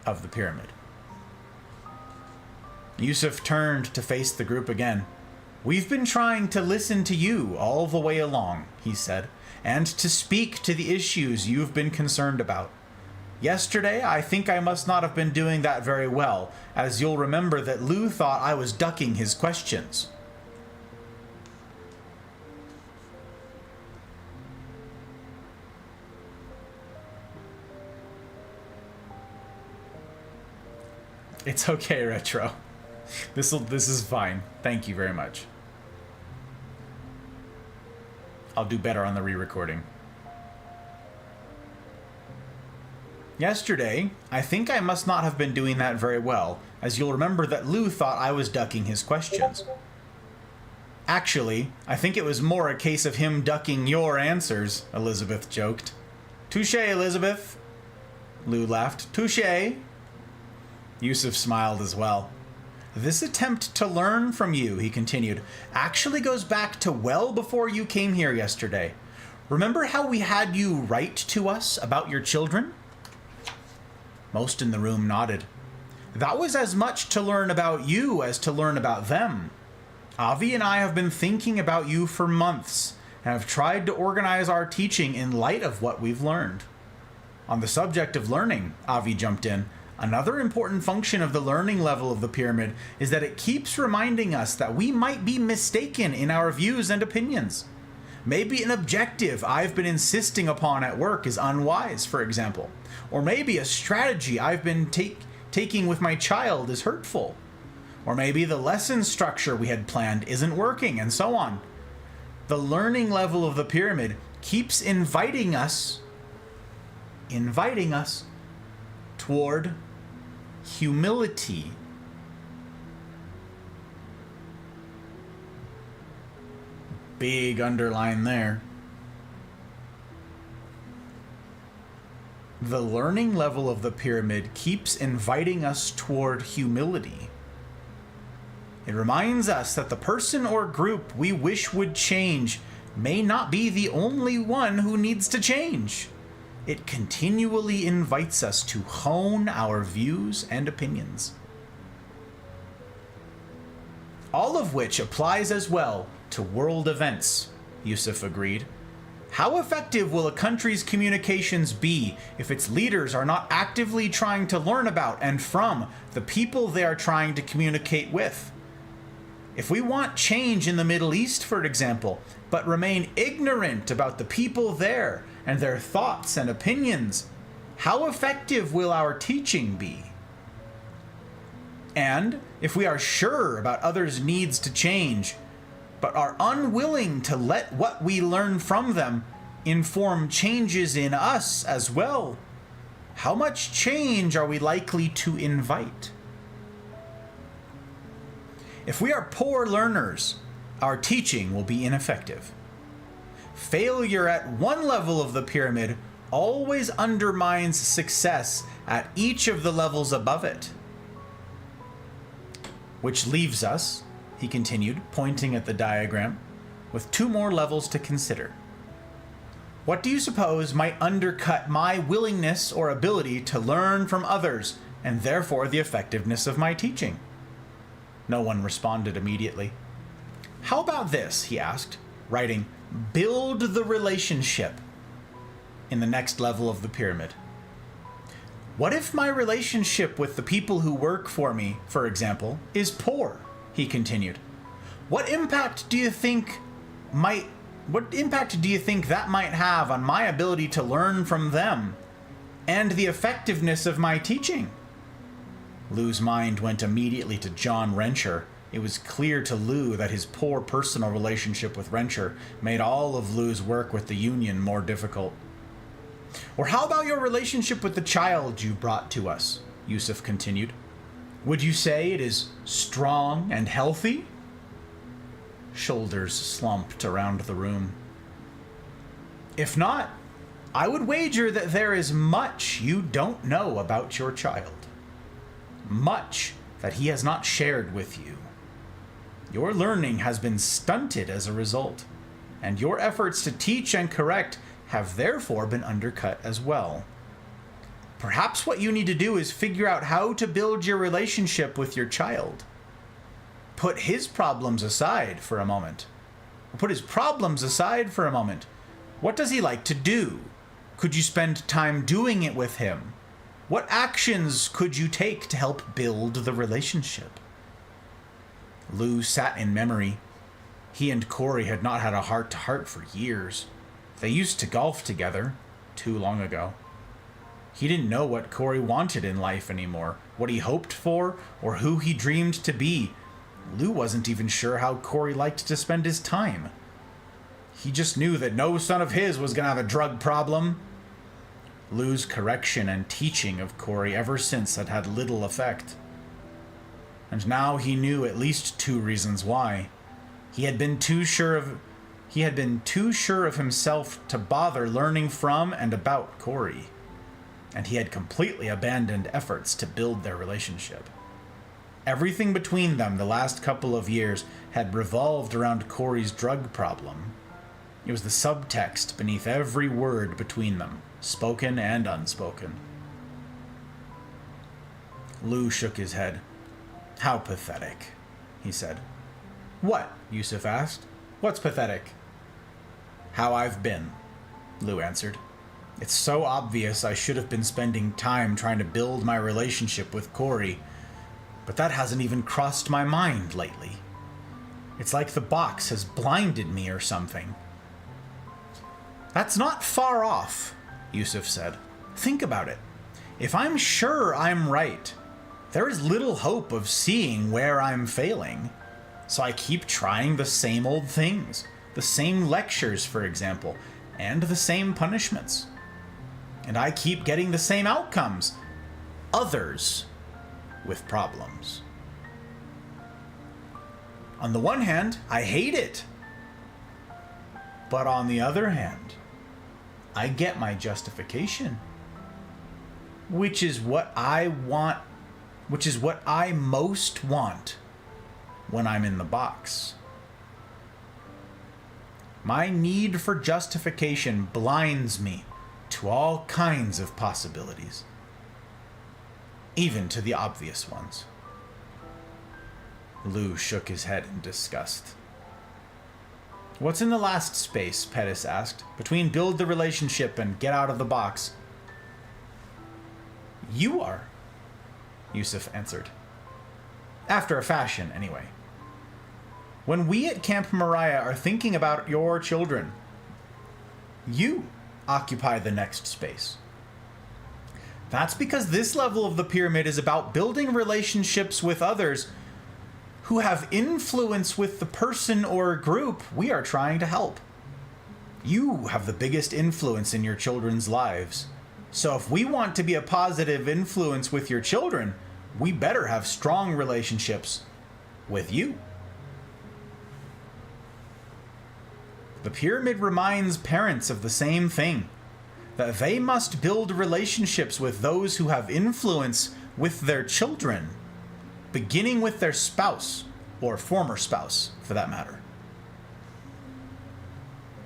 of the pyramid. Yusuf turned to face the group again. We've been trying to listen to you all the way along, he said, and to speak to the issues you've been concerned about. Yesterday, I think I must not have been doing that very well, as you'll remember that Lou thought I was ducking his questions. It's okay, Retro. This is fine. Thank you very much. I'll do better on the re-recording. Yesterday, I think I must not have been doing that very well, as you'll remember that Lou thought I was ducking his questions. Actually, I think it was more a case of him ducking your answers, Elizabeth joked. Touché, Elizabeth. Lou laughed. Touché. Yusuf smiled as well. This attempt to learn from you, he continued, actually goes back to well before you came here yesterday. Remember how we had you write to us about your children? Most in the room nodded. That was as much to learn about you as to learn about them. Avi and I have been thinking about you for months and have tried to organize our teaching in light of what we've learned. On the subject of learning, Avi jumped in. Another important function of the learning level of the pyramid is that it keeps reminding us that we might be mistaken in our views and opinions. Maybe an objective I've been insisting upon at work is unwise, for example. Or maybe a strategy I've been taking with my child is hurtful. Or maybe the lesson structure we had planned isn't working, and so on. The learning level of the pyramid keeps inviting us toward humility. Big underline there. The learning level of the pyramid keeps inviting us toward humility. It reminds us that the person or group we wish would change may not be the only one who needs to change. It continually invites us to hone our views and opinions. All of which applies as well to world events, Yusuf agreed. How effective will a country's communications be if its leaders are not actively trying to learn about and from the people they are trying to communicate with? If we want change in the Middle East, for example, but remain ignorant about the people there and their thoughts and opinions, how effective will our teaching be? And if we are sure about others' needs to change, but are unwilling to let what we learn from them inform changes in us as well, how much change are we likely to invite? If we are poor learners, our teaching will be ineffective. Failure at one level of the pyramid always undermines success at each of the levels above it. Which leaves us, he continued, pointing at the diagram, with 2 more levels to consider. What do you suppose might undercut my willingness or ability to learn from others, and therefore the effectiveness of my teaching? No one responded immediately. How about this, he asked, writing, build the relationship in the next level of the pyramid. What if my relationship with the people who work for me, for example, is poor? He continued. What impact do you think that might have on my ability to learn from them and the effectiveness of my teaching? Lou's mind went immediately to John Rencher. It was clear to Lou that his poor personal relationship with Rencher made all of Lou's work with the Union more difficult. Or how about your relationship with the child you brought to us? Yusuf continued. Would you say it is strong and healthy? Shoulders slumped around the room. If not, I would wager that there is much you don't know about your child. Much that he has not shared with you. Your learning has been stunted as a result, and your efforts to teach and correct have therefore been undercut as well. Perhaps what you need to do is figure out how to build your relationship with your child. Put his problems aside for a moment. What does he like to do? Could you spend time doing it with him? What actions could you take to help build the relationship? Lou sat in memory. He and Corey had not had a heart-to-heart for years. They used to golf together, too long ago. He didn't know what Corey wanted in life anymore, what he hoped for, or who he dreamed to be. Lou wasn't even sure how Corey liked to spend his time. He just knew that no son of his was going to have a drug problem. Lou's correction and teaching of Corey ever since had had little effect. And now he knew at least 2 reasons why. He had been too sure of himself to bother learning from and about Corey. And he had completely abandoned efforts to build their relationship. Everything between them the last couple of years had revolved around Corey's drug problem. It was the subtext beneath every word between them, spoken and unspoken. Lou shook his head. How pathetic, he said. What? Yusuf asked. What's pathetic? How I've been, Lou answered. It's so obvious I should have been spending time trying to build my relationship with Corey, but that hasn't even crossed my mind lately. It's like the box has blinded me or something. That's not far off, Yusuf said. Think about it. If I'm sure I'm right, there is little hope of seeing where I'm failing. So I keep trying the same old things, the same lectures, for example, and the same punishments. And I keep getting the same outcomes. Others with problems. On the one hand, I hate it. But on the other hand, I get my justification. Which is what I want, which is what I most want when I'm in the box. My need for justification blinds me to all kinds of possibilities, even to the obvious ones. Lou shook his head in disgust. What's in the last space, Pettis asked, between build the relationship and get out of the box? You are, Yusuf answered. After a fashion, anyway. When we at Camp Moriah are thinking about your children, you occupy the next space. That's because this level of the pyramid is about building relationships with others who have influence with the person or group we are trying to help. You have the biggest influence in your children's lives. So if we want to be a positive influence with your children, we better have strong relationships with you. The pyramid reminds parents of the same thing, that they must build relationships with those who have influence with their children, beginning with their spouse, or former spouse, for that matter.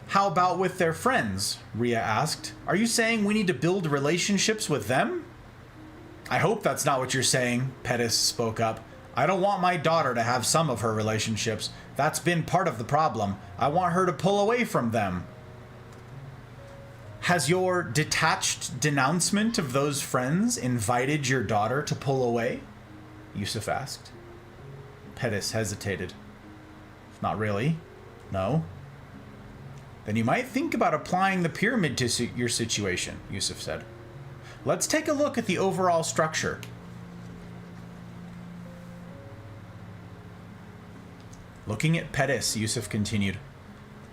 How about with their friends? Rhea asked. Are you saying we need to build relationships with them? I hope that's not what you're saying, Pettis spoke up. I don't want my daughter to have some of her relationships. That's been part of the problem. I want her to pull away from them. Has your detached denouncement of those friends invited your daughter to pull away? Yusuf asked. Pettis hesitated. Not really. No. Then you might think about applying the pyramid to your situation, Yusuf said. Let's take a look at the overall structure. Looking at Pettis, Yusuf continued.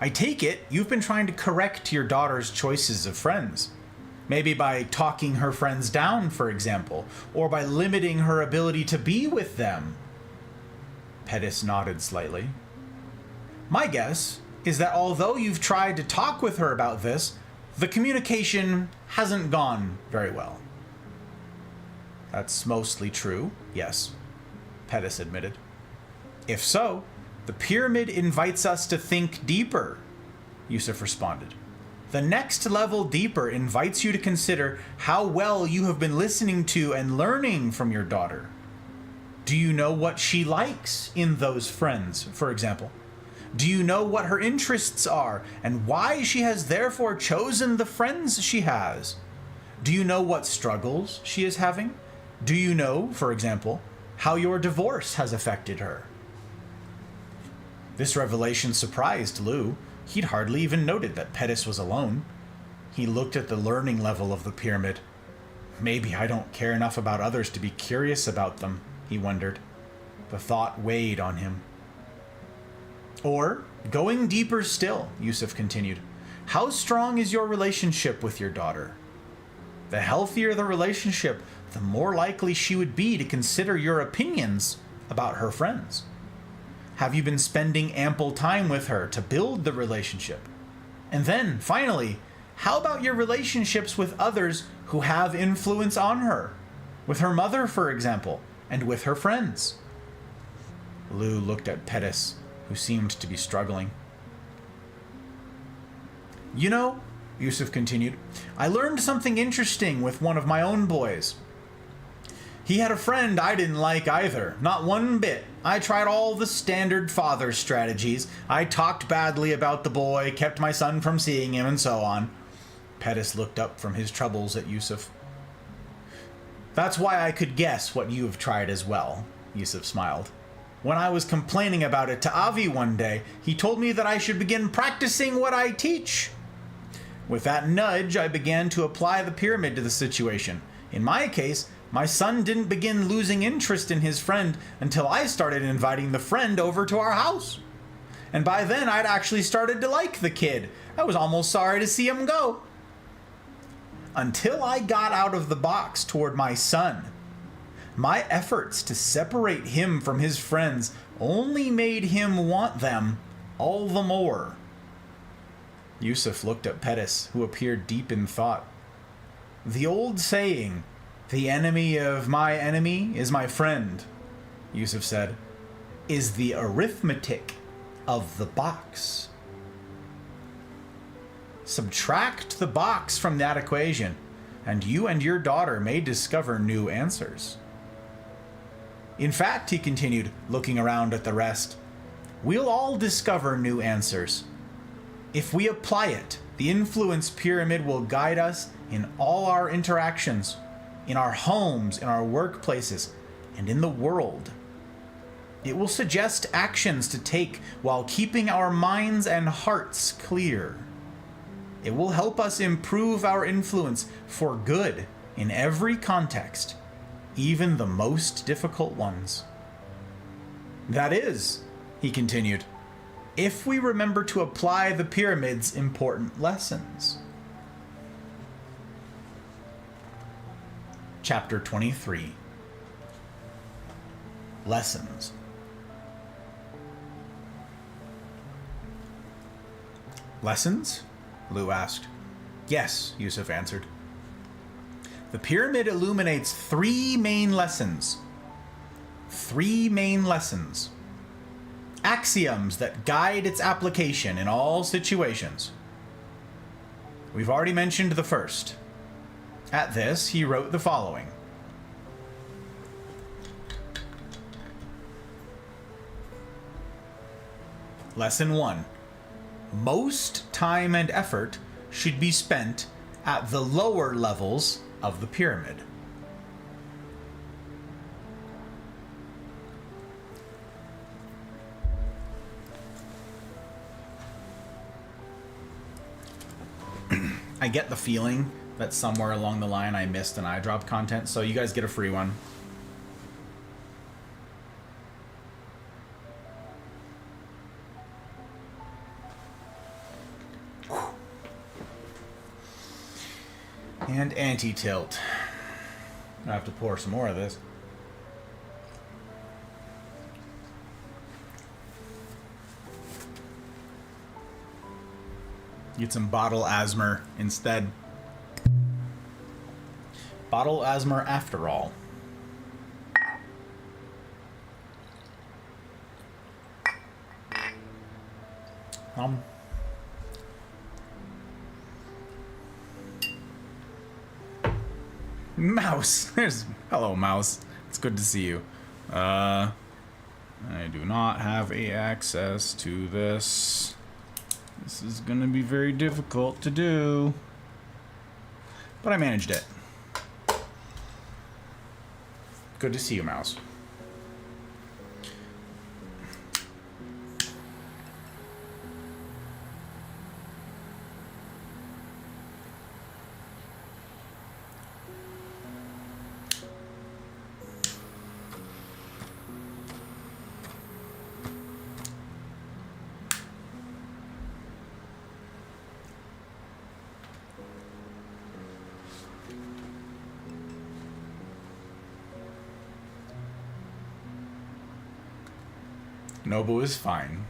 I take it you've been trying to correct your daughter's choices of friends. Maybe by talking her friends down, for example, or by limiting her ability to be with them. Pettis nodded slightly. My guess is that although you've tried to talk with her about this, the communication hasn't gone very well. That's mostly true, yes, Pettis admitted. If so, the pyramid invites us to think deeper, Yusuf responded. The next level deeper invites you to consider how well you have been listening to and learning from your daughter. Do you know what she likes in those friends, for example? Do you know what her interests are and why she has therefore chosen the friends she has? Do you know what struggles she is having? Do you know, for example, how your divorce has affected her? This revelation surprised Lou. He'd hardly even noted that Pettis was alone. He looked at the learning level of the pyramid. Maybe I don't care enough about others to be curious about them, he wondered. The thought weighed on him. Or, going deeper still, Yusuf continued, how strong is your relationship with your daughter? The healthier the relationship, the more likely she would be to consider your opinions about her friends. Have you been spending ample time with her to build the relationship? And then, finally, how about your relationships with others who have influence on her? With her mother, for example, and with her friends? Lou looked at Pettis, who seemed to be struggling. You know, Yusuf continued, I learned something interesting with one of my own boys. He had a friend I didn't like either, not one bit. I tried all the standard father strategies. I talked badly about the boy, kept my son from seeing him, and so on. Pettis looked up from his troubles at Yusuf. That's why I could guess what you have tried as well, Yusuf smiled. When I was complaining about it to Avi one day, he told me that I should begin practicing what I teach. With that nudge, I began to apply the pyramid to the situation. In my case, My son didn't begin losing interest in his friend until I started inviting the friend over to our house. And by then, I'd actually started to like the kid. I was almost sorry to see him go. Until I got out of the box toward my son. My efforts to separate him from his friends only made him want them all the more. Yusuf looked at Pettis, who appeared deep in thought. The old saying, "The enemy of my enemy is my friend," Yusuf said, is the arithmetic of the box. Subtract the box from that equation, and you and your daughter may discover new answers. In fact, he continued, looking around at the rest, we'll all discover new answers. If we apply it, the influence pyramid will guide us in all our interactions, in our homes, in our workplaces, and in the world. It will suggest actions to take while keeping our minds and hearts clear. It will help us improve our influence for good in every context, even the most difficult ones. That is, he continued, if we remember to apply the pyramid's important lessons. Chapter 23. Lessons. Lessons? Lou asked. Yes, Yusuf answered. The pyramid illuminates three main lessons. Three main lessons. Axioms that guide its application in all situations. We've already mentioned the first. At this, he wrote the following. Lesson 1. Most time and effort should be spent at the lower levels of the pyramid. I get the feeling that somewhere along the line I missed an iDrop content, so you guys get a free one. And anti-tilt. I have to pour some more of this. Get some bottle asthma instead. Bottle asthma after all. Mouse. Hello, Mouse. It's good to see you. I do not have access to this. This is gonna be very difficult to do. But I managed it. Good to see you, Mouse. Nobu is fine.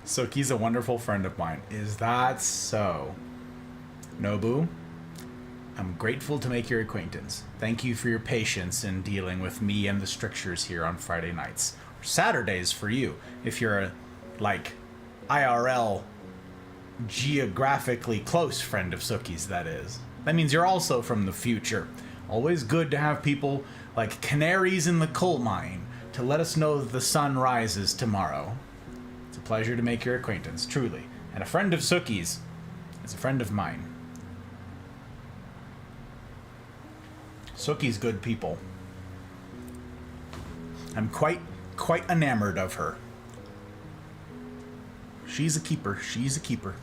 Suki's a wonderful friend of mine. Is that so? Nobu, I'm grateful to make your acquaintance. Thank you for your patience in dealing with me and the strictures here on Friday nights. Saturdays for you, if you're a, like, IRL, geographically close friend of Suki's, that is. That means you're also from the future. Always good to have people like canaries in the coal mine to let us know that the sun rises tomorrow. It's a pleasure to make your acquaintance, truly. And a friend of Suki's is a friend of mine. Suki's good people. I'm quite enamored of her. She's a keeper. She's a keeper.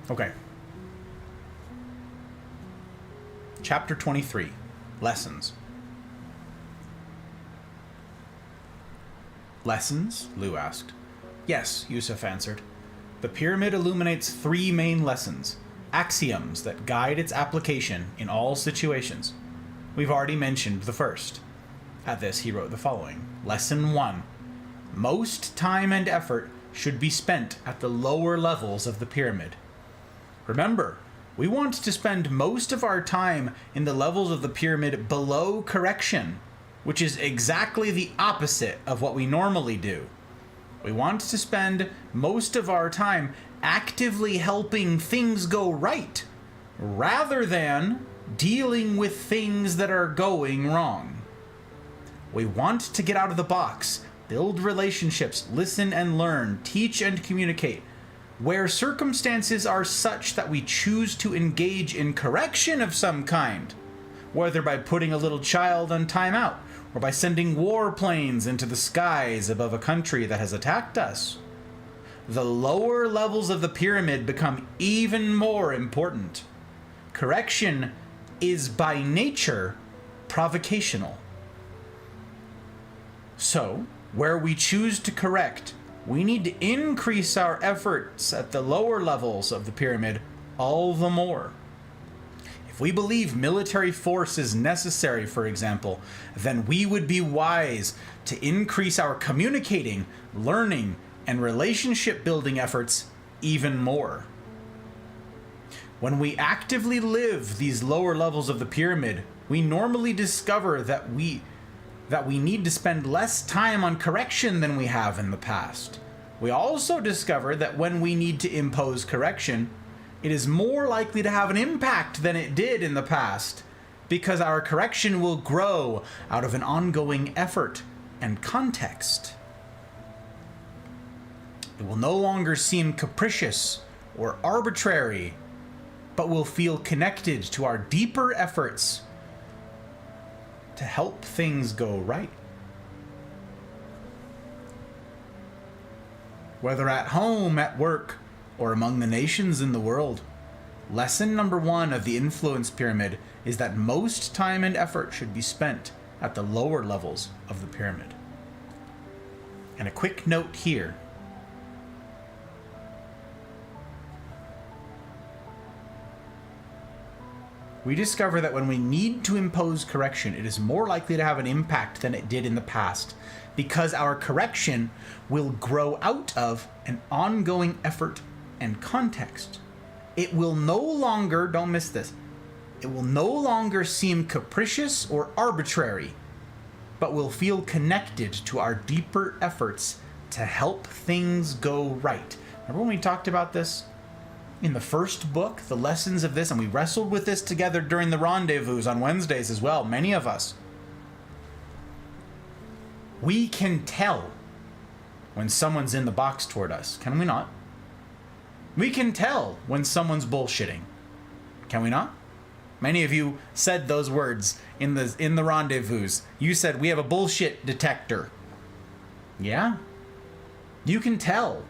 Okay. Chapter 23, Lessons. Lessons? Lou asked. Yes, Yusuf answered. The pyramid illuminates 3 main lessons, axioms that guide its application in all situations. We've already mentioned the first. At this, he wrote the following. Lesson 1. Most time and effort should be spent at the lower levels of the pyramid. Remember, we want to spend most of our time in the levels of the pyramid below correction, which is exactly the opposite of what we normally do. We want to spend most of our time actively helping things go right, rather than dealing with things that are going wrong. We want to get out of the box, build relationships, listen and learn, teach and communicate, where circumstances are such that we choose to engage in correction of some kind, whether by putting a little child on timeout, or by sending warplanes into the skies above a country that has attacked us. The lower levels of the pyramid become even more important. Correction is by nature provocational. So, where we choose to correct, we need to increase our efforts at the lower levels of the pyramid all the more. If we believe military force is necessary, for example, then we would be wise to increase our communicating, learning, and relationship building efforts even more. When we actively live these lower levels of the pyramid, we normally discover that we need to spend less time on correction than we have in the past. We also discover that when we need to impose correction, it is more likely to have an impact than it did in the past, because our correction will grow out of an ongoing effort and context. It will no longer seem capricious or arbitrary, but will feel connected to our deeper efforts to help things go right. Whether at home, at work, or among the nations in the world, lesson number 1 of the influence pyramid is that most time and effort should be spent at the lower levels of the pyramid. And a quick note here. We discover that when we need to impose correction, it is more likely to have an impact than it did in the past, because our correction will grow out of an ongoing effort and context. It will no longer, don't miss this, it will no longer seem capricious or arbitrary, but will feel connected to our deeper efforts to help things go right. Remember when we talked about this in the first book, the lessons of this, and we wrestled with this together during the rendezvous on Wednesdays as well, many of us. We can tell when someone's in the box toward us, can we not? We can tell when someone's bullshitting, can we not? Many of you said those words in the rendezvous. You said, we have a bullshit detector. Yeah, you can tell.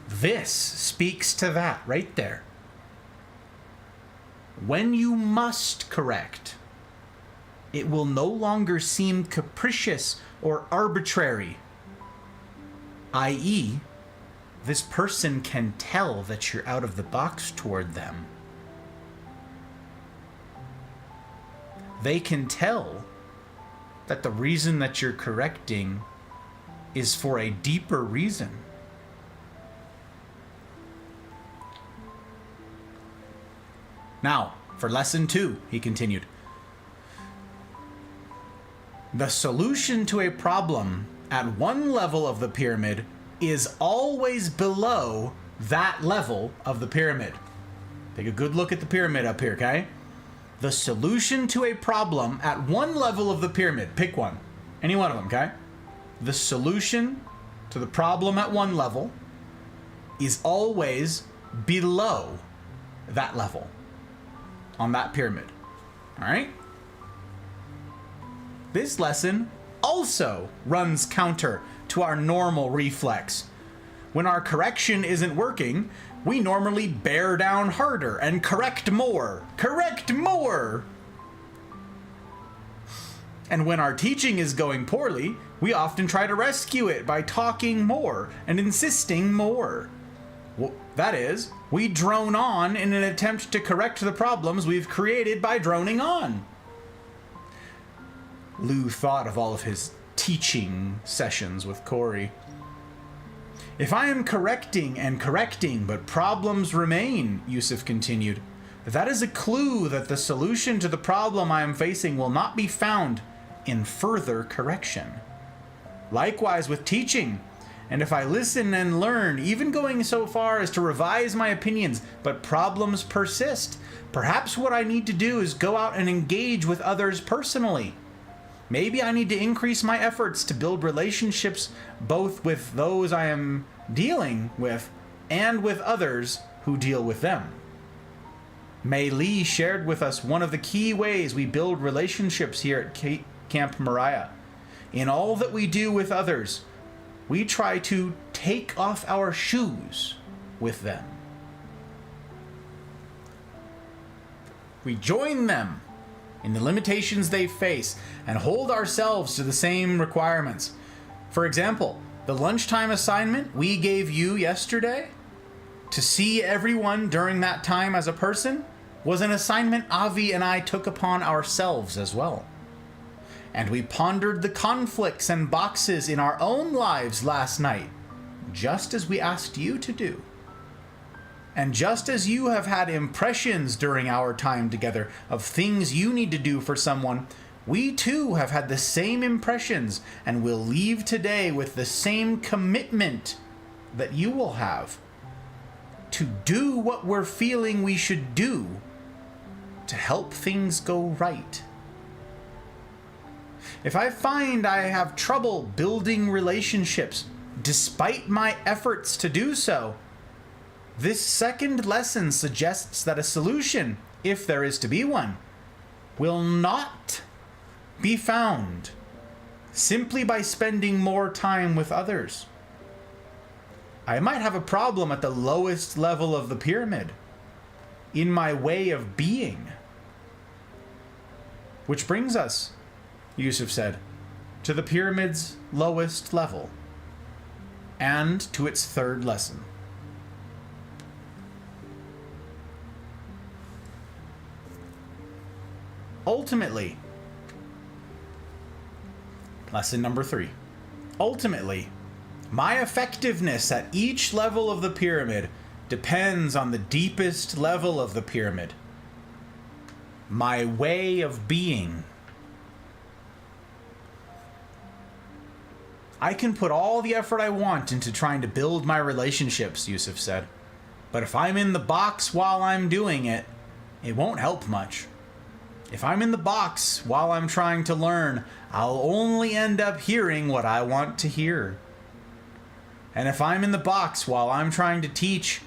This speaks to that right there. When you must correct, it will no longer seem capricious or arbitrary, i.e., this person can tell that you're out of the box toward them. They can tell that the reason that you're correcting is for a deeper reason. Now, for lesson 2, he continued. The solution to a problem at one level of the pyramid is always below that level of the pyramid. Take a good look at the pyramid up here, okay? The solution to a problem at one level of the pyramid, pick one, any one of them, okay? The solution to the problem at one level is always below that level on that pyramid, all right? This lesson also runs counter to our normal reflex. When our correction isn't working, We normally bear down harder and correct more. Correct more! And when our teaching is going poorly, we often try to rescue it by talking more and insisting more. That is, we drone on in an attempt to correct the problems we've created by droning on. Lou thought of all of his teaching sessions with Corey. If I am correcting and correcting, but problems remain, Yusuf continued, that is a clue that the solution to the problem I am facing will not be found in further correction. Likewise with teaching, and if I listen and learn, even going so far as to revise my opinions, but problems persist, perhaps what I need to do is go out and engage with others personally. Maybe I need to increase my efforts to build relationships both with those I am dealing with and with others who deal with them. Mei Li shared with us one of the key ways we build relationships here at Camp Moriah. In all that we do with others, we try to take off our shoes with them. We join them in the limitations they face and hold ourselves to the same requirements. For example, the lunchtime assignment we gave you yesterday to see everyone during that time as a person was an assignment Avi and I took upon ourselves as well. And we pondered the conflicts and boxes in our own lives last night, just as we asked you to do. And just as you have had impressions during our time together of things you need to do for someone, we too have had the same impressions and will leave today with the same commitment that you will have to do what we're feeling we should do to help things go right. If I find I have trouble building relationships despite my efforts to do so, this second lesson suggests that a solution, if there is to be one, will not be found simply by spending more time with others. I might have a problem at the lowest level of the pyramid, in my way of being. Which brings us, Yusuf said, to the pyramid's lowest level, and to its third lesson. Ultimately, lesson number 3. Ultimately, my effectiveness at each level of the pyramid depends on the deepest level of the pyramid. My way of being. I can put all the effort I want into trying to build my relationships, Yusuf said. But if I'm in the box while I'm doing it, it won't help much. If I'm in the box while I'm trying to learn, I'll only end up hearing what I want to hear. And if I'm in the box while I'm trying to teach,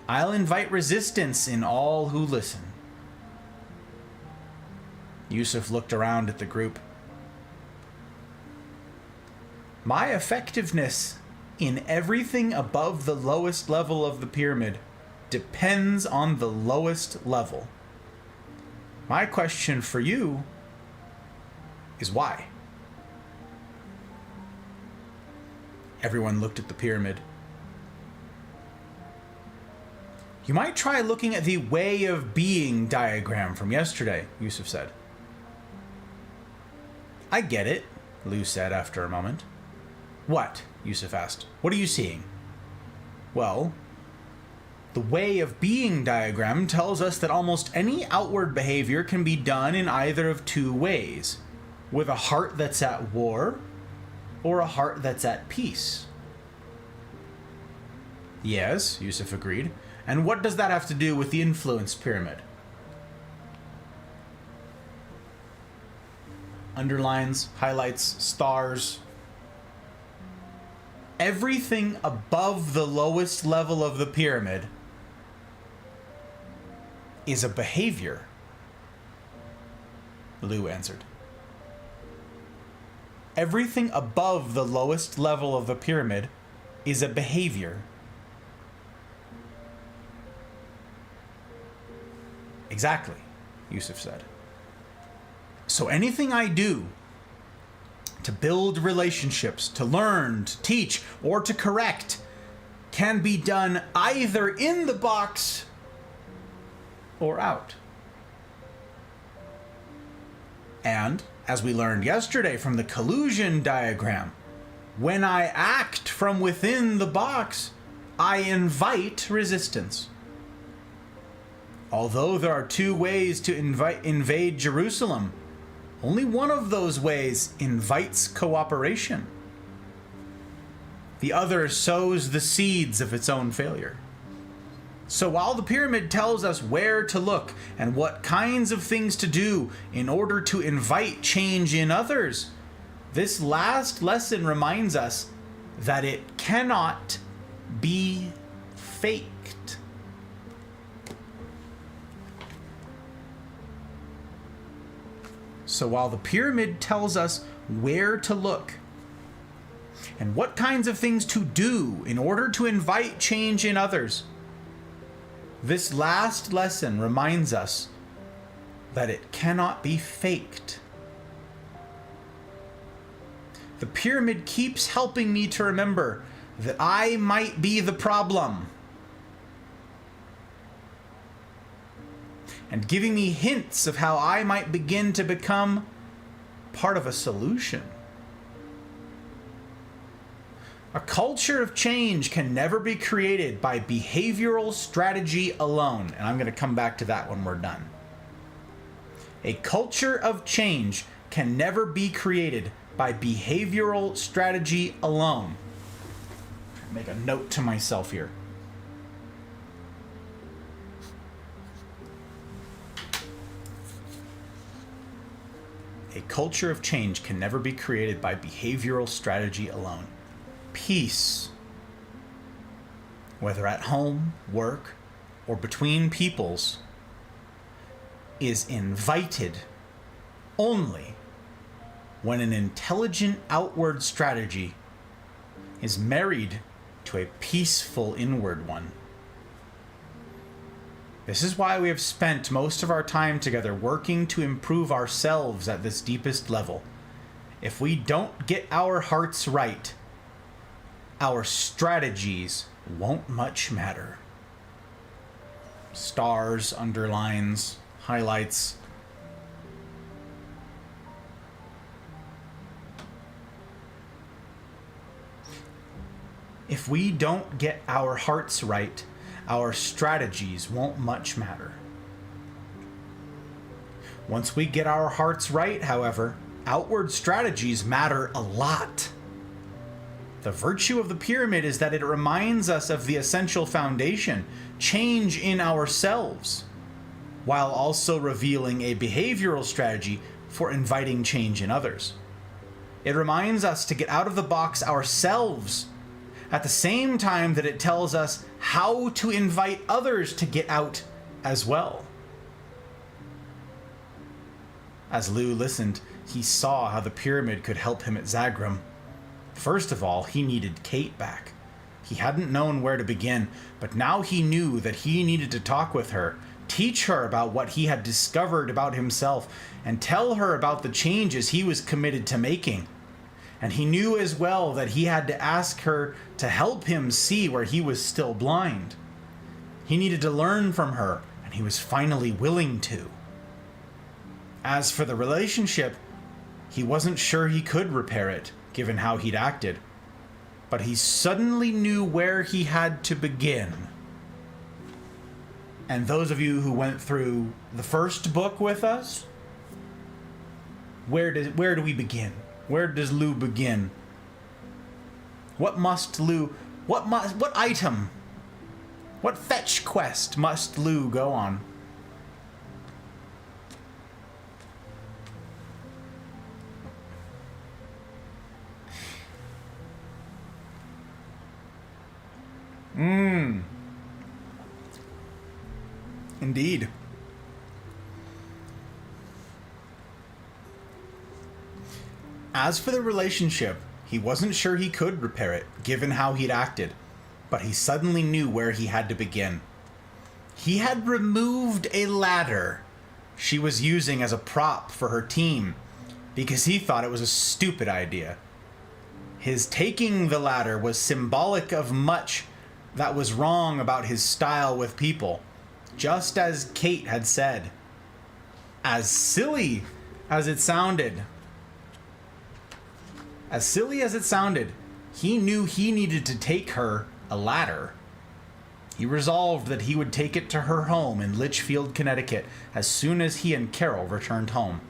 I'll invite resistance in all who listen. Yusuf looked around at the group. My effectiveness in everything above the lowest level of the pyramid depends on the lowest level. My question for you is why? Everyone looked at the pyramid. You might try looking at the way of being diagram from yesterday, Yusuf said. I get it, Lou said after a moment. What? Yusuf asked. What are you seeing? Well, the way of being diagram tells us that almost any outward behavior can be done in either of two ways, with a heart that's at war or a heart that's at peace. Yes, Yusuf agreed. And what does that have to do with the influence pyramid? Underlines, highlights, stars. Everything above the lowest level of the pyramid is a behavior, Lou answered. Everything above the lowest level of the pyramid is a behavior. Exactly, Yusuf said. So anything I do to build relationships, to learn, to teach, or to correct can be done either in the box or out. And, as we learned yesterday from the collusion diagram, when I act from within the box, I invite resistance. Although there are two ways to invade Jerusalem, only one of those ways invites cooperation. The other sows the seeds of its own failure. So while the pyramid tells us where to look and what kinds of things to do in order to invite change in others, this last lesson reminds us that it cannot be faked. So while the pyramid tells us where to look and what kinds of things to do in order to invite change in others, this last lesson reminds us that it cannot be faked. The pyramid keeps helping me to remember that I might be the problem, and giving me hints of how I might begin to become part of a solution. A culture of change can never be created by behavioral strategy alone, and I'm going to come back to that when we're done. A culture of change can never be created by behavioral strategy alone. Make a note to myself here. A culture of change can never be created by behavioral strategy alone. Peace, whether at home, work, or between peoples, is invited only when an intelligent outward strategy is married to a peaceful inward one. This is why we have spent most of our time together working to improve ourselves at this deepest level. If we don't get our hearts right, our strategies won't much matter. Stars, underlines, highlights. If we don't get our hearts right, our strategies won't much matter. Once we get our hearts right, however, outward strategies matter a lot. The virtue of the pyramid is that it reminds us of the essential foundation, change in ourselves, while also revealing a behavioral strategy for inviting change in others. It reminds us to get out of the box ourselves, at the same time that it tells us how to invite others to get out as well. As Lou listened, he saw how the pyramid could help him at Zagrum. First of all, he needed Kate back. He hadn't known where to begin, but now he knew that he needed to talk with her, teach her about what he had discovered about himself, and tell her about the changes he was committed to making. And he knew as well that he had to ask her to help him see where he was still blind. He needed to learn from her, and he was finally willing to. As for the relationship, he wasn't sure he could repair it, given how he'd acted. But he suddenly knew where he had to begin. And those of you who went through the first book with us, where do we begin? Where does Lou begin? What item, what fetch quest must Lou go on? Indeed. As for the relationship, he wasn't sure he could repair it, given how he'd acted, but he suddenly knew where he had to begin. He had removed a ladder she was using as a prop for her team because he thought it was a stupid idea. His taking the ladder was symbolic of much that was wrong about his style with people, just as Kate had said. As silly as it sounded, he knew he needed to take her a ladder. He resolved that he would take it to her home in Litchfield, Connecticut, as soon as he and Carol returned home.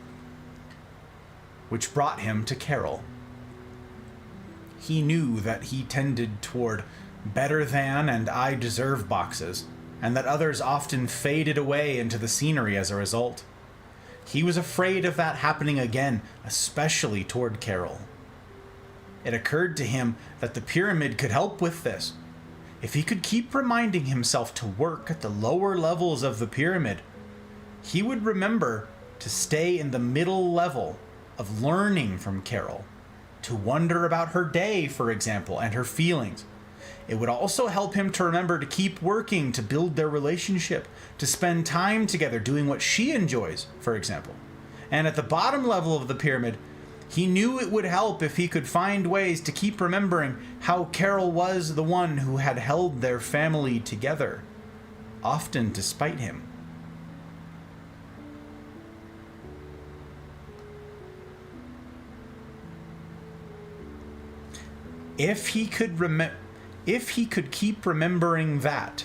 Which brought him to Carol. He knew that he tended toward better than and I deserve boxes, and that others often faded away into the scenery as a result. He was afraid of that happening again, especially toward Carol. It occurred to him that the pyramid could help with this. If he could keep reminding himself to work at the lower levels of the pyramid, he would remember to stay in the middle level of learning from Carol, to wonder about her day, for example, and her feelings. It would also help him to remember to keep working to build their relationship, to spend time together doing what she enjoys, for example. And at the bottom level of the pyramid, he knew it would help if he could find ways to keep remembering how Carol was the one who had held their family together, often despite him. If he could keep remembering that,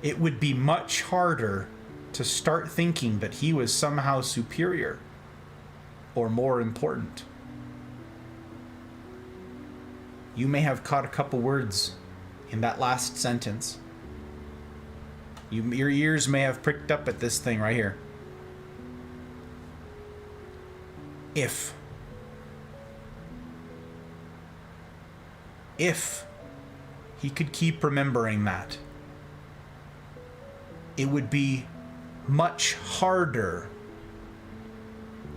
it would be much harder to start thinking that he was somehow superior or more important. You may have caught a couple words in that last sentence. Your ears may have pricked up at this thing right here. If he could keep remembering that, it would be much harder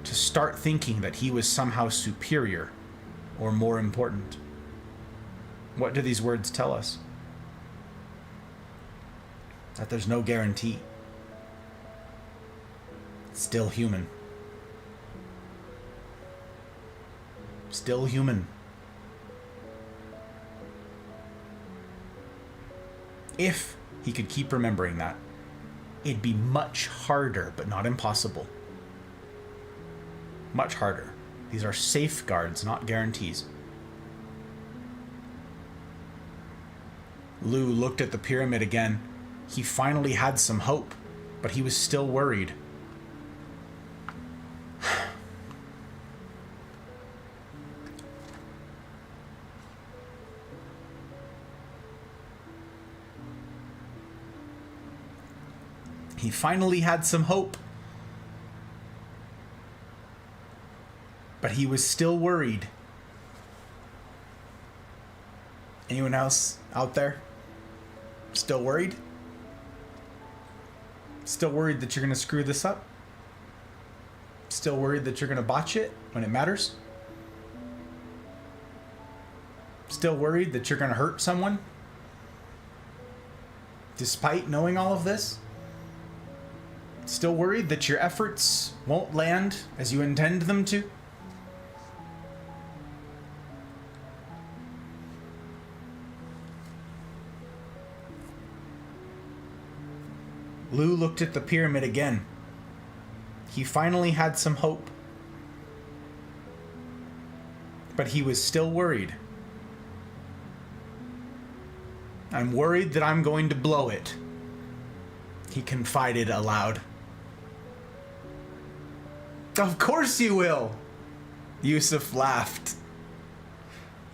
to start thinking that he was somehow superior or more important. What do these words tell us? That there's no guarantee. It's still human. Still human. If he could keep remembering that, it'd be much harder, but not impossible. Much harder. These are safeguards, not guarantees. Lou looked at the pyramid again. He finally had some hope, but he was still worried. He finally had some hope, but he was still worried. Anyone else out there still worried? Still worried that you're going to screw this up? Still worried that you're going to botch it when it matters? Still worried that you're going to hurt someone? Despite knowing all of this? Still worried that your efforts won't land as you intend them to? Lou looked at the pyramid again. He finally had some hope. But he was still worried. I'm worried that I'm going to blow it, he confided aloud. Of course you will, Yusuf laughed.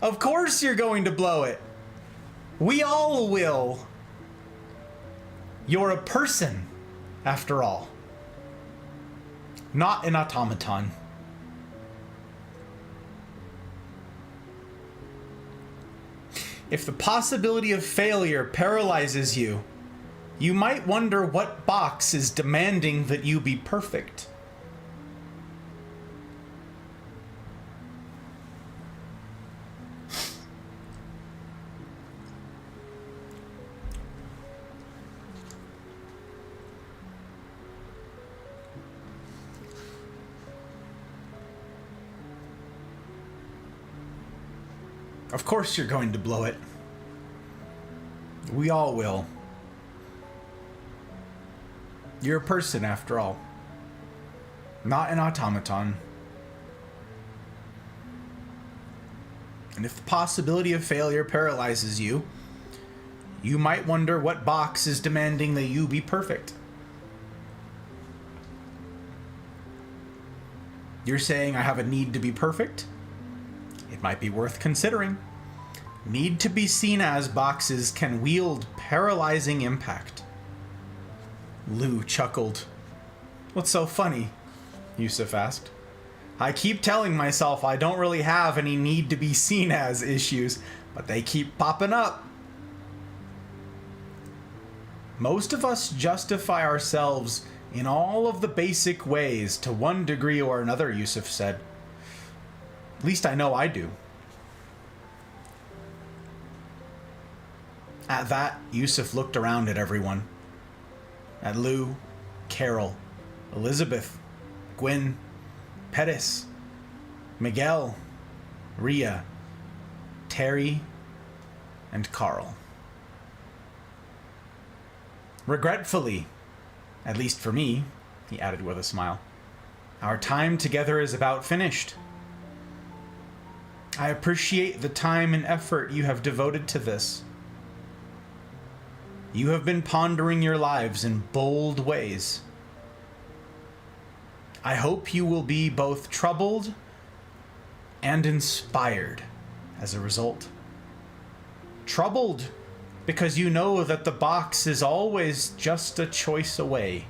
Of course you're going to blow it. We all will. You're a person, after all. Not an automaton. If the possibility of failure paralyzes you, you might wonder what box is demanding that you be perfect. Of course you're going to blow it. We all will. You're a person, after all. Not an automaton. And if the possibility of failure paralyzes you, you might wonder what box is demanding that you be perfect. You're saying I have a need to be perfect? It might be worth considering. Need to be seen as boxes can wield paralyzing impact. Lou chuckled. What's so funny? Yusuf asked. I keep telling myself I don't really have any need to be seen as issues, but they keep popping up. Most of us justify ourselves in all of the basic ways to one degree or another, Yusuf said. At least I know I do. At that, Yusuf looked around at everyone. At Lou, Carol, Elizabeth, Gwyn, Pettis, Miguel, Rhea, Terry, and Carl. Regretfully, at least for me, he added with a smile, our time together is about finished. I appreciate the time and effort you have devoted to this. You have been pondering your lives in bold ways. I hope you will be both troubled and inspired as a result. Troubled because you know that the box is always just a choice away.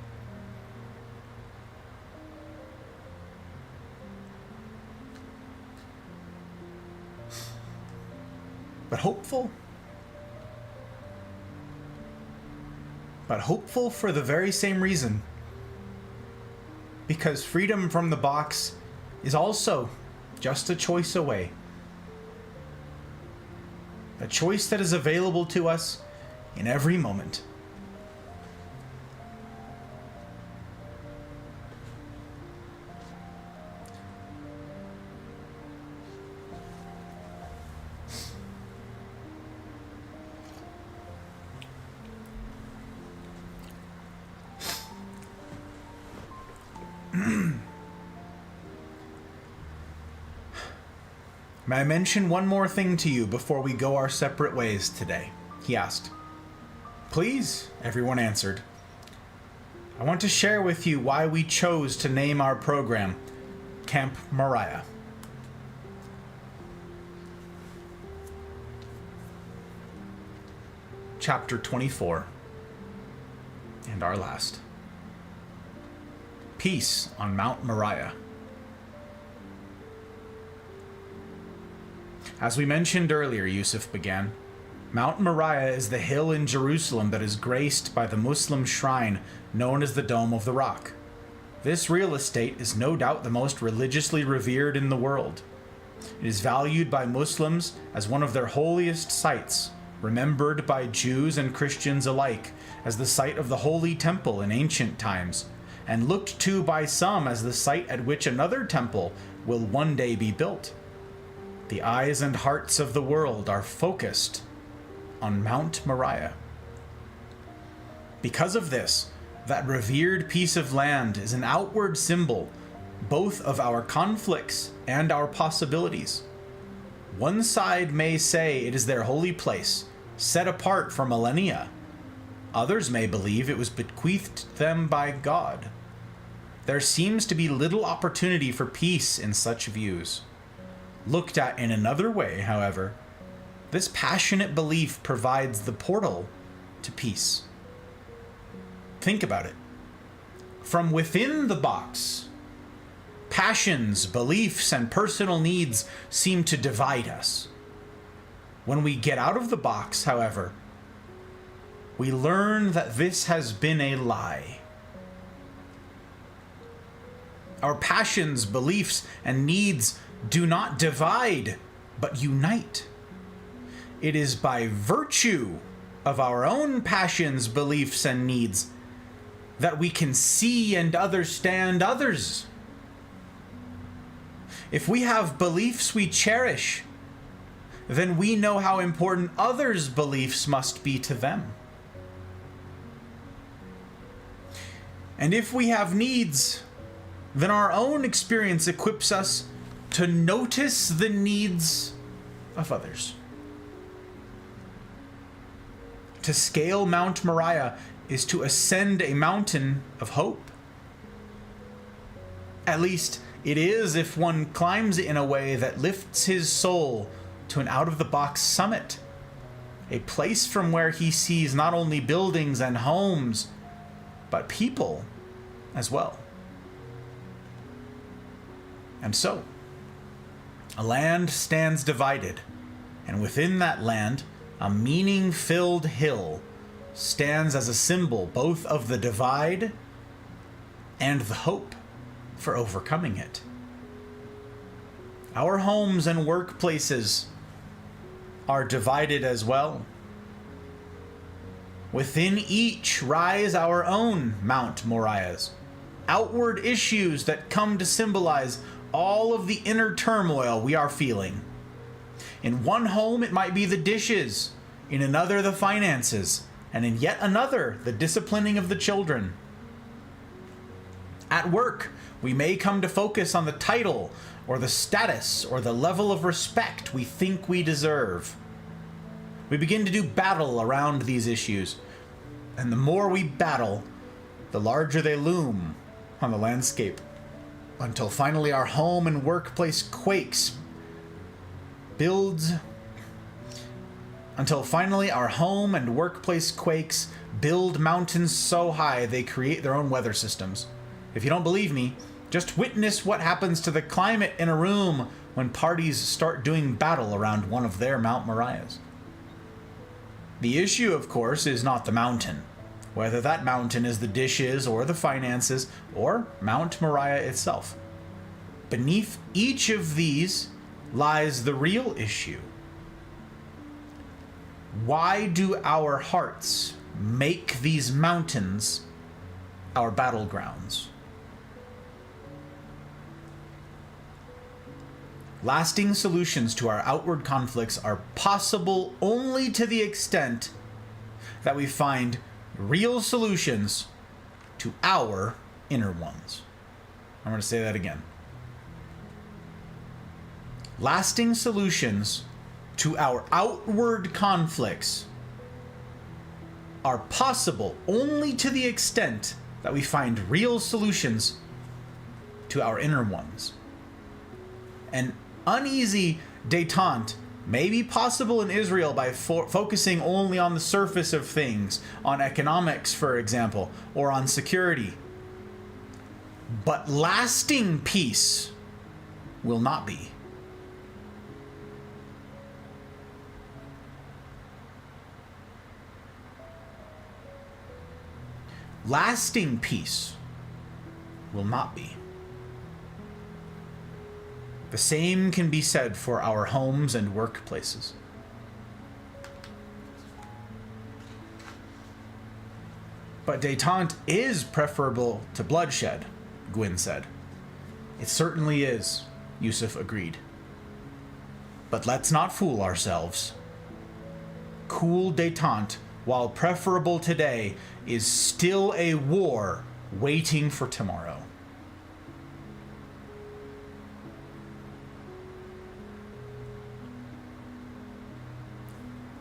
But hopeful. But hopeful for the very same reason. Because freedom from the box is also just a choice away. A choice that is available to us in every moment. May I mention one more thing to you before we go our separate ways today? He asked. Please, everyone answered. I want to share with you why we chose to name our program Camp Moriah. Chapter 24, and our last. Peace on Mount Moriah. As we mentioned earlier, Yusuf began, Mount Moriah is the hill in Jerusalem that is graced by the Muslim shrine known as the Dome of the Rock. This real estate is no doubt the most religiously revered in the world. It is valued by Muslims as one of their holiest sites, remembered by Jews and Christians alike as the site of the Holy Temple in ancient times, and looked to by some as the site at which another temple will one day be built. The eyes and hearts of the world are focused on Mount Moriah. Because of this, that revered piece of land is an outward symbol both of our conflicts and our possibilities. One side may say it is their holy place, set apart for millennia. Others may believe it was bequeathed to them by God. There seems to be little opportunity for peace in such views. Looked at in another way, however, this passionate belief provides the portal to peace. Think about it. From within the box, passions, beliefs, and personal needs seem to divide us. When we get out of the box, however, we learn that this has been a lie. Our passions, beliefs, and needs do not divide, but unite. It is by virtue of our own passions, beliefs, and needs that we can see and understand others. If we have beliefs we cherish, then we know how important others' beliefs must be to them. And if we have needs, then our own experience equips us to notice the needs of others. To scale Mount Moriah is to ascend a mountain of hope. At least it is if one climbs it in a way that lifts his soul to an out-of-the-box summit, a place from where he sees not only buildings and homes, but people as well. And so, a land stands divided, and within that land, a meaning-filled hill stands as a symbol both of the divide and the hope for overcoming it. Our homes and workplaces are divided as well. Within each rise our own Mount Moriahs, outward issues that come to symbolize all of the inner turmoil we are feeling. In one home, it might be the dishes, in another, the finances, and in yet another, the disciplining of the children. At work, we may come to focus on the title, or the status, or the level of respect we think we deserve. We begin to do battle around these issues, and the more we battle, the larger they loom on the landscape, until finally our home and workplace quakes, build mountains so high they create their own weather systems. If you don't believe me, just witness what happens to the climate in a room when parties start doing battle around one of their Mount Moriahs. The issue, of course, is not the mountain, whether that mountain is the dishes or the finances or Mount Moriah itself. Beneath each of these lies the real issue. Why do our hearts make these mountains our battlegrounds? Lasting solutions to our outward conflicts are possible only to the extent that we find real solutions to our inner ones. I'm going to say that again. Lasting solutions to our outward conflicts are possible only to the extent that we find real solutions to our inner ones. An uneasy détente may be possible in Israel by focusing only on the surface of things, on economics, for example, or on security. But lasting peace will not be. Lasting peace will not be. The same can be said for our homes and workplaces. But détente is preferable to bloodshed, Gwyn said. It certainly is, Yusuf agreed. But let's not fool ourselves. Cool détente, while preferable today, is still a war waiting for tomorrow.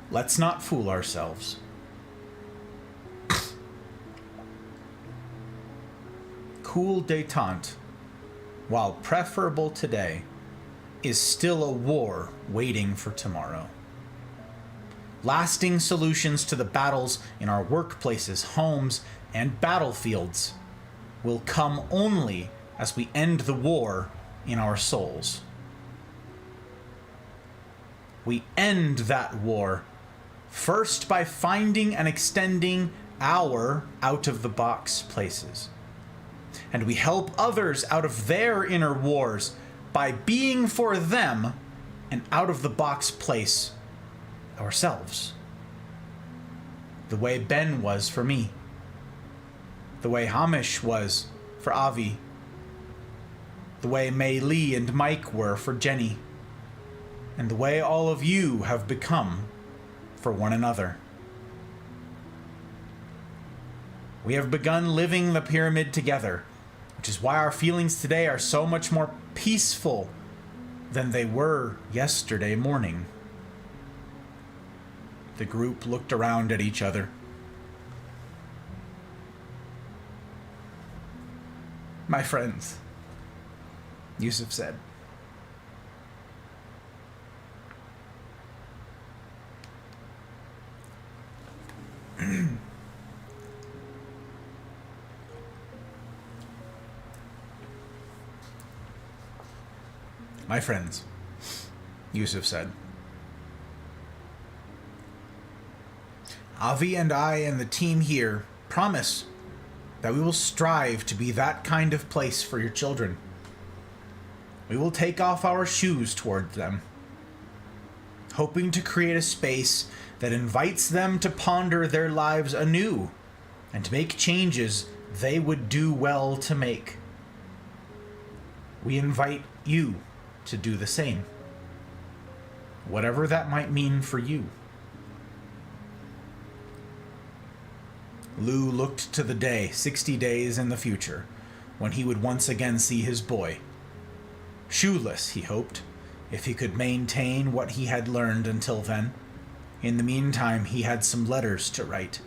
Let's not fool ourselves. Cool détente, while preferable today, is still a war waiting for tomorrow. Lasting solutions to the battles in our workplaces, homes, and battlefields will come only as we end the war in our souls. We end that war first by finding and extending our out-of-the-box places. And we help others out of their inner wars by being for them an out-of-the-box place ourselves. The way Ben was for me. The way Hamish was for Avi. The way Mei Lee and Mike were for Jenny. and the way all of you have become for one another. We have begun living the pyramid together, which is why our feelings today are so much more peaceful than they were yesterday morning. The group looked around at each other. My friends, Yusuf said. My friends, Yusuf said. Avi and I and the team here promise that we will strive to be that kind of place for your children. We will take off our shoes toward them, hoping to create a space that invites them to ponder their lives anew and to make changes they would do well to make. We invite you to do the same, whatever that might mean for you. Lou looked to the day, 60 days in the future, when he would once again see his boy. Shoeless, he hoped, if he could maintain what he had learned until then. In the meantime, he had some letters to write.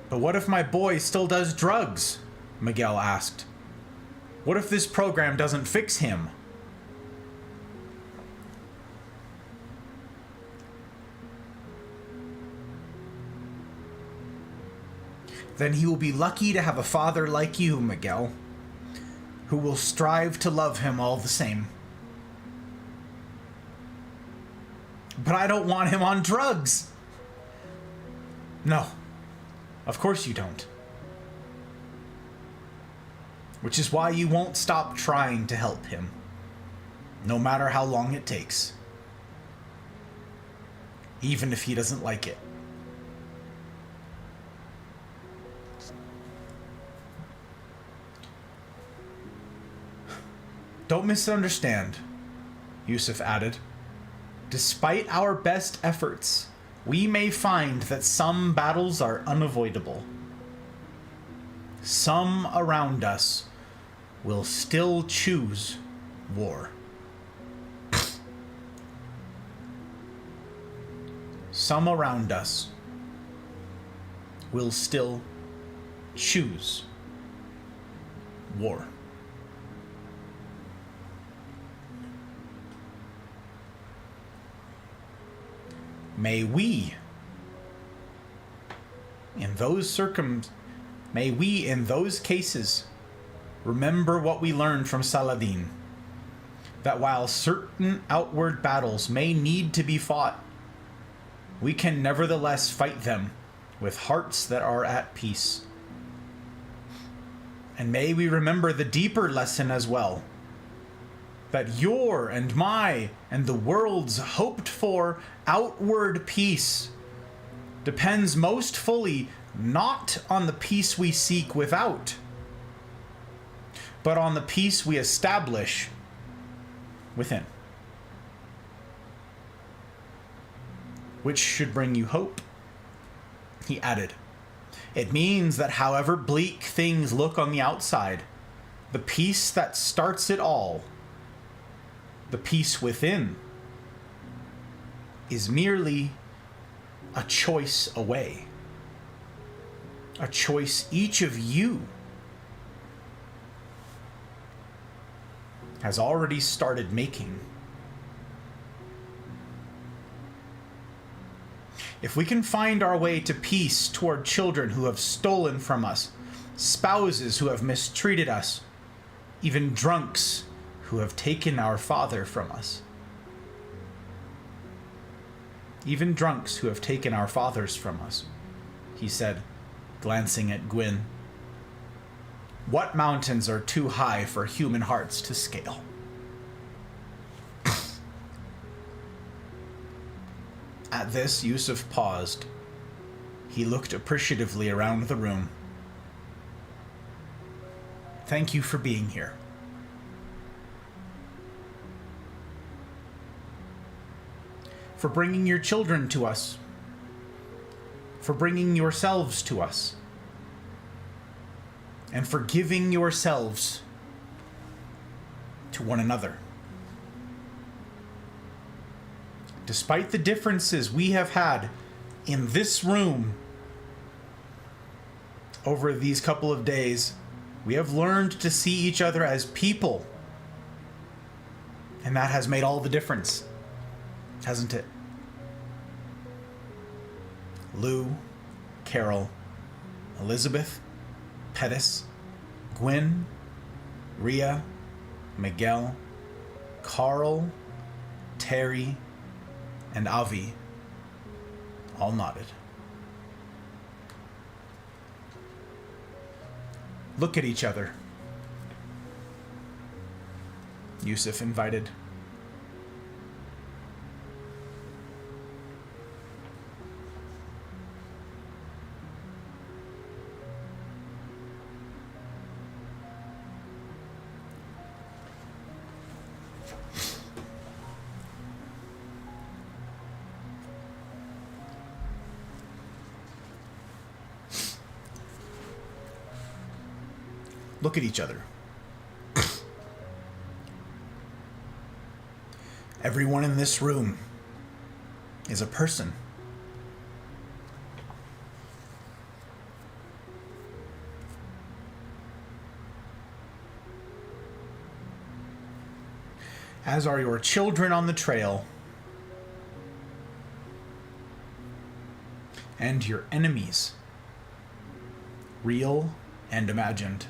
But what if my boy still does drugs? Miguel asked. What if this program doesn't fix him? Then he will be lucky to have a father like you, Miguel, who will strive to love him all the same. But I don't want him on drugs. No, of course you don't. Which is why you won't stop trying to help him, no matter how long it takes, even if he doesn't like it. Don't misunderstand, Yusuf added. Despite our best efforts, we may find that some battles are unavoidable. Some around us will still choose war. Some around us will still choose war. May we, in those cases, remember what we learned from Saladin, that while certain outward battles may need to be fought, we can nevertheless fight them with hearts that are at peace. And may we remember the deeper lesson as well, that your and my and the world's hoped for outward peace depends most fully not on the peace we seek without, but on the peace we establish within, which should bring you hope, he added. It means that however bleak things look on the outside, the peace that starts it all, the peace within, is merely a choice away. A choice each of you has already started making. If we can find our way to peace toward children who have stolen from us, spouses who have mistreated us, even drunks who have taken our father from us. Even drunks who have taken our fathers from us, he said, glancing at Gwyn. What mountains are too high for human hearts to scale? At this, Yusuf paused. He looked appreciatively around the room. Thank you for being here. for bringing your children to us, for bringing yourselves to us, and for giving yourselves to one another. Despite the differences we have had in this room over these couple of days, we have learned to see each other as people. And that has made all the difference, hasn't it? Lou, Carol, Elizabeth, Pettis, Gwyn, Rhea, Miguel, Carl, Terry, and Avi all nodded. Look at each other, Yusuf invited. Look at each other. Everyone in this room is a person. As are your children on the trail, and your enemies, real and imagined.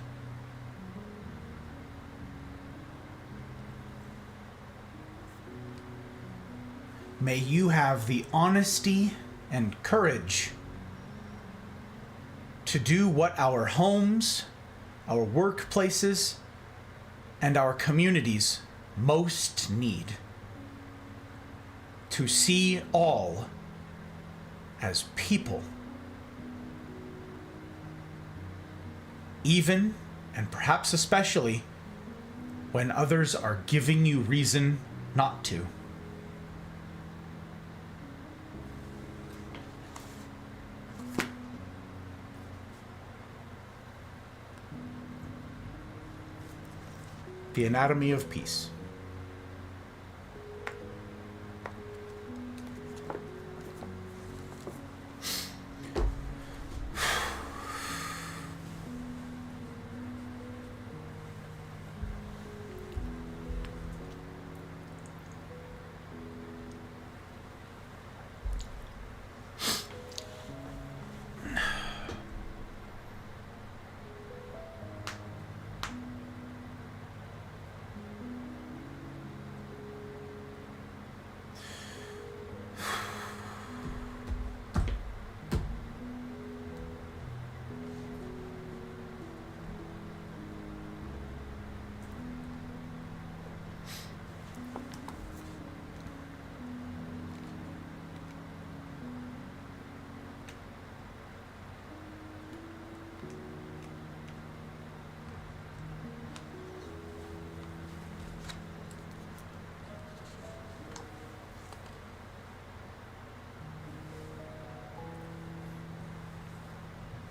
May you have the honesty and courage to do what our homes, our workplaces, and our communities most need. To see all as people. Even, and perhaps especially, when others are giving you reason not to. The Anatomy of Peace.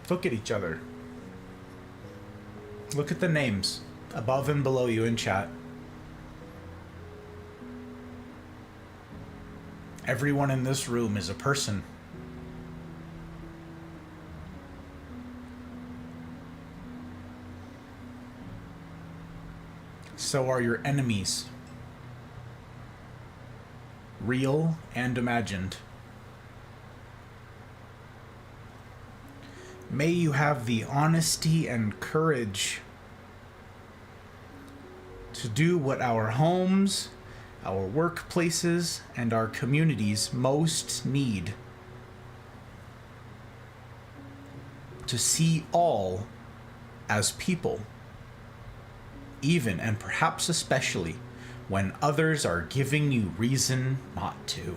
Look at each other. Look at the names above and below you in chat. Everyone in this room is a person. So are your enemies. Real and imagined. May you have the honesty and courage to do what our homes, our workplaces, and our communities most need. To see all as people, even and perhaps especially when others are giving you reason not to.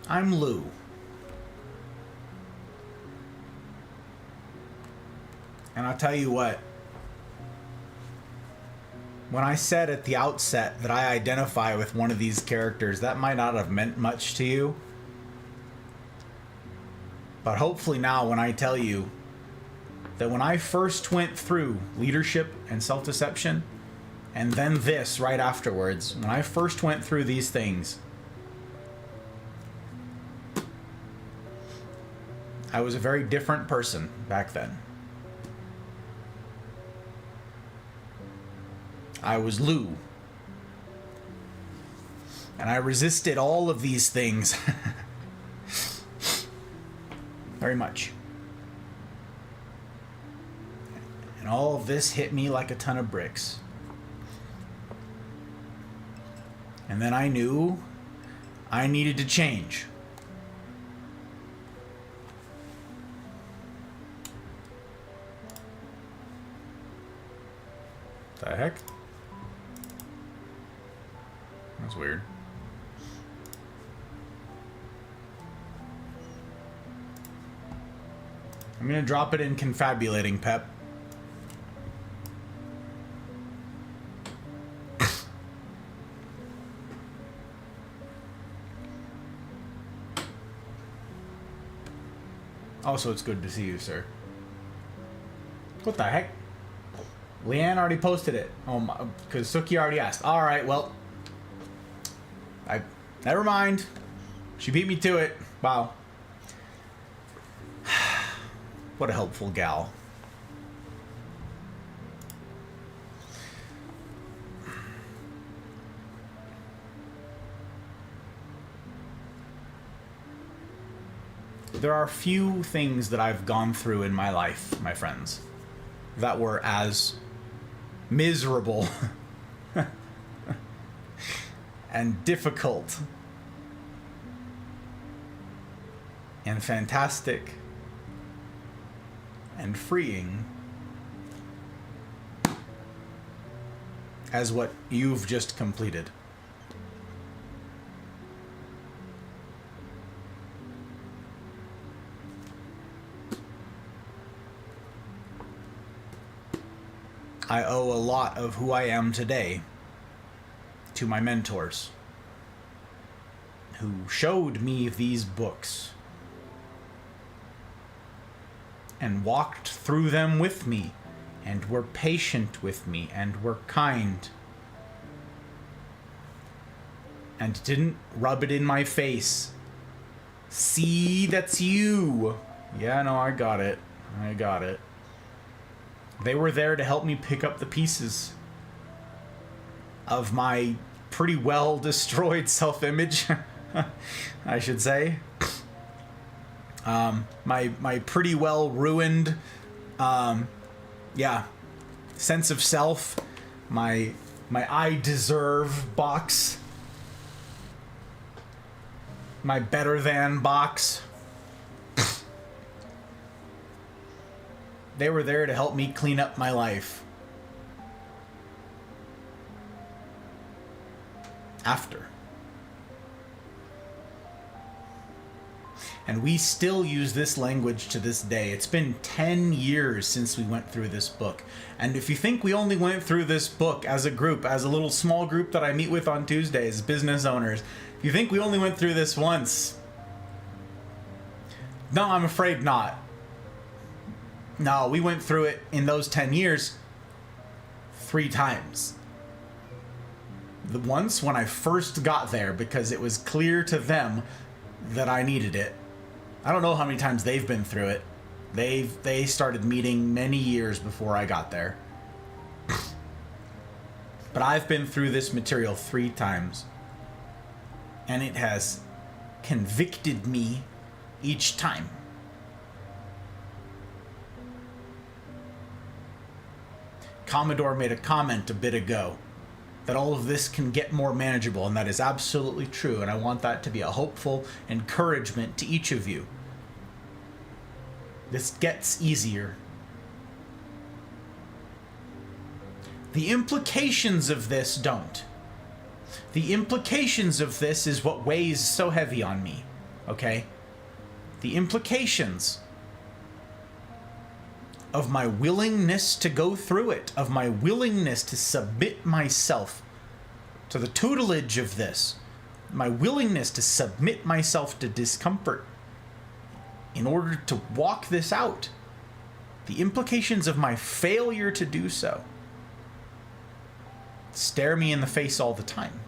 I'm Lou. And I'll tell you what, when I said at the outset that I identify with one of these characters, that might not have meant much to you. But hopefully now when I tell you that when I first went through leadership and self-deception, and then this right afterwards, when I first went through these things, I was a very different person back then. I was Lou. And I resisted all of these things very much. And all of this hit me like a ton of bricks. And then I knew I needed to change. The heck? That's weird. I'm gonna drop it in confabulating, Pep. Also, it's good to see you, sir. What the heck? Leanne already posted it. Oh my, because Suki already asked. All right, well, never mind. She beat me to it. Wow. What a helpful gal. There are few things that I've gone through in my life, my friends, that were as miserable and difficult and fantastic and freeing as what you've just completed. I owe a lot of who I am today to my mentors who showed me these books and walked through them with me and were patient with me and were kind and didn't rub it in my face. See, that's you. Yeah, no, I got it. I got it. They were there to help me pick up the pieces of my pretty well destroyed self-image, I should say. My pretty well ruined, sense of self. My I deserve box. My better than box. They were there to help me clean up my life. After. And we still use this language to this day. It's been 10 years since we went through this book. And if you think we only went through this book as a group, as a little small group that I meet with on Tuesdays, business owners, if you think we only went through this once, no, I'm afraid not. No, we went through it in those 10 years 3 times. The once when I first got there because it was clear to them that I needed it. I don't know how many times they've been through it. They started meeting many years before I got there. But I've been through this material 3 times. And it has convicted me each time. Commodore made a comment a bit ago that all of this can get more manageable, and that is absolutely true, and I want that to be a hopeful encouragement to each of you. This gets easier. The implications of this don't. The implications of this is what weighs so heavy on me. okay? The implications of my willingness to go through it, of my willingness to submit myself to the tutelage of this, my willingness to submit myself to discomfort in order to walk this out, the implications of my failure to do so stare me in the face all the time.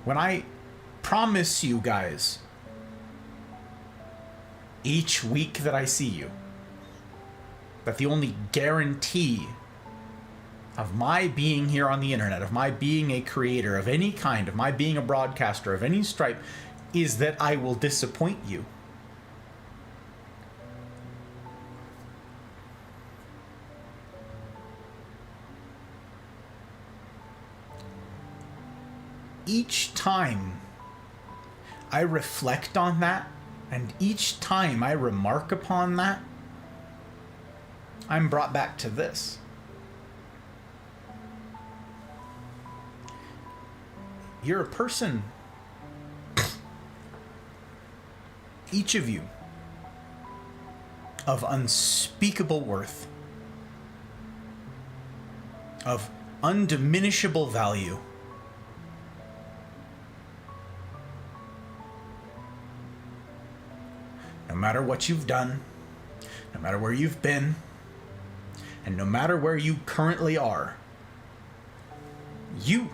When I promise you guys each week that I see you that the only guarantee of my being here on the internet, of my being a creator of any kind, of my being a broadcaster of any stripe, is that I will disappoint you. Each time I reflect on that, and each time I remark upon that, I'm brought back to this. You're a person, each of you, of unspeakable worth, of undiminishable value. No matter what you've done, no matter where you've been, and no matter where you currently are, you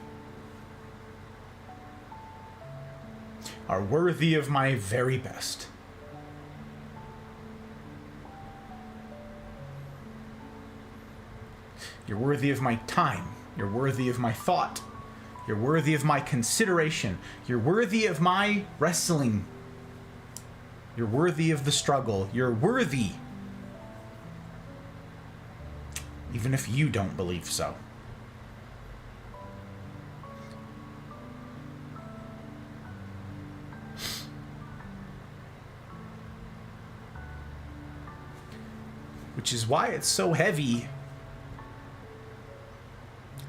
are worthy of my very best. You're worthy of my time. You're worthy of my thought. You're worthy of my consideration. You're worthy of my wrestling. You're worthy of the struggle. You're worthy, even if you don't believe so. Which is why it's so heavy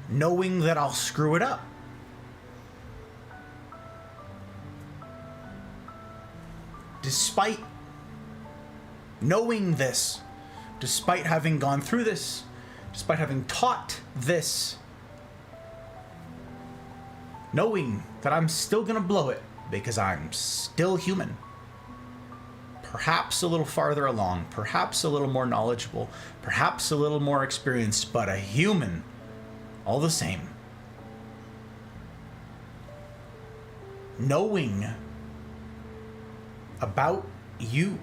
knowing that I'll screw it up. Despite knowing this, despite having gone through this, despite having taught this, knowing that I'm still gonna blow it because I'm still human. Perhaps a little farther along, perhaps a little more knowledgeable, perhaps a little more experienced, but a human all the same. Knowing about you,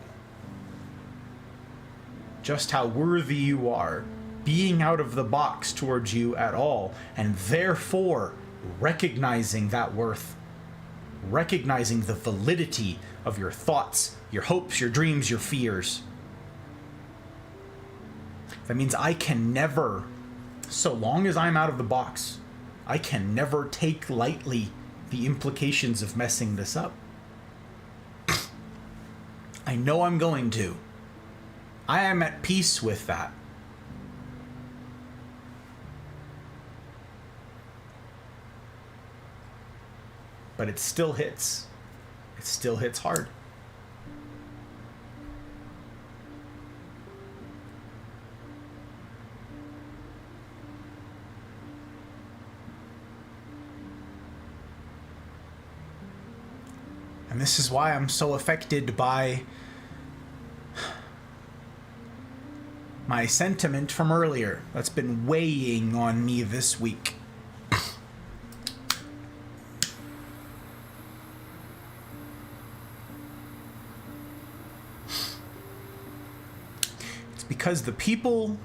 just how worthy you are, being out of the box towards you at all, and therefore recognizing that worth, recognizing the validity of your thoughts, your hopes, your dreams, your fears. That means I can never, so long as I'm out of the box, I can never take lightly the implications of messing this up. I know I'm going to. I am at peace with that. But it still hits. It still hits hard. And this is why I'm so affected by my sentiment from earlier that's been weighing on me this week. It's because the people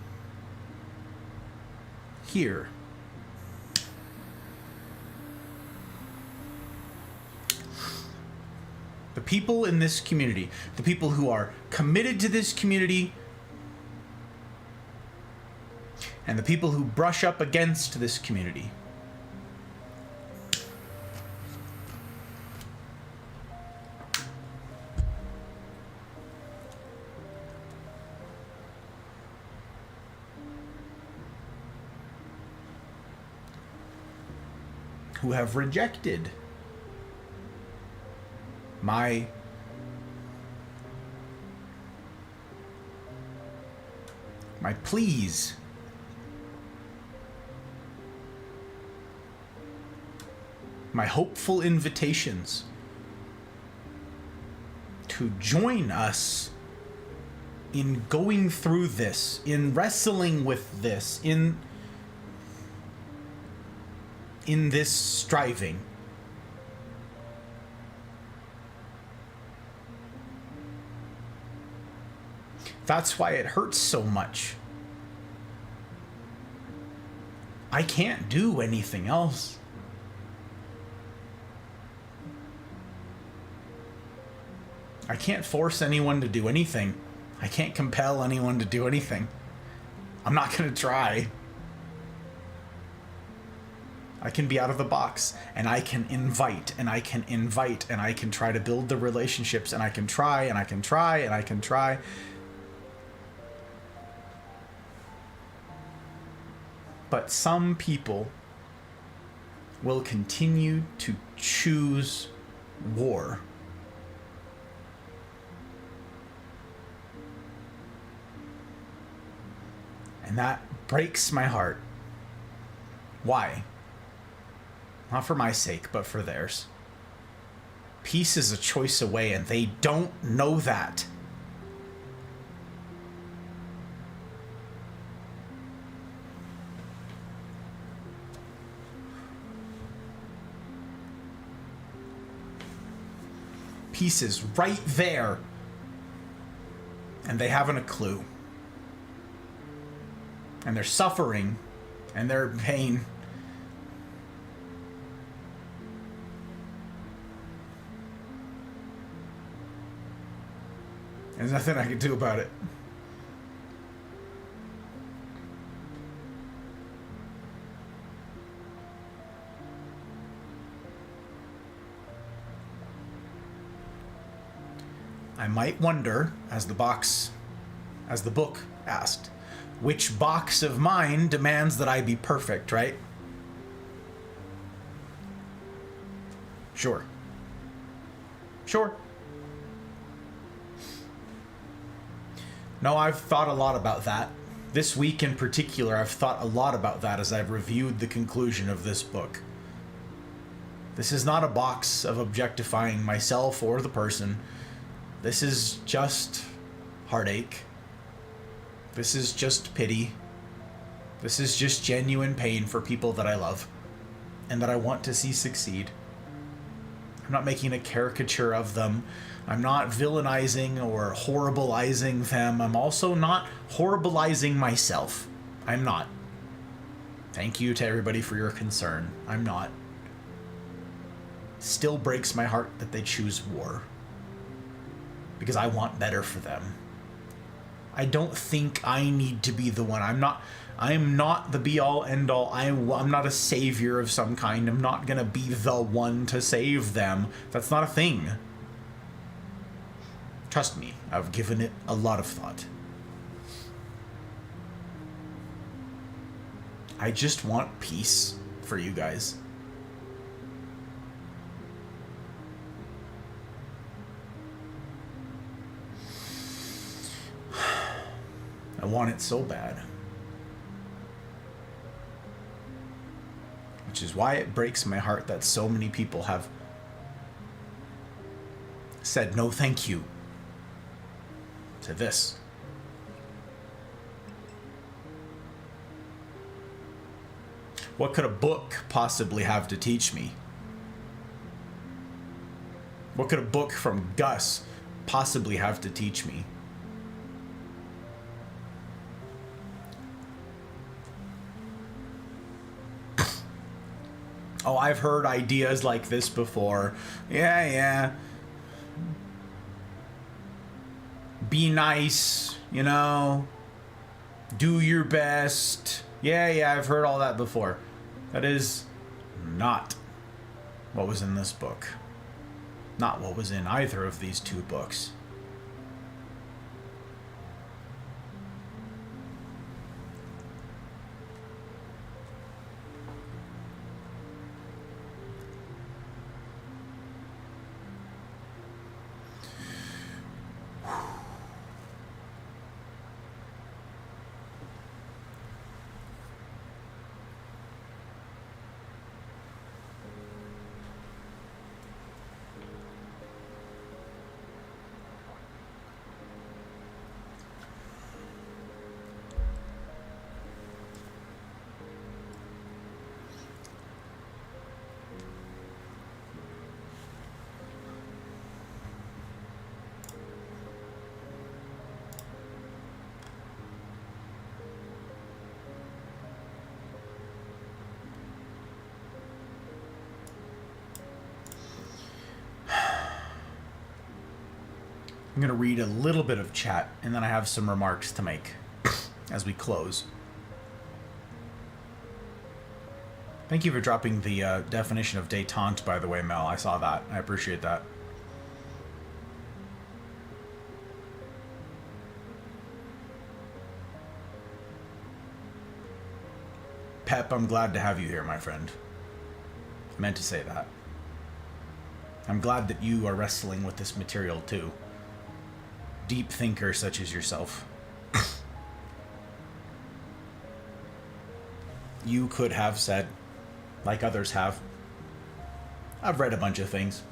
here the people in this community, the people who are committed to this community, and the people who brush up against this community, who have rejected my pleas, my hopeful invitations to join us in going through this, in wrestling with this, in this striving. That's why it hurts so much. I can't do anything else. I can't force anyone to do anything. I can't compel anyone to do anything. I'm not going to try. I can be out of the box, and I can invite, and I can invite, and I can try to build the relationships, and I can try, and I can try, and I can try. But some people will continue to choose war. And that breaks my heart. Why? Not for my sake, but for theirs. Peace is a choice away, and they don't know that. Peace is right there, and they haven't a clue. And they're suffering, and they're in pain. There's nothing I can do about it. I might wonder, as the book asked, which box of mine demands that I be perfect, right? Sure. No, I've thought a lot about that. This week in particular, I've thought a lot about that as I've reviewed the conclusion of this book. This is not a box of objectifying myself or the person. This is just heartache. This is just pity. This is just genuine pain for people that I love and that I want to see succeed. I'm not making a caricature of them. I'm not villainizing or horribilizing them. I'm also not horribilizing myself. I'm not. Thank you to everybody for your concern. I'm not. Still breaks my heart that they choose war. Because I want better for them. I don't think I need to be the one. I am not the be-all, end-all. I'm not a savior of some kind. I'm not gonna be the one to save them. That's not a thing. Trust me, I've given it a lot of thought. I just want peace for you guys. I want it so bad. Which is why it breaks my heart that so many people have said no thank you to this. What could a book possibly have to teach me? What could a book from Gus possibly have to teach me? Oh, I've heard ideas like this before. Yeah. Be nice, you know. Do your best. Yeah, I've heard all that before. That is not what was in this book. Not what was in either of these two books. I'm going to read a little bit of chat, and then I have some remarks to make as we close. Thank you for dropping the definition of détente, by the way, Mel. I saw that. I appreciate that. Pep, I'm glad to have you here, my friend. I meant to say that. I'm glad that you are wrestling with this material, too. Deep thinker such as yourself. You could have said, like others have, I've read a bunch of things.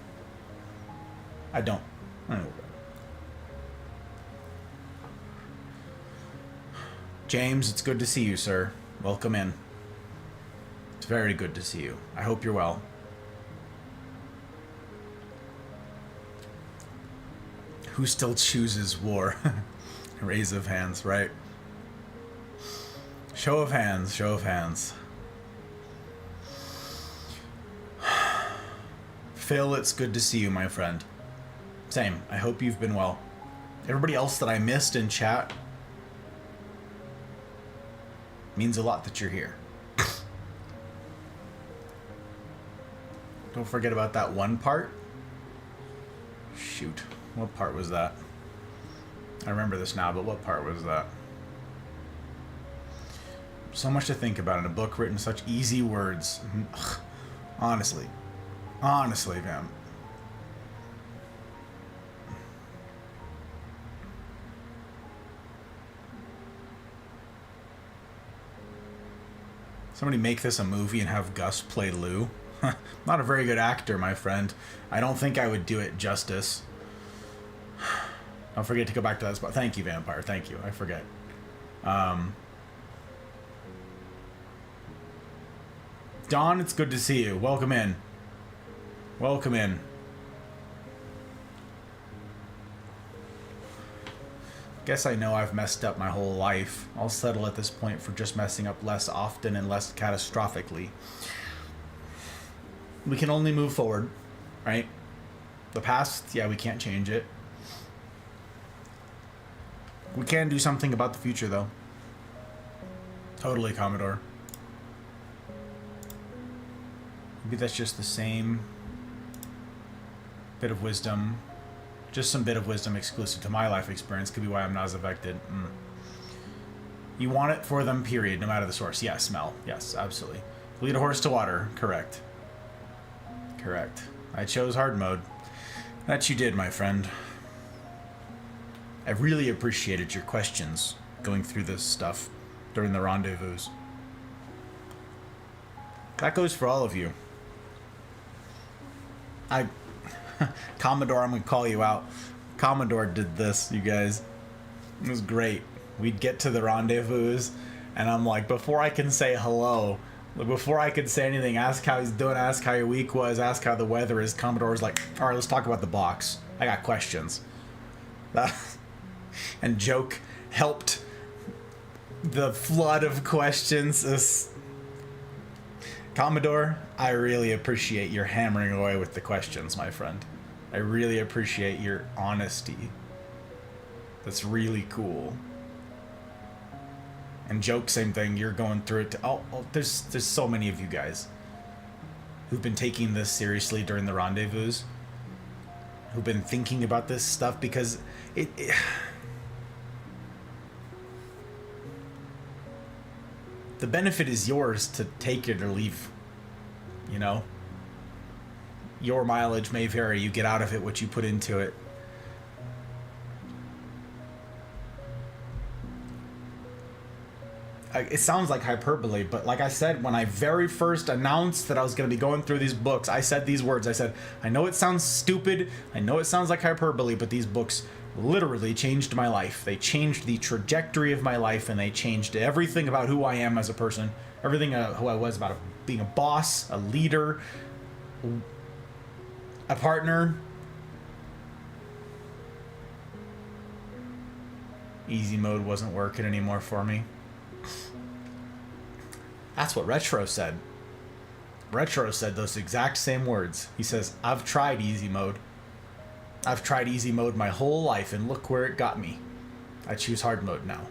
I don't. James, it's good to see you, sir. Welcome in. It's very good to see you. I hope you're well. Who still chooses war? Raise of hands, right? Show of hands, show of hands. Phil, it's good to see you, my friend. Same. I hope you've been well. Everybody else that I missed in chat, means a lot that you're here. Don't forget about that one part. Shoot. What part was that? I remember this now, but what part was that? So much to think about in a book written in such easy words. Ugh. Honestly. Honestly, man. Somebody make this a movie and have Gus play Lou. Not a very good actor, my friend. I don't think I would do it justice. Don't forget to go back to that spot. Thank you, Vampire. Thank you. I forget. Don, it's good to see you. Welcome in. Welcome in. Guess I know I've messed up my whole life. I'll settle at this point for just messing up less often and less catastrophically. We can only move forward, right? The past, yeah, we can't change it. We can do something about the future, though. Totally, Commodore. Maybe that's just the same bit of wisdom. Just some bit of wisdom exclusive to my life experience. Could be why I'm not as affected. You want it for them, period, no matter the source. Yes, Mel. Yes, absolutely. Lead a horse to water. Correct. Correct. I chose hard mode. That you did, my friend. I really appreciated your questions going through this stuff during the rendezvous. That goes for all of you. Commodore, I'm going to call you out. Commodore did this, you guys. It was great. We'd get to the rendezvous, and I'm like, before I can say hello, before I could say anything, ask how he's doing, ask how your week was, ask how the weather is. Commodore's like, all right, let's talk about the box. I got questions. And Joke helped the flood of questions. Commodore, I really appreciate your hammering away with the questions, my friend. I really appreciate your honesty. That's really cool. And Joke, same thing. You're going through it. There's so many of you guys who've been taking this seriously during the rendezvous, who've been thinking about this stuff, because the benefit is yours to take it or leave. You know? Your mileage may vary. You get out of it what you put into it. It sounds like hyperbole, but like I said, when I very first announced that I was going to be going through these books, I said these words. I said, I know it sounds stupid. I know it sounds like hyperbole, but these books literally changed my life. They changed the trajectory of my life, and they changed everything about who I am as a person, everything who I was about being a boss, a leader, a partner. Easy mode wasn't working anymore for me. That's what Retro said. Retro said those exact same words. He says, I've tried easy mode. I've tried easy mode my whole life, and look where it got me. I choose hard mode now.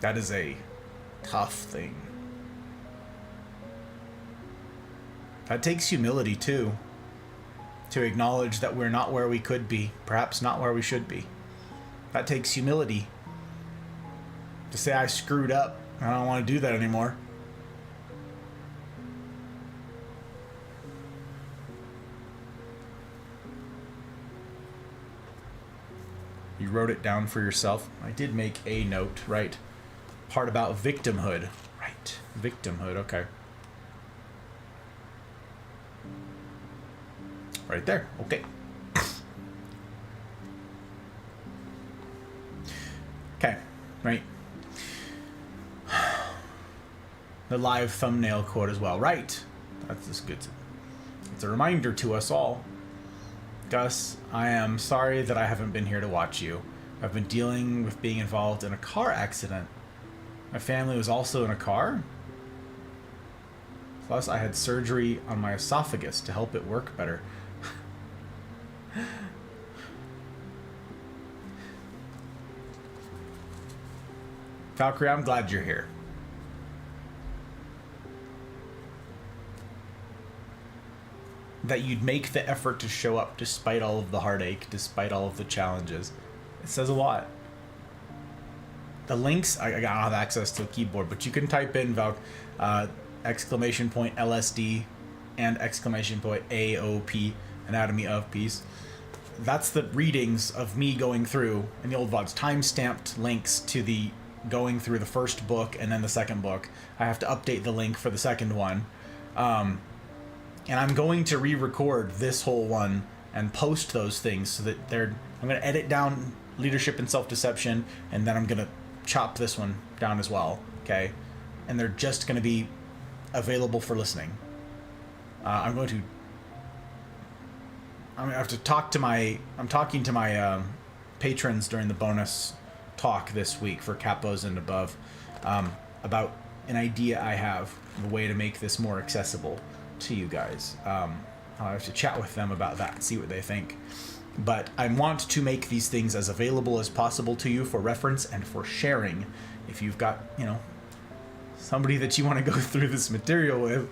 That is a tough thing. That takes humility, too. To acknowledge that we're not where we could be, perhaps not where we should be. That takes humility. To say I screwed up, I don't want to do that anymore. You wrote it down for yourself. I did make a note, right? Part about victimhood. Right. Victimhood, okay. Right there, okay. Okay, right. The live thumbnail quote as well. Right. That's just good. It's a reminder to us all. Gus, I am sorry that I haven't been here to watch you. I've been dealing with being involved in a car accident. My family was also in a car. Plus, I had surgery on my esophagus to help it work better. Valkyrie, I'm glad you're here. That you'd make the effort to show up despite all of the heartache, despite all of the challenges. It says a lot. The links, I don't have access to a keyboard, but you can type in exclamation point LSD and exclamation point AOP, Anatomy of Peace. That's the readings of me going through, in the old VODs, time-stamped links to the going through the first book and then the second book. I have to update the link for the second one. And I'm going to re-record this whole one and post those things so that I'm going to edit down Leadership and Self-Deception, and then I'm going to chop this one down as well, okay? And they're just going to be available for listening. I'm talking to my patrons during the bonus talk this week for Capos and above about an idea I have, a way to make this more accessible to you guys. I'll have to chat with them about that and see what they think. But I want to make these things as available as possible to you for reference and for sharing. If you've got, somebody that you want to go through this material with.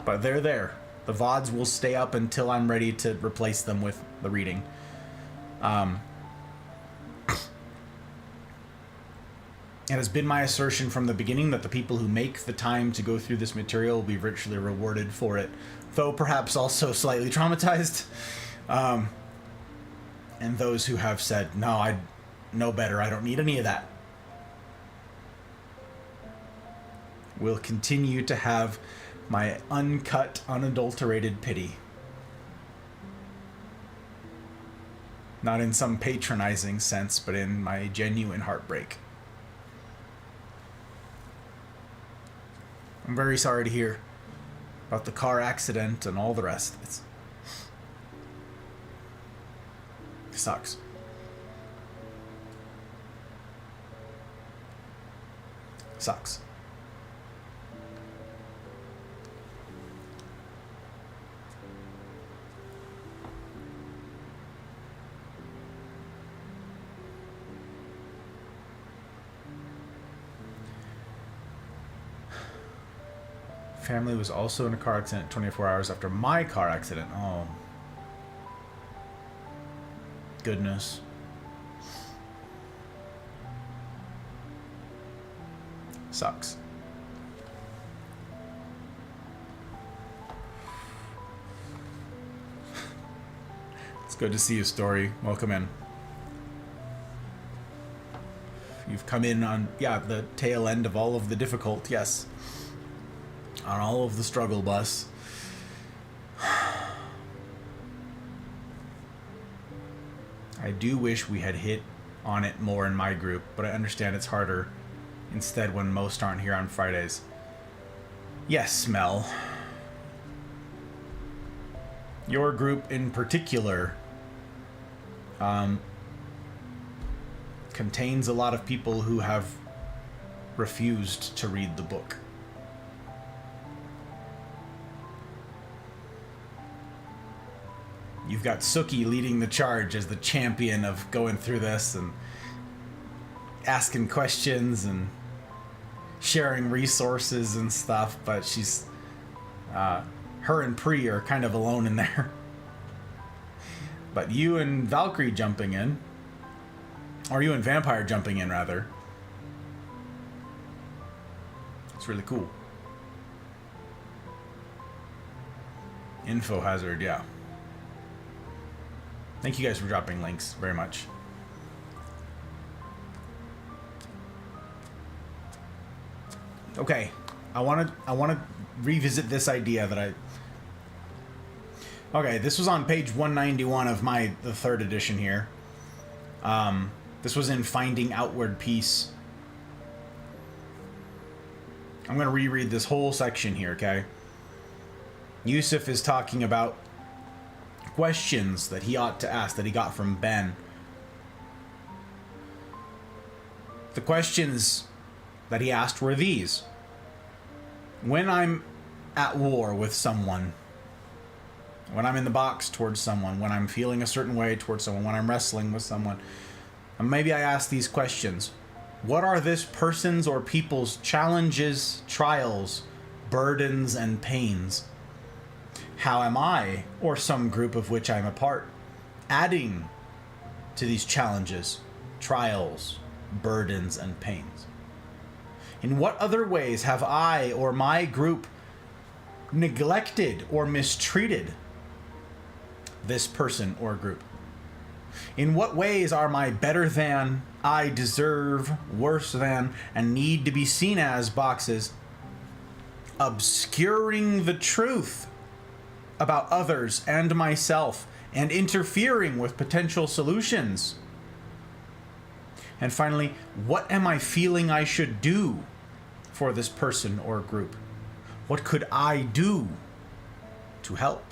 But they're there. The VODs will stay up until I'm ready to replace them with the reading. It has been my assertion from the beginning that the people who make the time to go through this material will be richly rewarded for it, though perhaps also slightly traumatized. And those who have said, no, I know better, I don't need any of that, will continue to have my uncut, unadulterated pity. Not in some patronizing sense, but in my genuine heartbreak. I'm very sorry to hear about the car accident and all the rest. It sucks. Sucks. Family was also in a car accident 24 hours after my car accident. Oh. Goodness. Sucks. It's good to see you, Story. Welcome in. You've come in on, the tail end of all of the difficult, yes. On all of the struggle bus. I do wish we had hit on it more in my group, but I understand it's harder instead when most aren't here on Fridays. Yes, Mel. Your group in particular contains a lot of people who have refused to read the book. You've got Suki leading the charge as the champion of going through this and asking questions and sharing resources and stuff, but she's her and Pri are kind of alone in there. But you and Valkyrie jumping in, or you and Vampire jumping in rather, it's really cool. Info hazard, yeah. Thank you guys for dropping links very much. Okay, I want to revisit this idea that I. Okay, this was on page 191 of the third edition here. This was in Finding Outward Peace. I'm going to reread this whole section here, okay? Yusuf is talking about questions that he ought to ask that he got from Ben. The questions that he asked were these. When I'm at war with someone, when I'm in the box towards someone, when I'm feeling a certain way towards someone, when I'm wrestling with someone, and maybe I ask these questions. What are this person's or people's challenges, trials, burdens, and pains? How am I, or some group of which I'm a part, adding to these challenges, trials, burdens, and pains? In what other ways have I or my group neglected or mistreated this person or group? In what ways are my better than, I deserve, worse than, and need to be seen as boxes obscuring the truth about others and myself and interfering with potential solutions? And finally, what am I feeling I should do for this person or group? What could I do to help?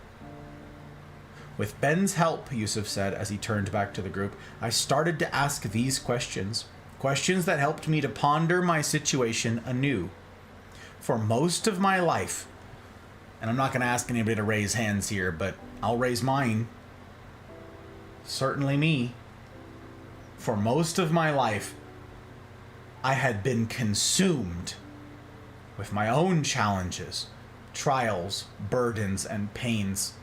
With Ben's help, Yusuf said as he turned back to the group, I started to ask these questions. Questions that helped me to ponder my situation anew. For most of my life, and I'm not going to ask anybody to raise hands here, but I'll raise mine. Certainly me. For most of my life, I had been consumed with my own challenges, trials, burdens, and pains,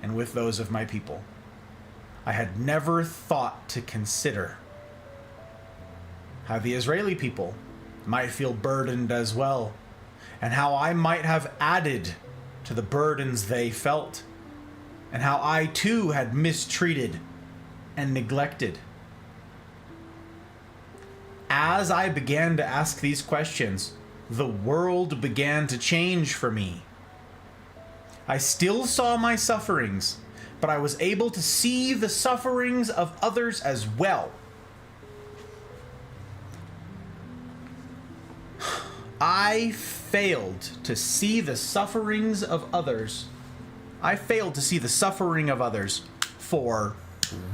and with those of my people. I had never thought to consider how the Israeli people might feel burdened as well, and how I might have added to the burdens they felt, and how I too had mistreated and neglected. As I began to ask these questions, the world began to change for me. I still saw my sufferings, but I was able to see the sufferings of others as well. I failed to see the sufferings of others. I failed to see the suffering of others for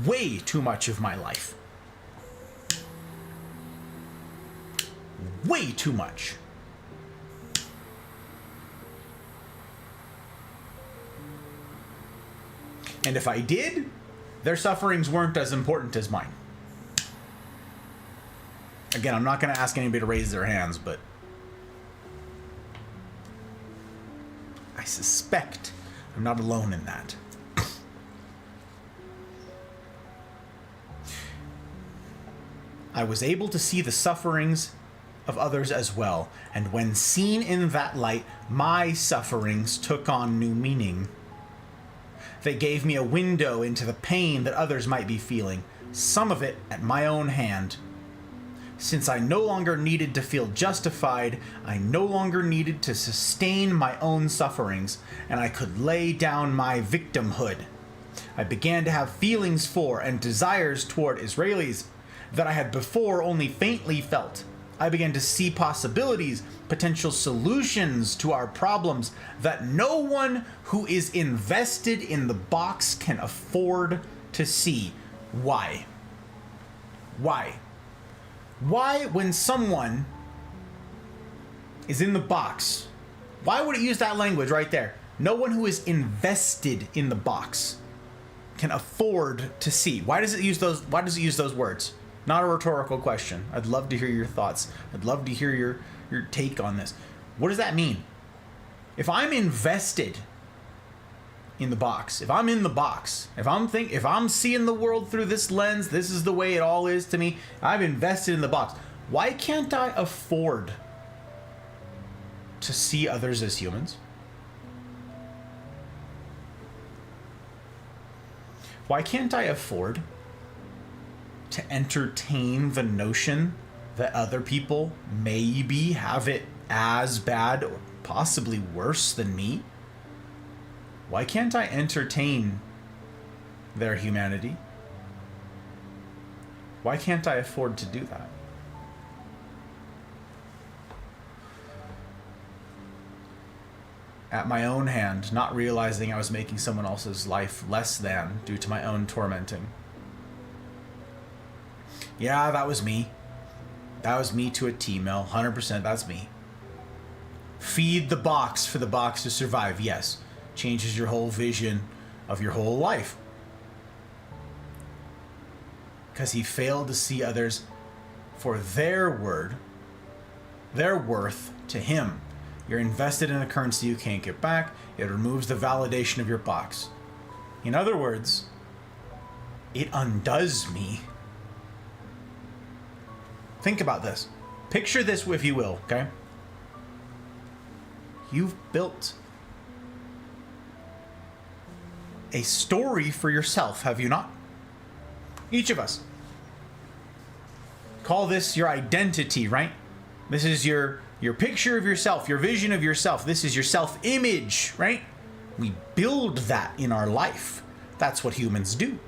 way too much of my life. Way too much. And if I did, their sufferings weren't as important as mine. Again, I'm not going to ask anybody to raise their hands, but I suspect I'm not alone in that. I was able to see the sufferings of others as well, and when seen in that light, my sufferings took on new meaning. They gave me a window into the pain that others might be feeling, some of it at my own hand. Since I no longer needed to feel justified, I no longer needed to sustain my own sufferings, and I could lay down my victimhood. I began to have feelings for and desires toward Israelis that I had before only faintly felt. I began to see possibilities, potential solutions to our problems that no one who is invested in the box can afford to see. Why? Why? Why, when someone is in the box, why would it use that language right there? No one who is invested in the box can afford to see. Why does it use those words? Not a rhetorical question. I'd love to hear your thoughts. I'd love to hear your take on this. What does that mean? If I'm invested in the box, if I'm in the box, if I'm seeing the world through this lens, this is the way it all is to me, I've invested in the box. Why can't I afford to see others as humans? Why can't I afford to entertain the notion that other people maybe have it as bad or possibly worse than me? Why can't I entertain their humanity? Why can't I afford to do that? At my own hand, not realizing I was making someone else's life less than due to my own tormenting. Yeah, that was me. That was me to a T, Mel. 100%, that's me. Feed the box for the box to survive. Yes. Changes your whole vision of your whole life. Because he failed to see others for their worth to him. You're invested in a currency you can't get back. It removes the validation of your box. In other words, it undoes me. Think about this. Picture this, if you will, okay? You've built a story for yourself, have you not? Each of us. Call this your identity, right? This is your picture of yourself, your vision of yourself. This is your self-image, right? We build that in our life. That's what humans do.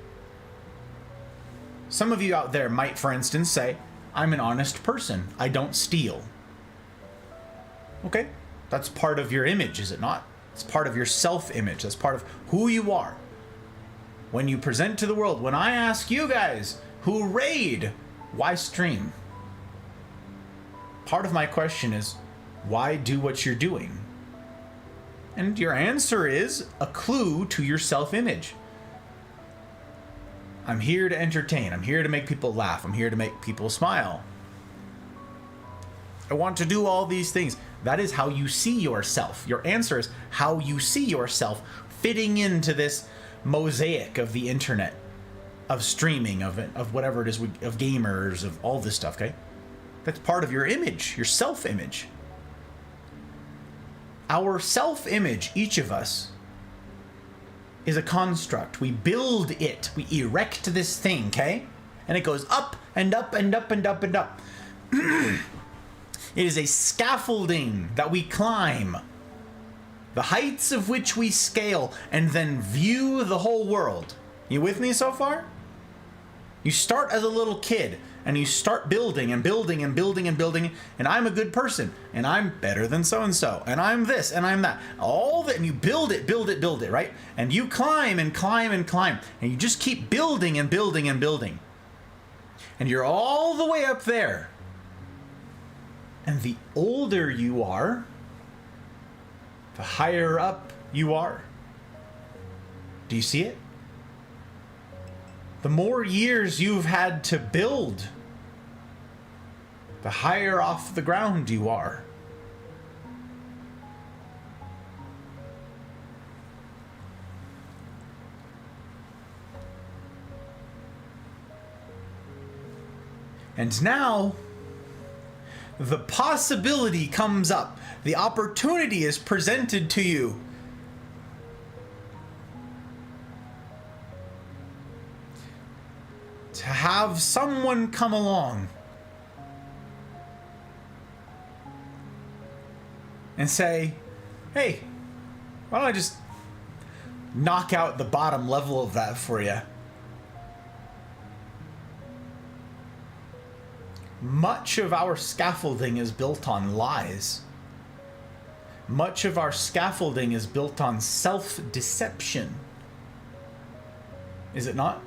Some of you out there might, for instance, say, I'm an honest person. I don't steal. Okay, that's part of your image, is it not? It's part of your self-image. That's part of who you are. When you present to the world, when I ask you guys who raid, why stream? Part of my question is, why do what you're doing? And your answer is a clue to your self-image. I'm here to entertain. I'm here to make people laugh. I'm here to make people smile. I want to do all these things. That is how you see yourself. Your answer is how you see yourself fitting into this mosaic of the internet, of streaming, of whatever it is, of gamers, of all this stuff, okay? That's part of your image, your self-image. Our self-image, each of us, is a construct. We build it. We erect this thing, okay? And it goes up and up and up and up and up. It is a scaffolding that we climb, the heights of which we scale, and then view the whole world. You with me so far? You start as a little kid, and you start building and building and building and building, and I'm a good person, and I'm better than so-and-so, and I'm this, and I'm that. All that, and you build it, right? And you climb and climb and climb, and you just keep building and building and building. And you're all the way up there. And the older you are, the higher up you are. Do you see it? The more years you've had to build, the higher off the ground you are. And now, the possibility comes up. The opportunity is presented to you. To have someone come along and say, hey, why don't I just knock out the bottom level of that for you? Much of our scaffolding is built on lies. Much of our scaffolding is built on self-deception. Is it not?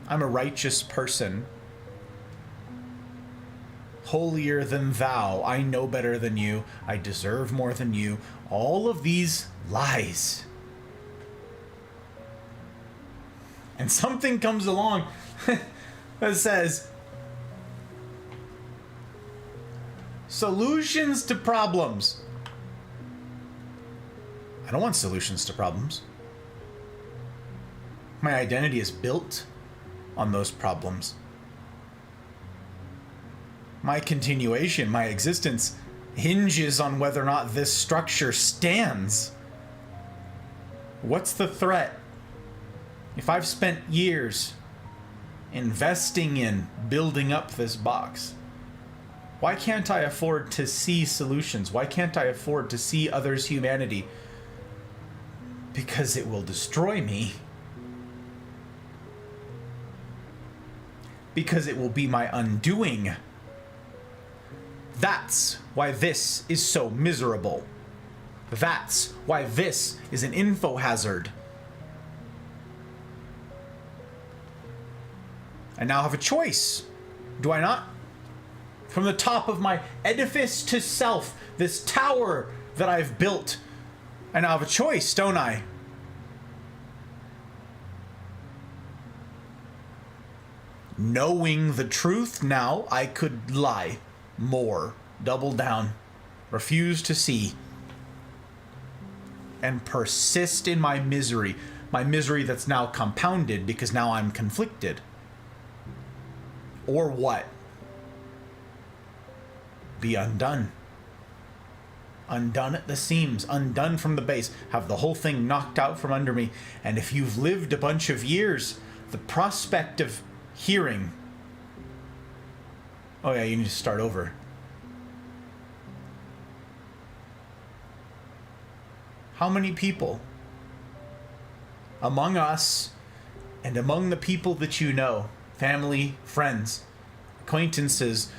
I'm a righteous person. holier than thou, I know better than you, I deserve more than you. All of these lies. And something comes along that says, solutions to problems. I don't want solutions to problems. My identity is built on those problems. My continuation, my existence, hinges on whether or not this structure stands. What's the threat? If I've spent years investing in building up this box, why can't I afford to see solutions? Why can't I afford to see others' humanity? Because it will destroy me. Because it will be my undoing. That's why this is so miserable. That's why this is an info hazard. I now have a choice, do I not? From the top of my edifice to self, this tower that I've built, I now have a choice, don't I? Knowing the truth now, I could lie more, double down, refuse to see, and persist in my misery that's now compounded because now I'm conflicted. Or what? Be undone. Undone at the seams, undone from the base, have the whole thing knocked out from under me. And if you've lived a bunch of years, the prospect of hearing, oh yeah, you need to start over. How many people among us and among the people that you know, family, friends, acquaintances,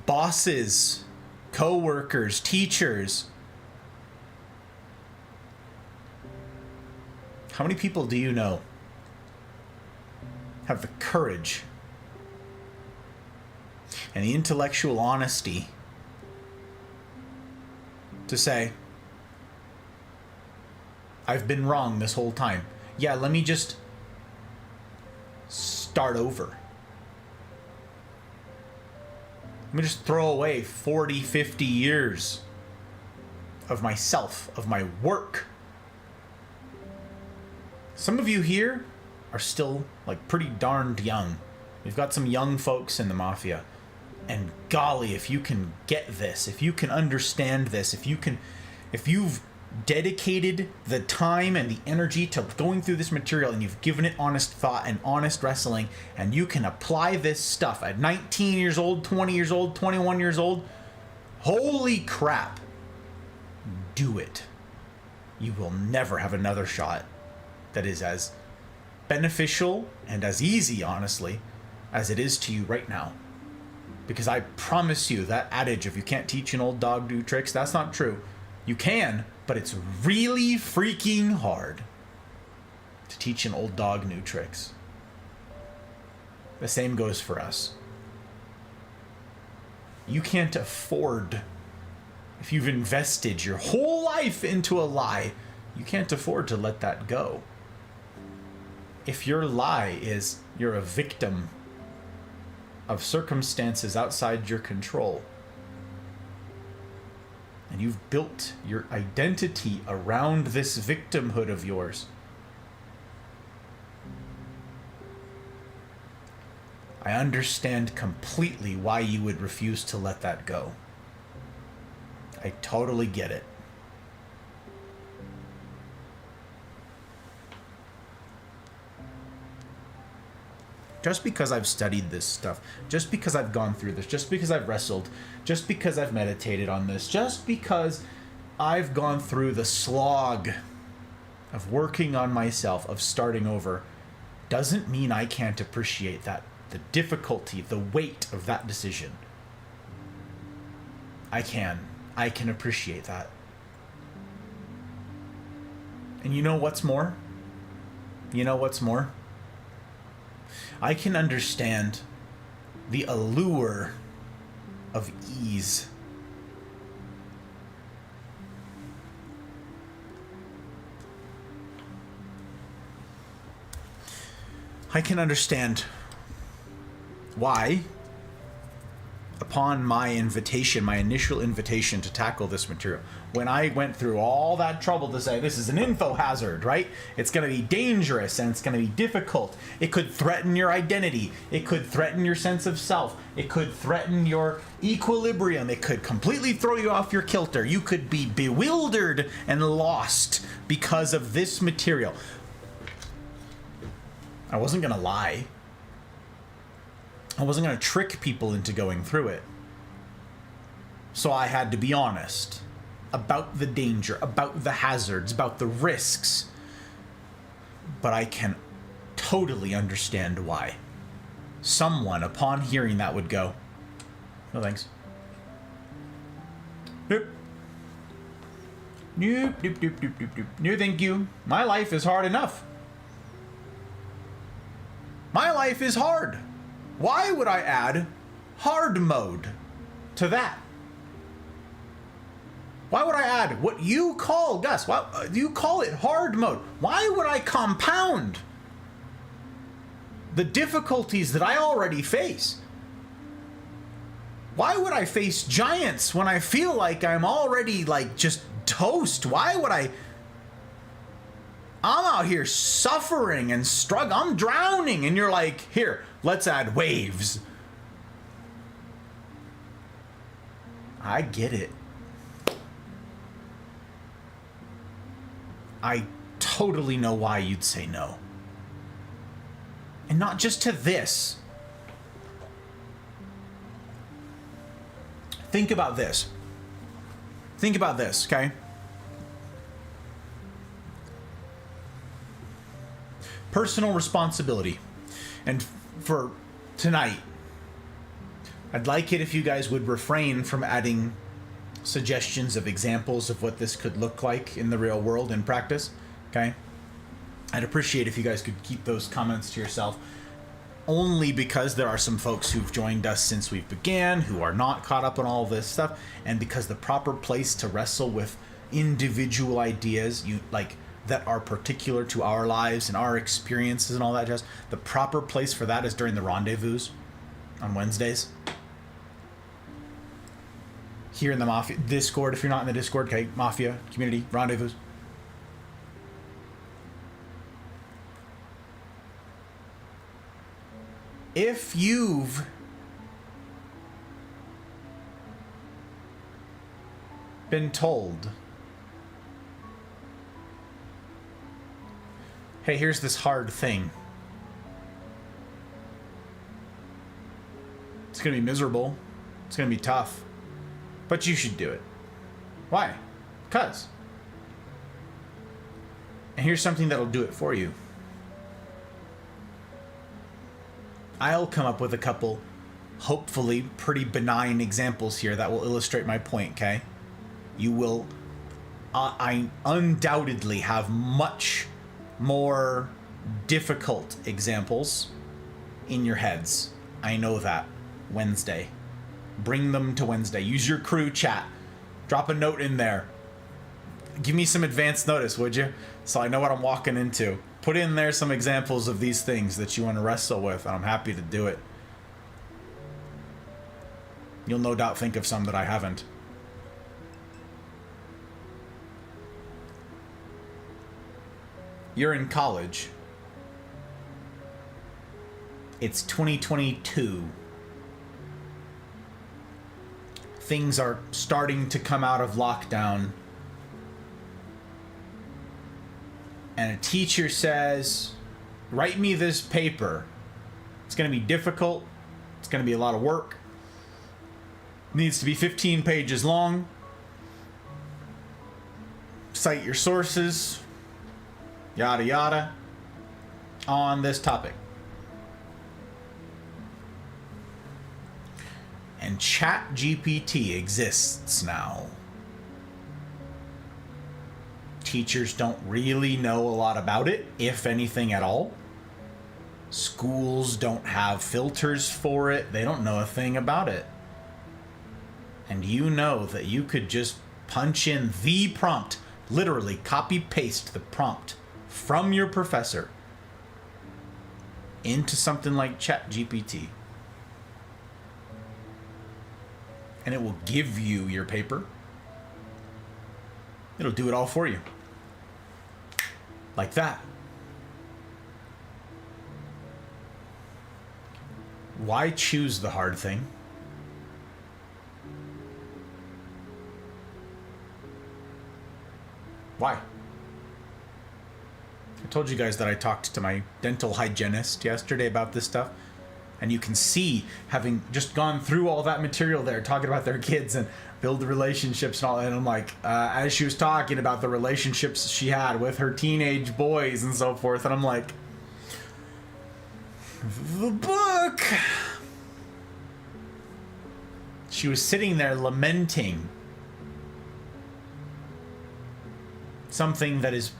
bosses, co-workers, teachers, how many people do you know have the courage and the intellectual honesty to say, I've been wrong this whole time. Yeah, let me just start over. Let me just throw away 40, 50 years of myself, of my work. Some of you here are still like pretty darned young. We've got some young folks in the Mafia. And golly, if you can get this, if you can understand this, if you've dedicated the time and the energy to going through this material and you've given it honest thought and honest wrestling, and you can apply this stuff at 19 years old, 20 years old, 21 years old, holy crap, do it. You will never have another shot that is as beneficial and as easy, honestly, as it is to you right now. Because I promise you, that adage of you can't teach an old dog new tricks, that's not true. You can, but it's really freaking hard to teach an old dog new tricks. The same goes for us. You can't afford, if you've invested your whole life into a lie, you can't afford to let that go. If your lie is you're a victim of circumstances outside your control, and you've built your identity around this victimhood of yours, I understand completely why you would refuse to let that go. I totally get it. Just because I've studied this stuff, just because I've gone through this, just because I've wrestled, just because I've meditated on this, just because I've gone through the slog of working on myself, of starting over, doesn't mean I can't appreciate that, the difficulty, the weight of that decision. I can appreciate that. And you know what's more? I can understand the allure of ease. I can understand why, upon my invitation, my initial invitation to tackle this material, when I went through all that trouble to say this is an info hazard, right? It's going to be dangerous and it's going to be difficult. It could threaten your identity. It could threaten your sense of self. It could threaten your equilibrium. It could completely throw you off your kilter. You could be bewildered and lost because of this material. I wasn't going to lie. I wasn't going to trick people into going through it. So I had to be honest about the danger, about the hazards, about the risks. But I can totally understand why someone, upon hearing that, would go, no thanks. Nope. Nope, nope, nope, nope, nope, nope. No thank you. My life is hard enough. My life is hard. Why would I add hard mode to that? Why would I add what you call, Gus, why you call it hard mode? Why would I compound the difficulties that I already face? Why would I face giants when I feel like I'm already like just toast? Why would I'm out here suffering and struggling. I'm drowning. And you're like, here, let's add waves. I get it. I totally know why you'd say no. And not just to this. Think about this. Think about this, okay? Personal responsibility. And for tonight, I'd like it if you guys would refrain from adding suggestions of examples of what this could look like in the real world in practice, okay? I'd appreciate if you guys could keep those comments to yourself, only because there are some folks who've joined us since we began who are not caught up on all this stuff, and because the proper place to wrestle with individual ideas, that are particular to our lives and our experiences and all that jazz. The proper place for that is during the rendezvous on Wednesdays. Here in the Mafia Discord, if you're not in the Discord, okay, Mafia community rendezvous. If you've been told, hey, here's this hard thing. It's going to be miserable. It's going to be tough. But you should do it. Why? Because. And here's something that'll do it for you. I'll come up with a couple, hopefully pretty benign examples here that will illustrate my point, okay? You will, I undoubtedly have much more difficult examples in your heads. I know that. Wednesday. Bring them to Wednesday. Use your crew chat. Drop a note in there. Give me some advance notice, would you? So I know what I'm walking into. Put in there some examples of these things that you want to wrestle with, and I'm happy to do it. You'll no doubt think of some that I haven't. You're in college. It's 2022. Things are starting to come out of lockdown. And a teacher says, write me this paper. It's going to be difficult. It's going to be a lot of work. It needs to be 15 pages long. Cite your sources. Yada yada. On this topic. And ChatGPT exists now. Teachers don't really know a lot about it, if anything at all. Schools don't have filters for it. They don't know a thing about it. and you know that you could just punch in the prompt, literally copy paste the prompt from your professor into something like ChatGPT, and it will give you your paper. It'll do it all for you. Like that. Why choose the hard thing? Why? I told you guys that I talked to my dental hygienist yesterday about this stuff. And you can see, having just gone through all that material there, talking about their kids and build the relationships and all that. And I'm like, as she was talking about the relationships she had with her teenage boys and so forth, and I'm like, the book. She was sitting there lamenting something that is,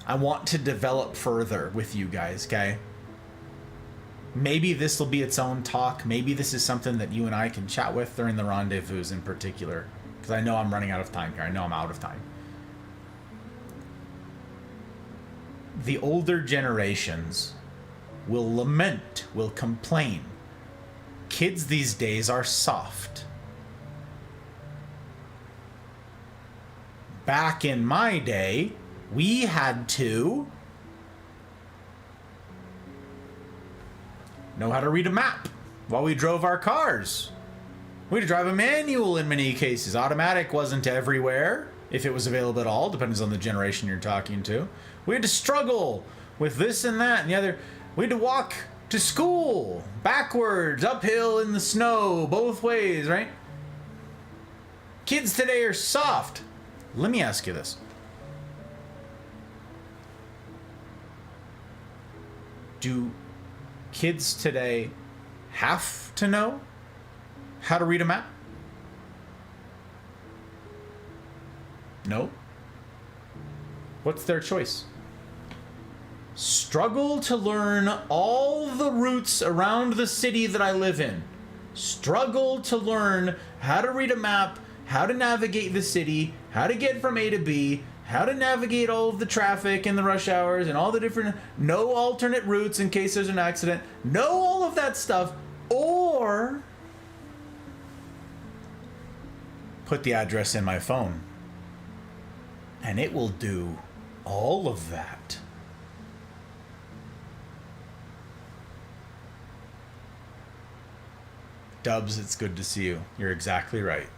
I want to develop further with you guys, okay? Maybe this will be its own talk. Maybe this is something that you and I can chat with during the rendezvous in particular. Because I know I'm running out of time here. I know I'm out of time. The older generations will lament, will complain. Kids these days are soft. Back in my day, we had to know how to read a map while we drove our cars. We had to drive a manual in many cases. Automatic wasn't everywhere, if it was available at all, depends on the generation you're talking to. We had to struggle with this and that and the other. We had to walk to school backwards, uphill in the snow, both ways, right? Kids today are soft. Let me ask you this. Do kids today have to know how to read a map? No. What's their choice? Struggle to learn all the routes around the city that I live in. Struggle to learn how to read a map, how to navigate the city, how to get from A to B, how to navigate all of the traffic and the rush hours and all the different, no alternate routes in case there's an accident, know all of that stuff, or put the address in my phone and it will do all of that. Dubs, it's good to see you. You're exactly right.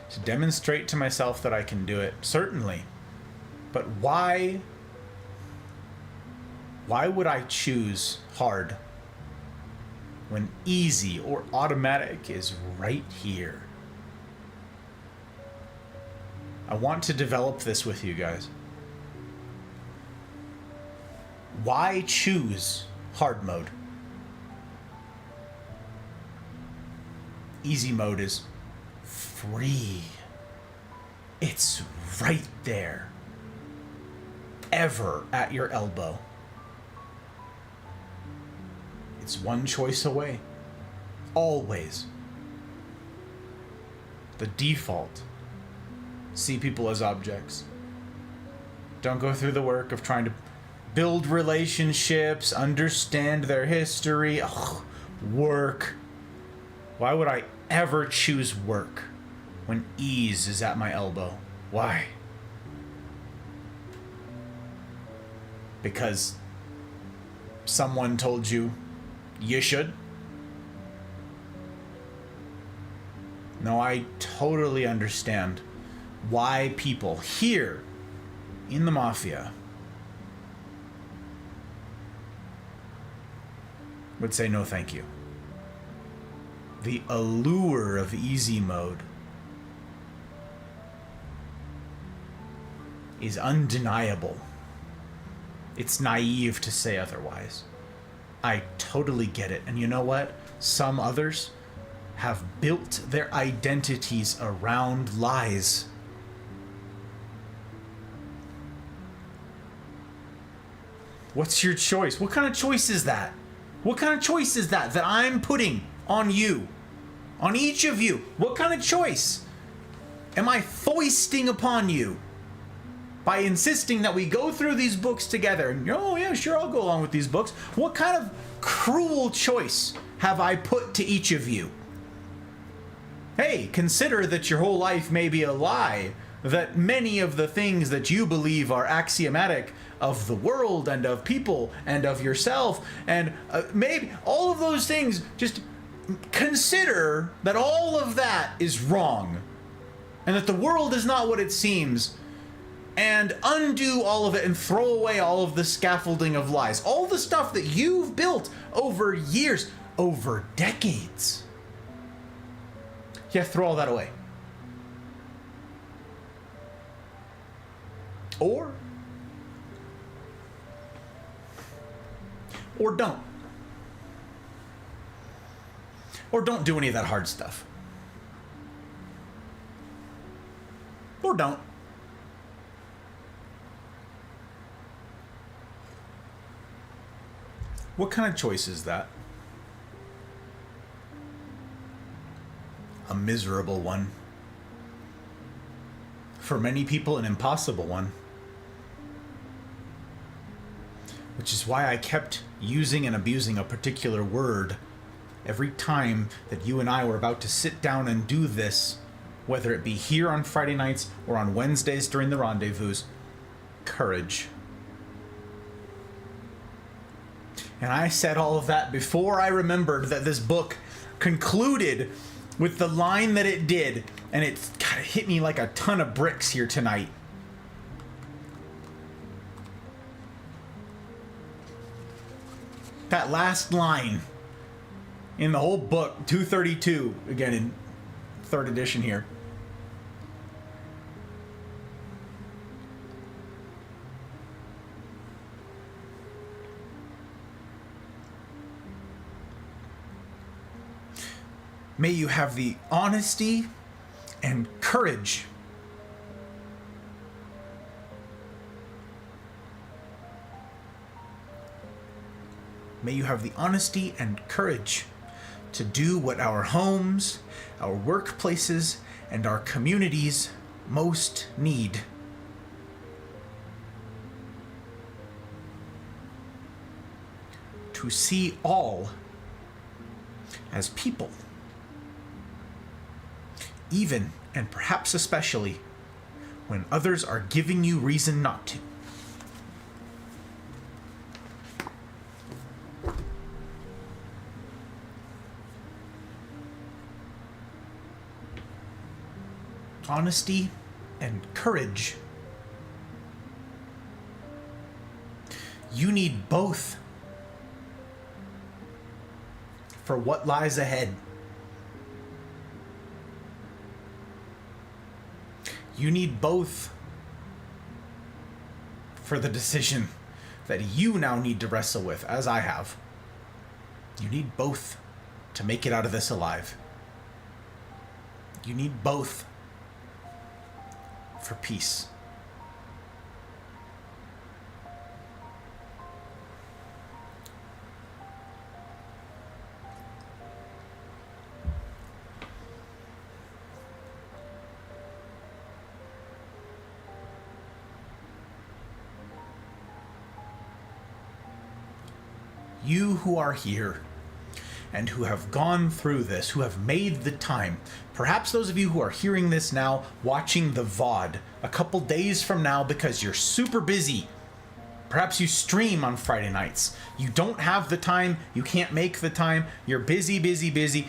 To demonstrate to myself that I can do it, certainly. But why would I choose hard when easy or automatic is right here? I want to develop this with you guys. Why choose hard mode? Easy mode is free. It's right there. Ever at your elbow. It's one choice away. Always. The default. See people as objects. Don't go through the work of trying to build relationships, understand their history. Ugh, work. Why would I ever choose work when ease is at my elbow? Why? Because someone told you you should? No, I totally understand why people here in the Mafia would say no thank you. The allure of easy mode is undeniable. It's naive to say otherwise. I totally get it. And you know what? Some others have built their identities around lies. What's your choice? What kind of choice is that? What kind of choice is that I'm putting on you? on each of you. What kind of choice am I foisting upon you by insisting that we go through these books together? And, oh yeah, sure, I'll go along with these books. What kind of cruel choice have I put to each of you? Hey, consider that your whole life may be a lie, that many of the things that you believe are axiomatic of the world and of people and of yourself, and maybe all of those things, just consider that all of that is wrong and that the world is not what it seems, and undo all of it and throw away all of the scaffolding of lies, all the stuff that you've built over years, over decades. Yeah, throw all that away. Or don't. Or don't do any of that hard stuff. Or don't. What kind of choice is that? A miserable one. For many people, an impossible one. Which is why I kept using and abusing a particular word every time that you and I were about to sit down and do this, whether it be here on Friday nights or on Wednesdays during the rendezvous. Courage. And I said all of that before I remembered that this book concluded with the line that it did, and it kind of hit me like a ton of bricks here tonight. That last line in the whole book, 232, again in 3rd edition here. May you have the honesty and courage May you have the honesty and courage to do what our homes, our workplaces, and our communities most need. To see all as people, even and perhaps especially when others are giving you reason not to. Honesty and courage. You need both for what lies ahead. You need both for the decision that you now need to wrestle with, as I have. You need both to make it out of this alive. You need both for peace. You who are here and who have gone through this, who have made the time, perhaps those of you who are hearing this now, watching the VOD a couple days from now because you're super busy. Perhaps you stream on Friday nights. You don't have the time, you can't make the time, you're busy, busy, busy.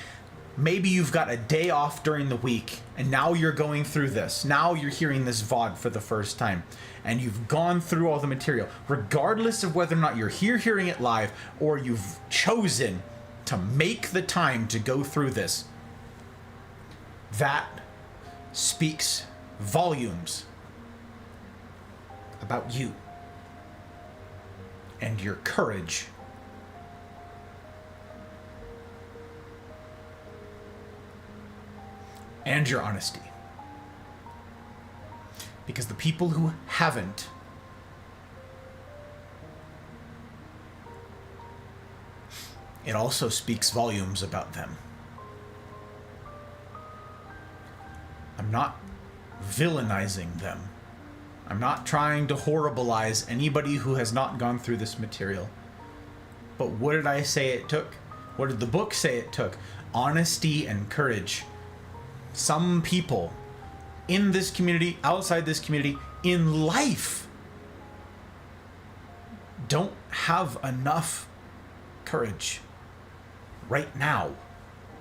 Maybe you've got a day off during the week and now you're going through this. Now you're hearing this VOD for the first time and you've gone through all the material. Regardless of whether or not you're here hearing it live or you've chosen to make the time to go through this, that speaks volumes about you and your courage. And your honesty. Because the people who haven't it also speaks volumes about them. I'm not villainizing them. I'm not trying to horribilize anybody who has not gone through this material. But what did I say it took? What did the book say it took? Honesty and courage. Some people in this community, outside this community, in life, don't have enough courage right now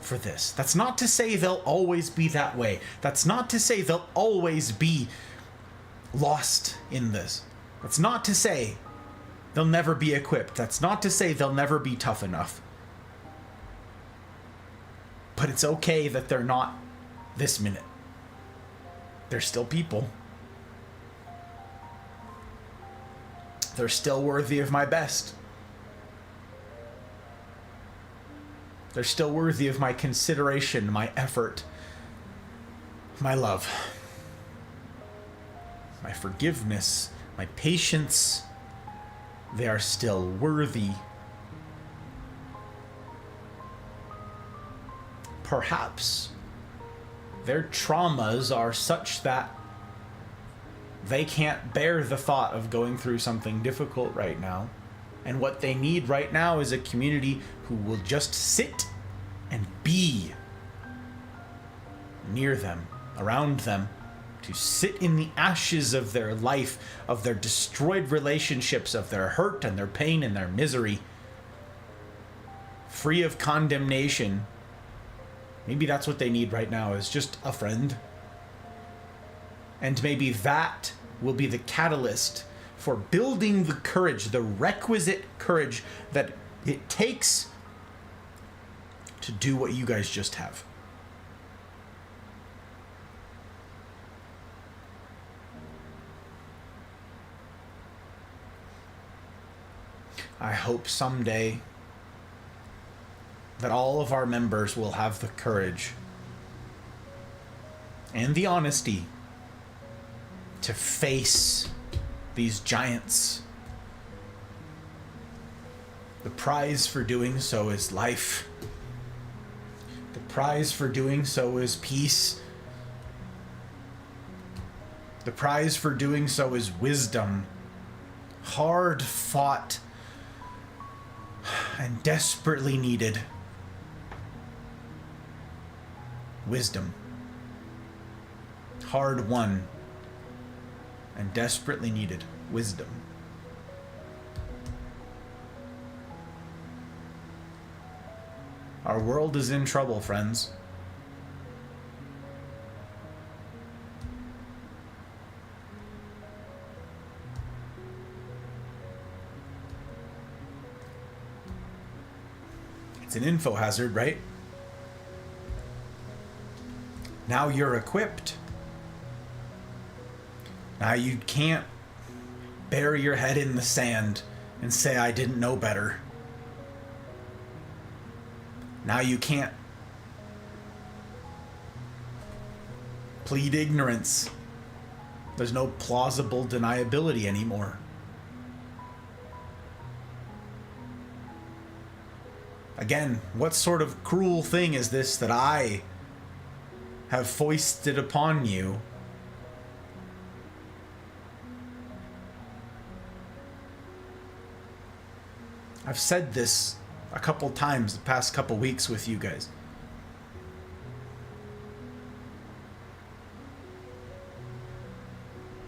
for this. That's not to say they'll always be that way. That's not to say they'll always be lost in this. That's not to say they'll never be equipped. That's not to say they'll never be tough enough. But it's okay that they're not this minute. They're still people. They're still worthy of my best. They're still worthy of my consideration, my effort, my love, my forgiveness, my patience. They are still worthy. Perhaps their traumas are such that they can't bear the thought of going through something difficult right now. And what they need right now is a community who will just sit and be near them, around them, to sit in the ashes of their life, of their destroyed relationships, of their hurt and their pain and their misery, free of condemnation. Maybe that's what they need right now, is just a friend. And maybe that will be the catalyst for building the courage, the requisite courage that it takes to do what you guys just have. I hope someday that all of our members will have the courage and the honesty to face these giants. The prize for doing so is life. The prize for doing so is peace. The prize for doing so is wisdom. Hard fought and desperately needed wisdom. Hard won and desperately needed wisdom. Our world is in trouble, friends. It's an info hazard, right? Now you're equipped. Now you can't bury your head in the sand and say, I didn't know better. Now you can't plead ignorance. There's no plausible deniability anymore. Again, what sort of cruel thing is this that I have foisted upon you? I've said this a couple times the past couple weeks with you guys.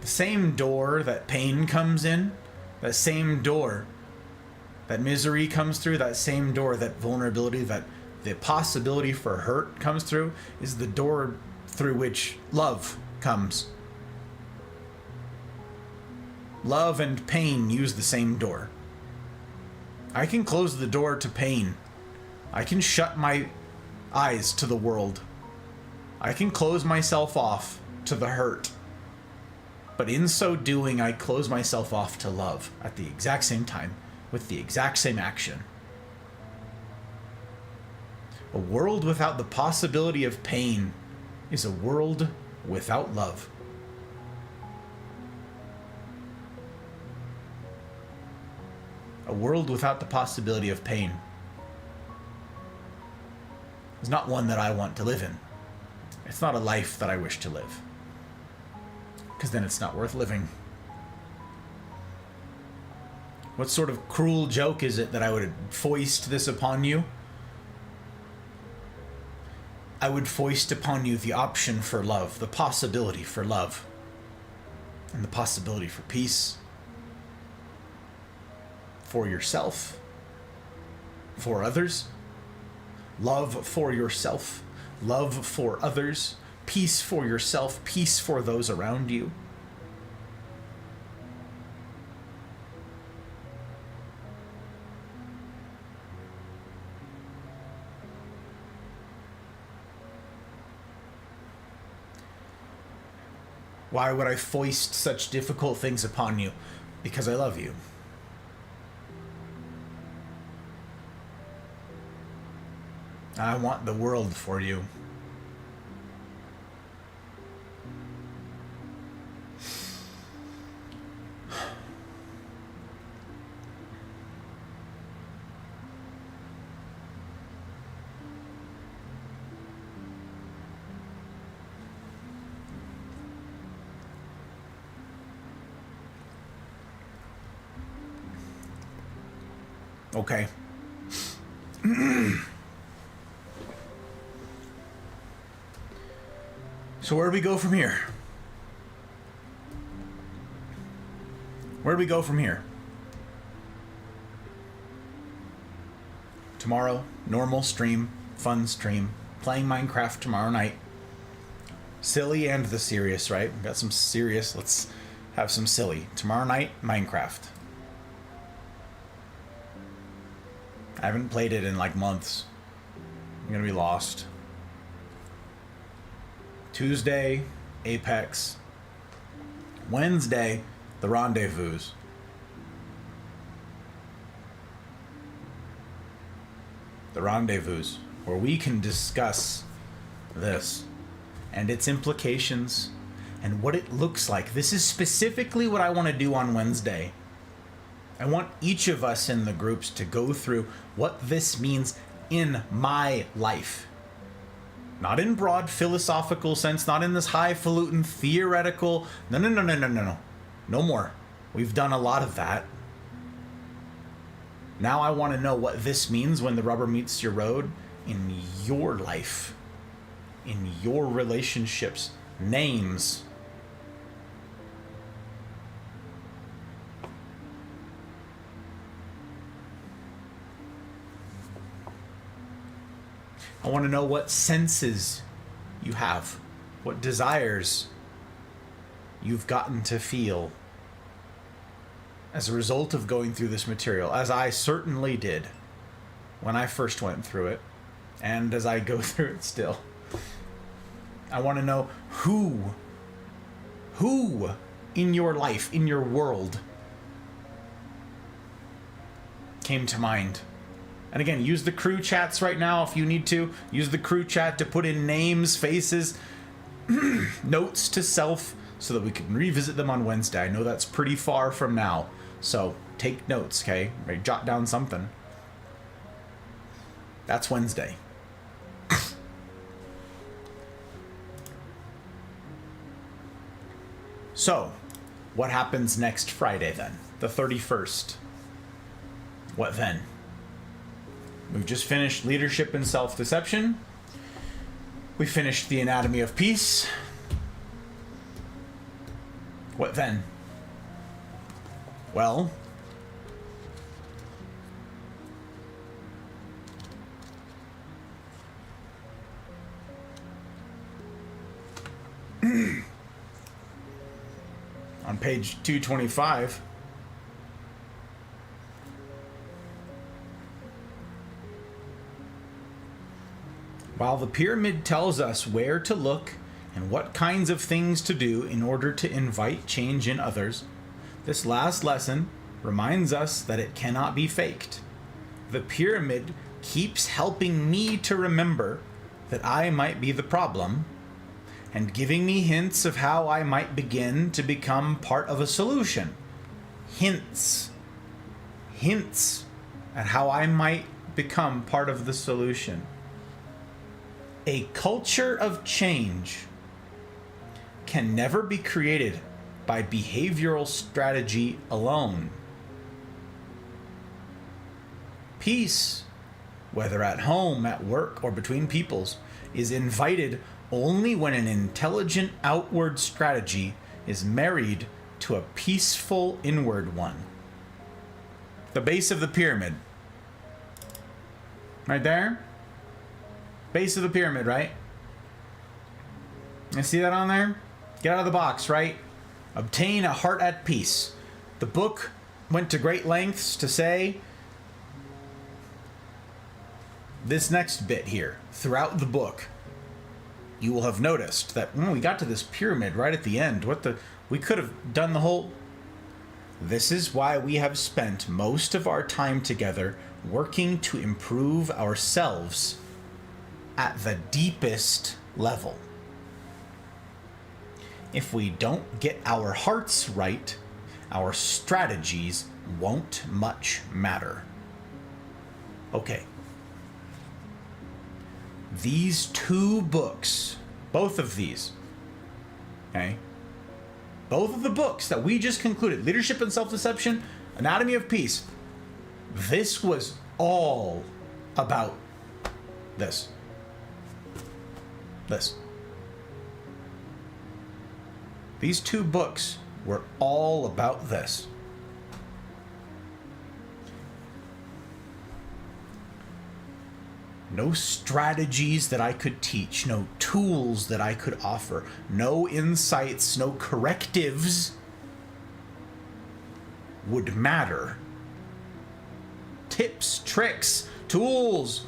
The same door that pain comes in, that same door that misery comes through, that same door that vulnerability, that the possibility for hurt comes through, is the door through which love comes. Love and pain use the same door. I can close the door to pain. I can shut my eyes to the world. I can close myself off to the hurt. But in so doing, I close myself off to love at the exact same time, with the exact same action. A world without the possibility of pain is a world without love. A world without the possibility of pain is not one that I want to live in. It's not a life that I wish to live. Because then it's not worth living. What sort of cruel joke is it that I would foist this upon you? I would foist upon you the option for love, the possibility for love, and the possibility for peace. For yourself. For others. Love for yourself. Love for others. Peace for yourself. Peace for those around you. Why would I foist such difficult things upon you? Because I love you. I want the world for you. Okay. So where do we go from here? Where do we go from here? Tomorrow, normal stream, fun stream, playing Minecraft tomorrow night. Silly and the serious, right? We've got some serious, let's have some silly. Tomorrow night, Minecraft. I haven't played it in like months. I'm gonna be lost. Tuesday, Apex. Wednesday, the Rendezvous. The Rendezvous, where we can discuss this and its implications and what it looks like. This is specifically what I want to do on Wednesday. I want each of us in the groups to go through what this means in my life. Not in broad philosophical sense, not in this highfalutin theoretical. No. No more. We've done a lot of that. Now I want to know what this means when the rubber meets your road in your life, in your relationships, names. I want to know what senses you have, what desires you've gotten to feel as a result of going through this material, as I certainly did when I first went through it, and as I go through it still. I want to know who in your life, in your world, came to mind. And again, use the crew chats right now if you need to. Use the crew chat to put in names, faces, notes to self so that we can revisit them on Wednesday. I know that's pretty far from now. So take notes, okay? Right, jot down something. That's Wednesday. So, what happens next Friday then? The 31st. What then? We've just finished Leadership and Self-Deception. We finished The Anatomy of Peace. What then? Well, on page 225, while the pyramid tells us where to look and what kinds of things to do in order to invite change in others, this last lesson reminds us that it cannot be faked. The pyramid keeps helping me to remember that I might be the problem, and giving me hints of how I might begin to become part of a solution. Hints at how I might become part of the solution. A culture of change can never be created by behavioral strategy alone. Peace, whether at home, at work, or between peoples, is invited only when an intelligent outward strategy is married to a peaceful inward one. The base of the pyramid. Right there? Base of the pyramid, right? You see that on there? Get out of the box, right? Obtain a heart at peace. The book went to great lengths to say this next bit here. Throughout the book, you will have noticed that when we got to this pyramid right at the end, we could have done the whole... This is why we have spent most of our time together working to improve ourselves at the deepest level. If we don't get our hearts right, our strategies won't much matter. Okay. These two books, both of these, okay? Both of the books that we just concluded, Leadership and Self-Deception, Anatomy of Peace, this was all about this. This. These two books were all about this. No strategies that I could teach, no tools that I could offer, no insights, no correctives would matter. Tips, tricks, tools,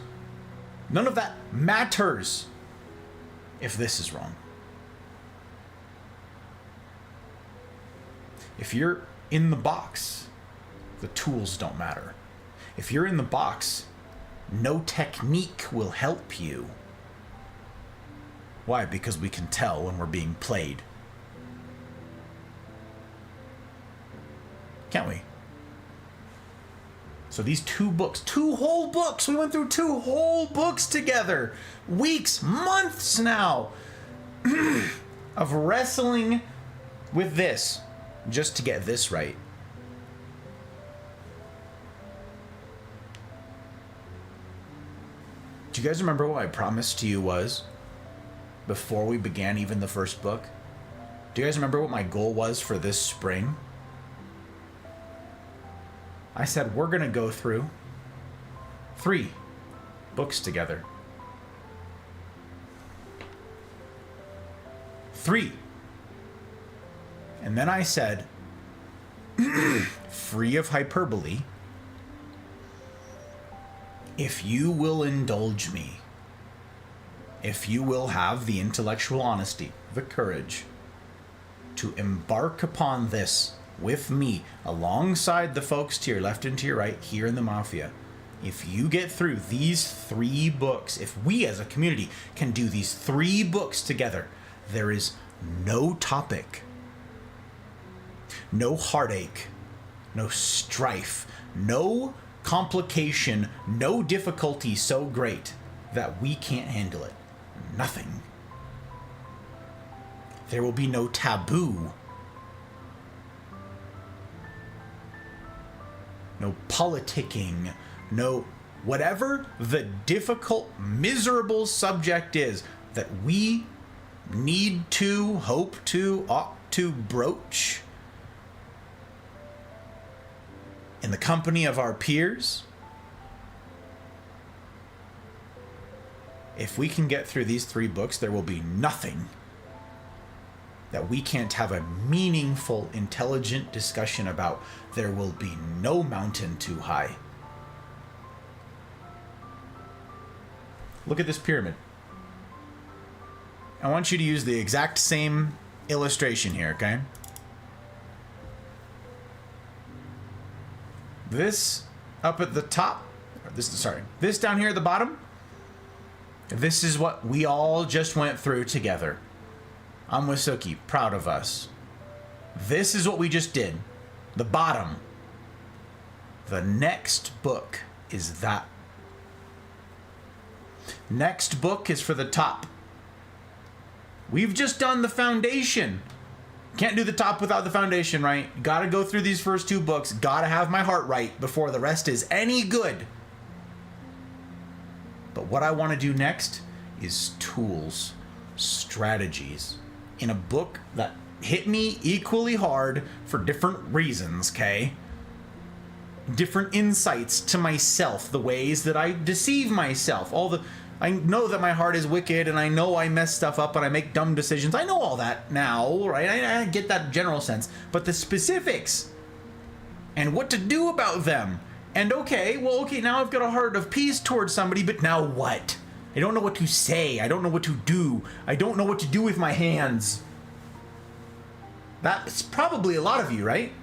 none of that matters if this is wrong. If you're in the box, the tools don't matter. If you're in the box, no technique will help you. Why? Because we can tell when we're being played. Can't we? So these two books, two whole books, we went through two whole books together. Weeks, months now of wrestling with this just to get this right. Do you guys remember what my promise to you was before we began even the first book? Do you guys remember what my goal was for this spring? I said we're going to go through 3 books together. 3. And then I said, free of hyperbole, if you will indulge me, if you will have the intellectual honesty, the courage to embark upon this with me, alongside the folks to your left and to your right here in the Mafia, if you get through these 3 books, if we as a community can do these 3 books together, there is no topic, no heartache, no strife, no complication, no difficulty so great that we can't handle it. Nothing. There will be no taboo, no politicking, no whatever the difficult, miserable subject is that we need to, hope to, ought to broach in the company of our peers. If we can get through these 3 books, there will be nothing that we can't have a meaningful, intelligent discussion about. There will be no mountain too high. Look at this pyramid. I want you to use the exact same illustration here, okay? This up at the top, this down here at the bottom, this is what we all just went through together. I'm with Suki, proud of us. This is what we just did. The bottom. The next book is that. Next book is for the top. We've just done the foundation. Can't do the top without the foundation, right? Gotta go through these first 2 books. Gotta have my heart right before the rest is any good. But what I want to do next is tools, strategies, in a book that hit me equally hard for different reasons, okay? Different insights to myself, the ways that I deceive myself, I know that my heart is wicked, and I know I mess stuff up and I make dumb decisions. I know all that now, right? I get that general sense. But the specifics and what to do about them. And okay, now I've got a heart of peace towards somebody, but now what? I don't know what to say. I don't know what to do. I don't know what to do with my hands. That's probably a lot of you, right?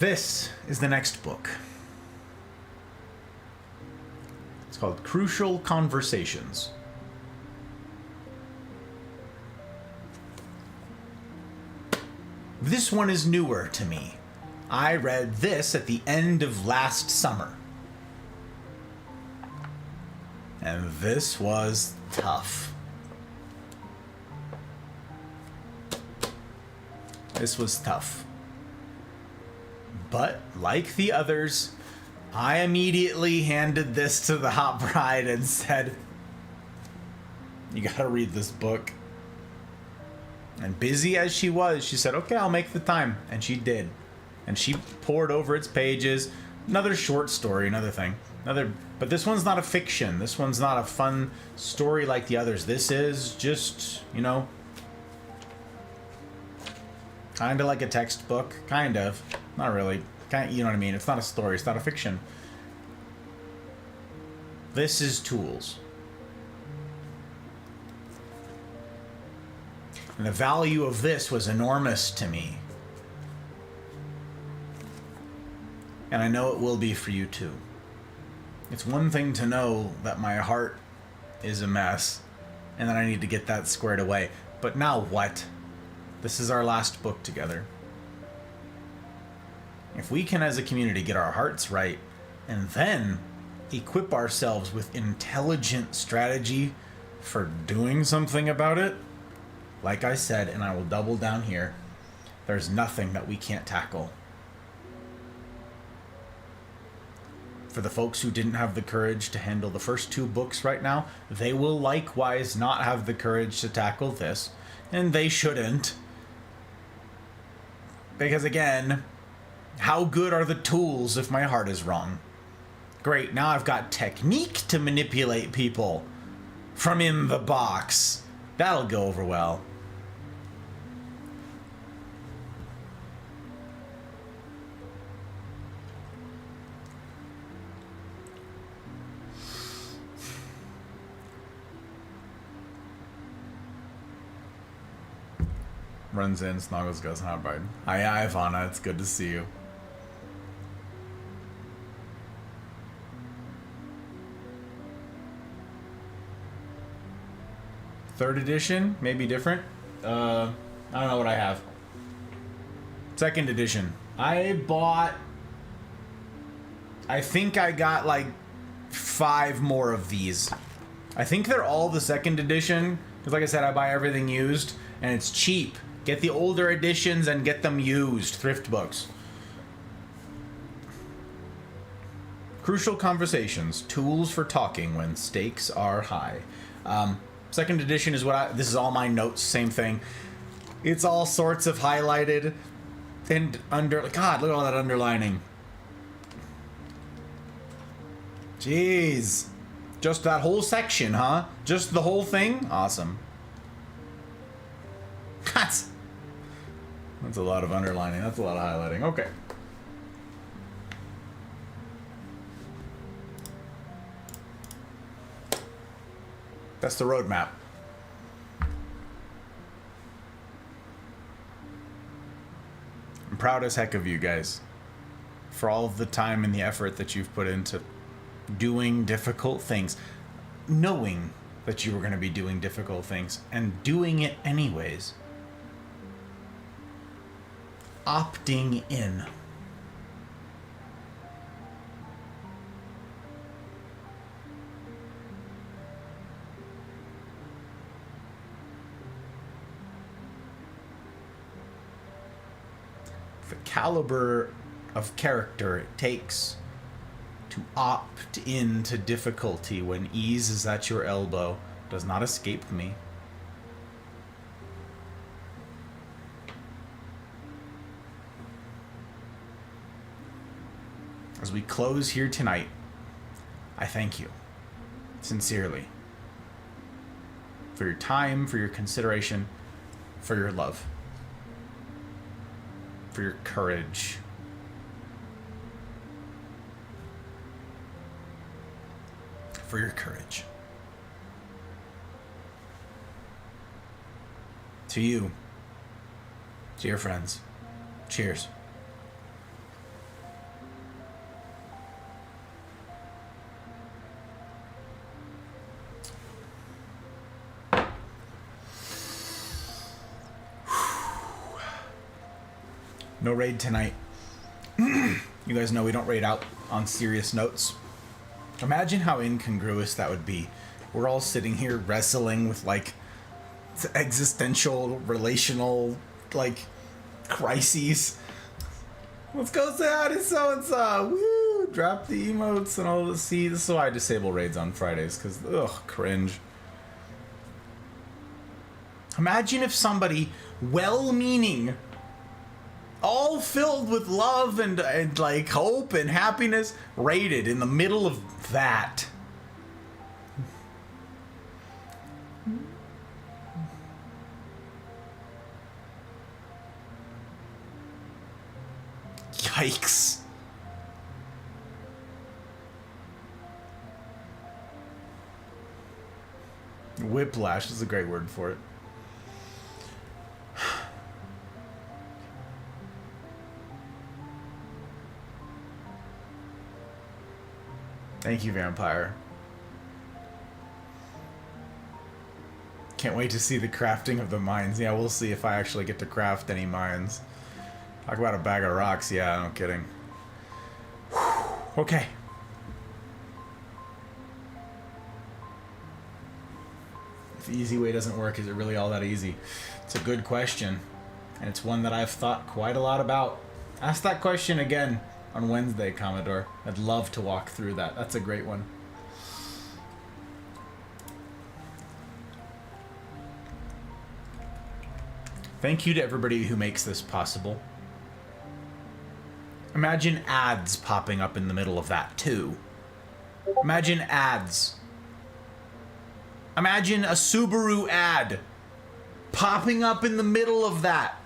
This is the next book. It's called Crucial Conversations. This one is newer to me. I read this at the end of last summer. And this was tough. This was tough. But, like the others, I immediately handed this to the hot bride and said, "You gotta read this book." And busy as she was, she said, "Okay, I'll make the time." And she did. And she pored over its pages. Another short story, another thing. But this one's not a fiction. This one's not a fun story like the others. This is just, kind of like a textbook. Kind of. Not really. You know what I mean? It's not a story. It's not a fiction. This is tools. And the value of this was enormous to me. And I know it will be for you too. It's one thing to know that my heart is a mess and that I need to get that squared away. But now what? This is our last book together. If we can, as a community, get our hearts right and then equip ourselves with intelligent strategy for doing something about it, like I said, and I will double down here, there's nothing that we can't tackle. For the folks who didn't have the courage to handle the first 2 books right now, they will likewise not have the courage to tackle this, and they shouldn't. Because again, how good are the tools if my heart is wrong? Great, now I've got technique to manipulate people from in the box. That'll go over well. Runs in, snuggles, goes, "Hi, Bride." Hi, Ivana. It's good to see you. Third edition, maybe different. I don't know what I have. Second edition. I think I got like 5 more of these. I think they're all the second edition. Because like I said, I buy everything used. And it's cheap. Get the older editions and get them used. Thrift books. Crucial Conversations. Tools for talking when stakes are high. Second edition is this is all my notes, same thing. It's all sorts of highlighted and God, look at all that underlining. Jeez. Just that whole section, huh? Just the whole thing? Awesome. That's a lot of underlining. That's a lot of highlighting. Okay. That's the roadmap. I'm proud as heck of you guys for all of the time and the effort that you've put into doing difficult things, knowing that you were going to be doing difficult things and doing it anyways. opting in. The caliber of character it takes to opt into difficulty when ease is at your elbow does not escape me. As we close here tonight, I thank you, sincerely, for your time, for your consideration, for your love, for your courage. For your courage. To you, dear friends, cheers. No raid tonight. You guys know we don't raid out on serious notes. Imagine how incongruous that would be. We're all sitting here wrestling with, like, existential, relational, like, crises. Let's go say hi to so-and-so. Woo! Drop the emotes and all the see. This is why I disable raids on Fridays, because, ugh, cringe. Imagine if somebody well-meaning, all filled with love and like hope and happiness, raided in the middle of that. Yikes. Whiplash is a great word for it. Thank you, Vampire. Can't wait to see the crafting of the mines. Yeah, we'll see if I actually get to craft any mines. Talk about a bag of rocks. Yeah, no kidding. Whew. Okay. If the easy way doesn't work, is it really all that easy? It's a good question. And it's one that I've thought quite a lot about. Ask that question again on Wednesday, Commodore. I'd love to walk through that. That's a great one. Thank you to everybody who makes this possible. Imagine ads popping up in the middle of that, too. Imagine ads. Imagine a Subaru ad popping up in the middle of that.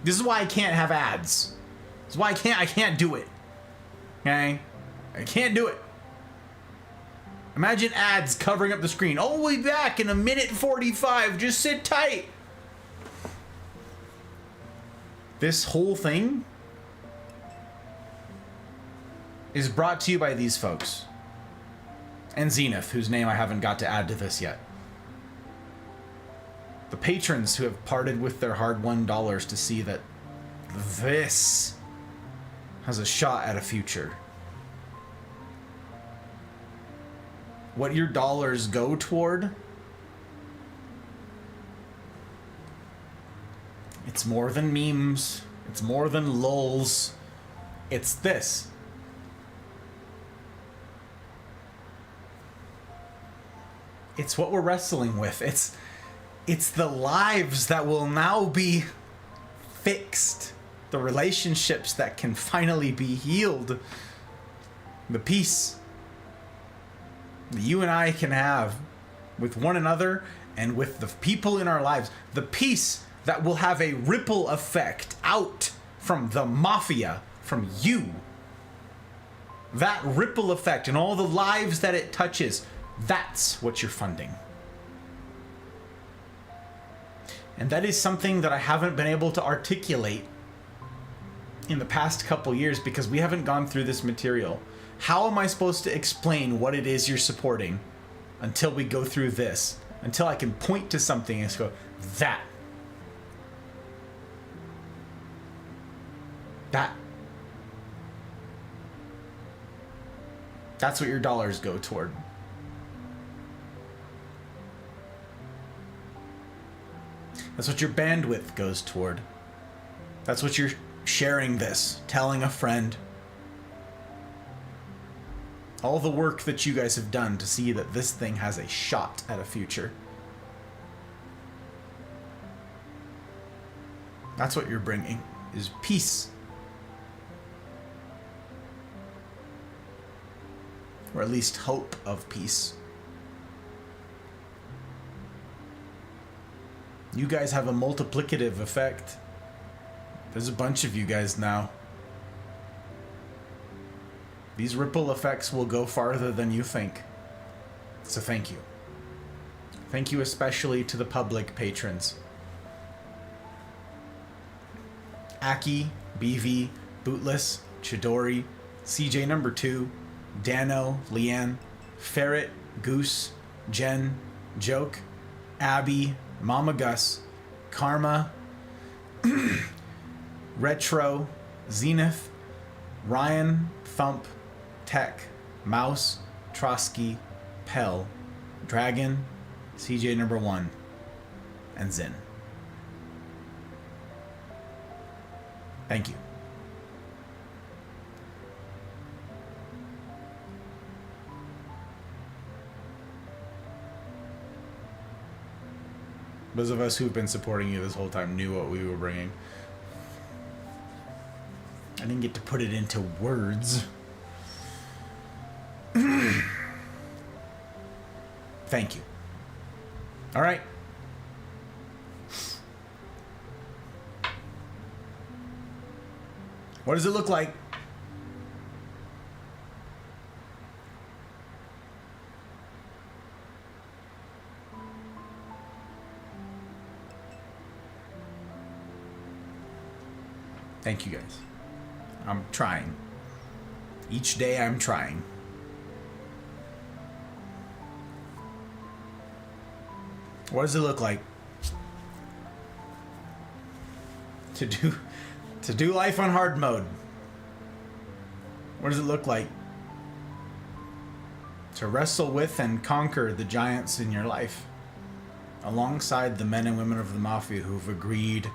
This is why I can't have ads. This is why I can't do it. Okay? I can't do it. Imagine ads covering up the screen. Oh, we'll be back in a minute 45. Just sit tight. This whole thing is brought to you by these folks. And Zenith, whose name I haven't got to add to this yet. The patrons who have parted with their hard-won dollars to see that this has a shot at a future. What your dollars go toward, it's more than memes, it's more than lulz, it's this. It's what we're wrestling with. It's the lives that will now be fixed. The relationships that can finally be healed. The peace that you and I can have with one another and with the people in our lives. The peace that will have a ripple effect out from the mafia, from you. That ripple effect and all the lives that it touches, that's what you're funding. And that is something that I haven't been able to articulate in the past couple years because we haven't gone through this material. How am I supposed to explain what it is you're supporting until we go through this? Until I can point to something and go, That's what your dollars go toward. That's what your bandwidth goes toward. That's what you're sharing this, telling a friend. All the work that you guys have done to see that this thing has a shot at a future. That's what you're bringing, is peace. Or at least hope of peace. You guys have a multiplicative effect. There's a bunch of you guys now. These ripple effects will go farther than you think. So thank you. Thank you especially to the public patrons. Aki, BV, Bootless, Chidori, CJ number 2, Dano, Leanne, Ferret, Goose, Jen, Joke, Abby, Mama Gus, Karma, Retro, Zenith, Ryan, Thump, Tech, Mouse, Trotsky, Pell, Dragon, CJ number 1, and Zin. Thank you. Those of us who've been supporting you this whole time knew what we were bringing. I didn't get to put it into words. Thank you. All right. What does it look like? Thank you guys. I'm trying. Each day I'm trying. What does it look like to do life on hard mode? What does it look like to wrestle with and conquer the giants in your life alongside the men and women of the Mafia who've agreed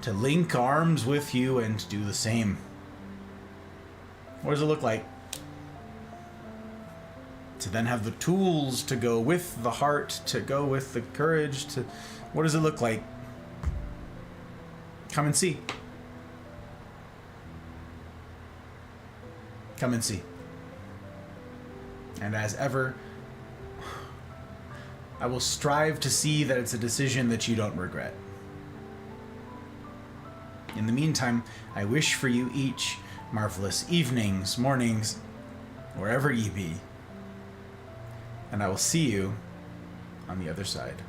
to link arms with you and do the same? What does it look like to then have the tools to go with the heart, to go with the courage, to... What does it look like? Come and see. Come and see. And as ever, I will strive to see that it's a decision that you don't regret. In the meantime, I wish for you each marvelous evenings, mornings, wherever ye be. And I will see you on the other side.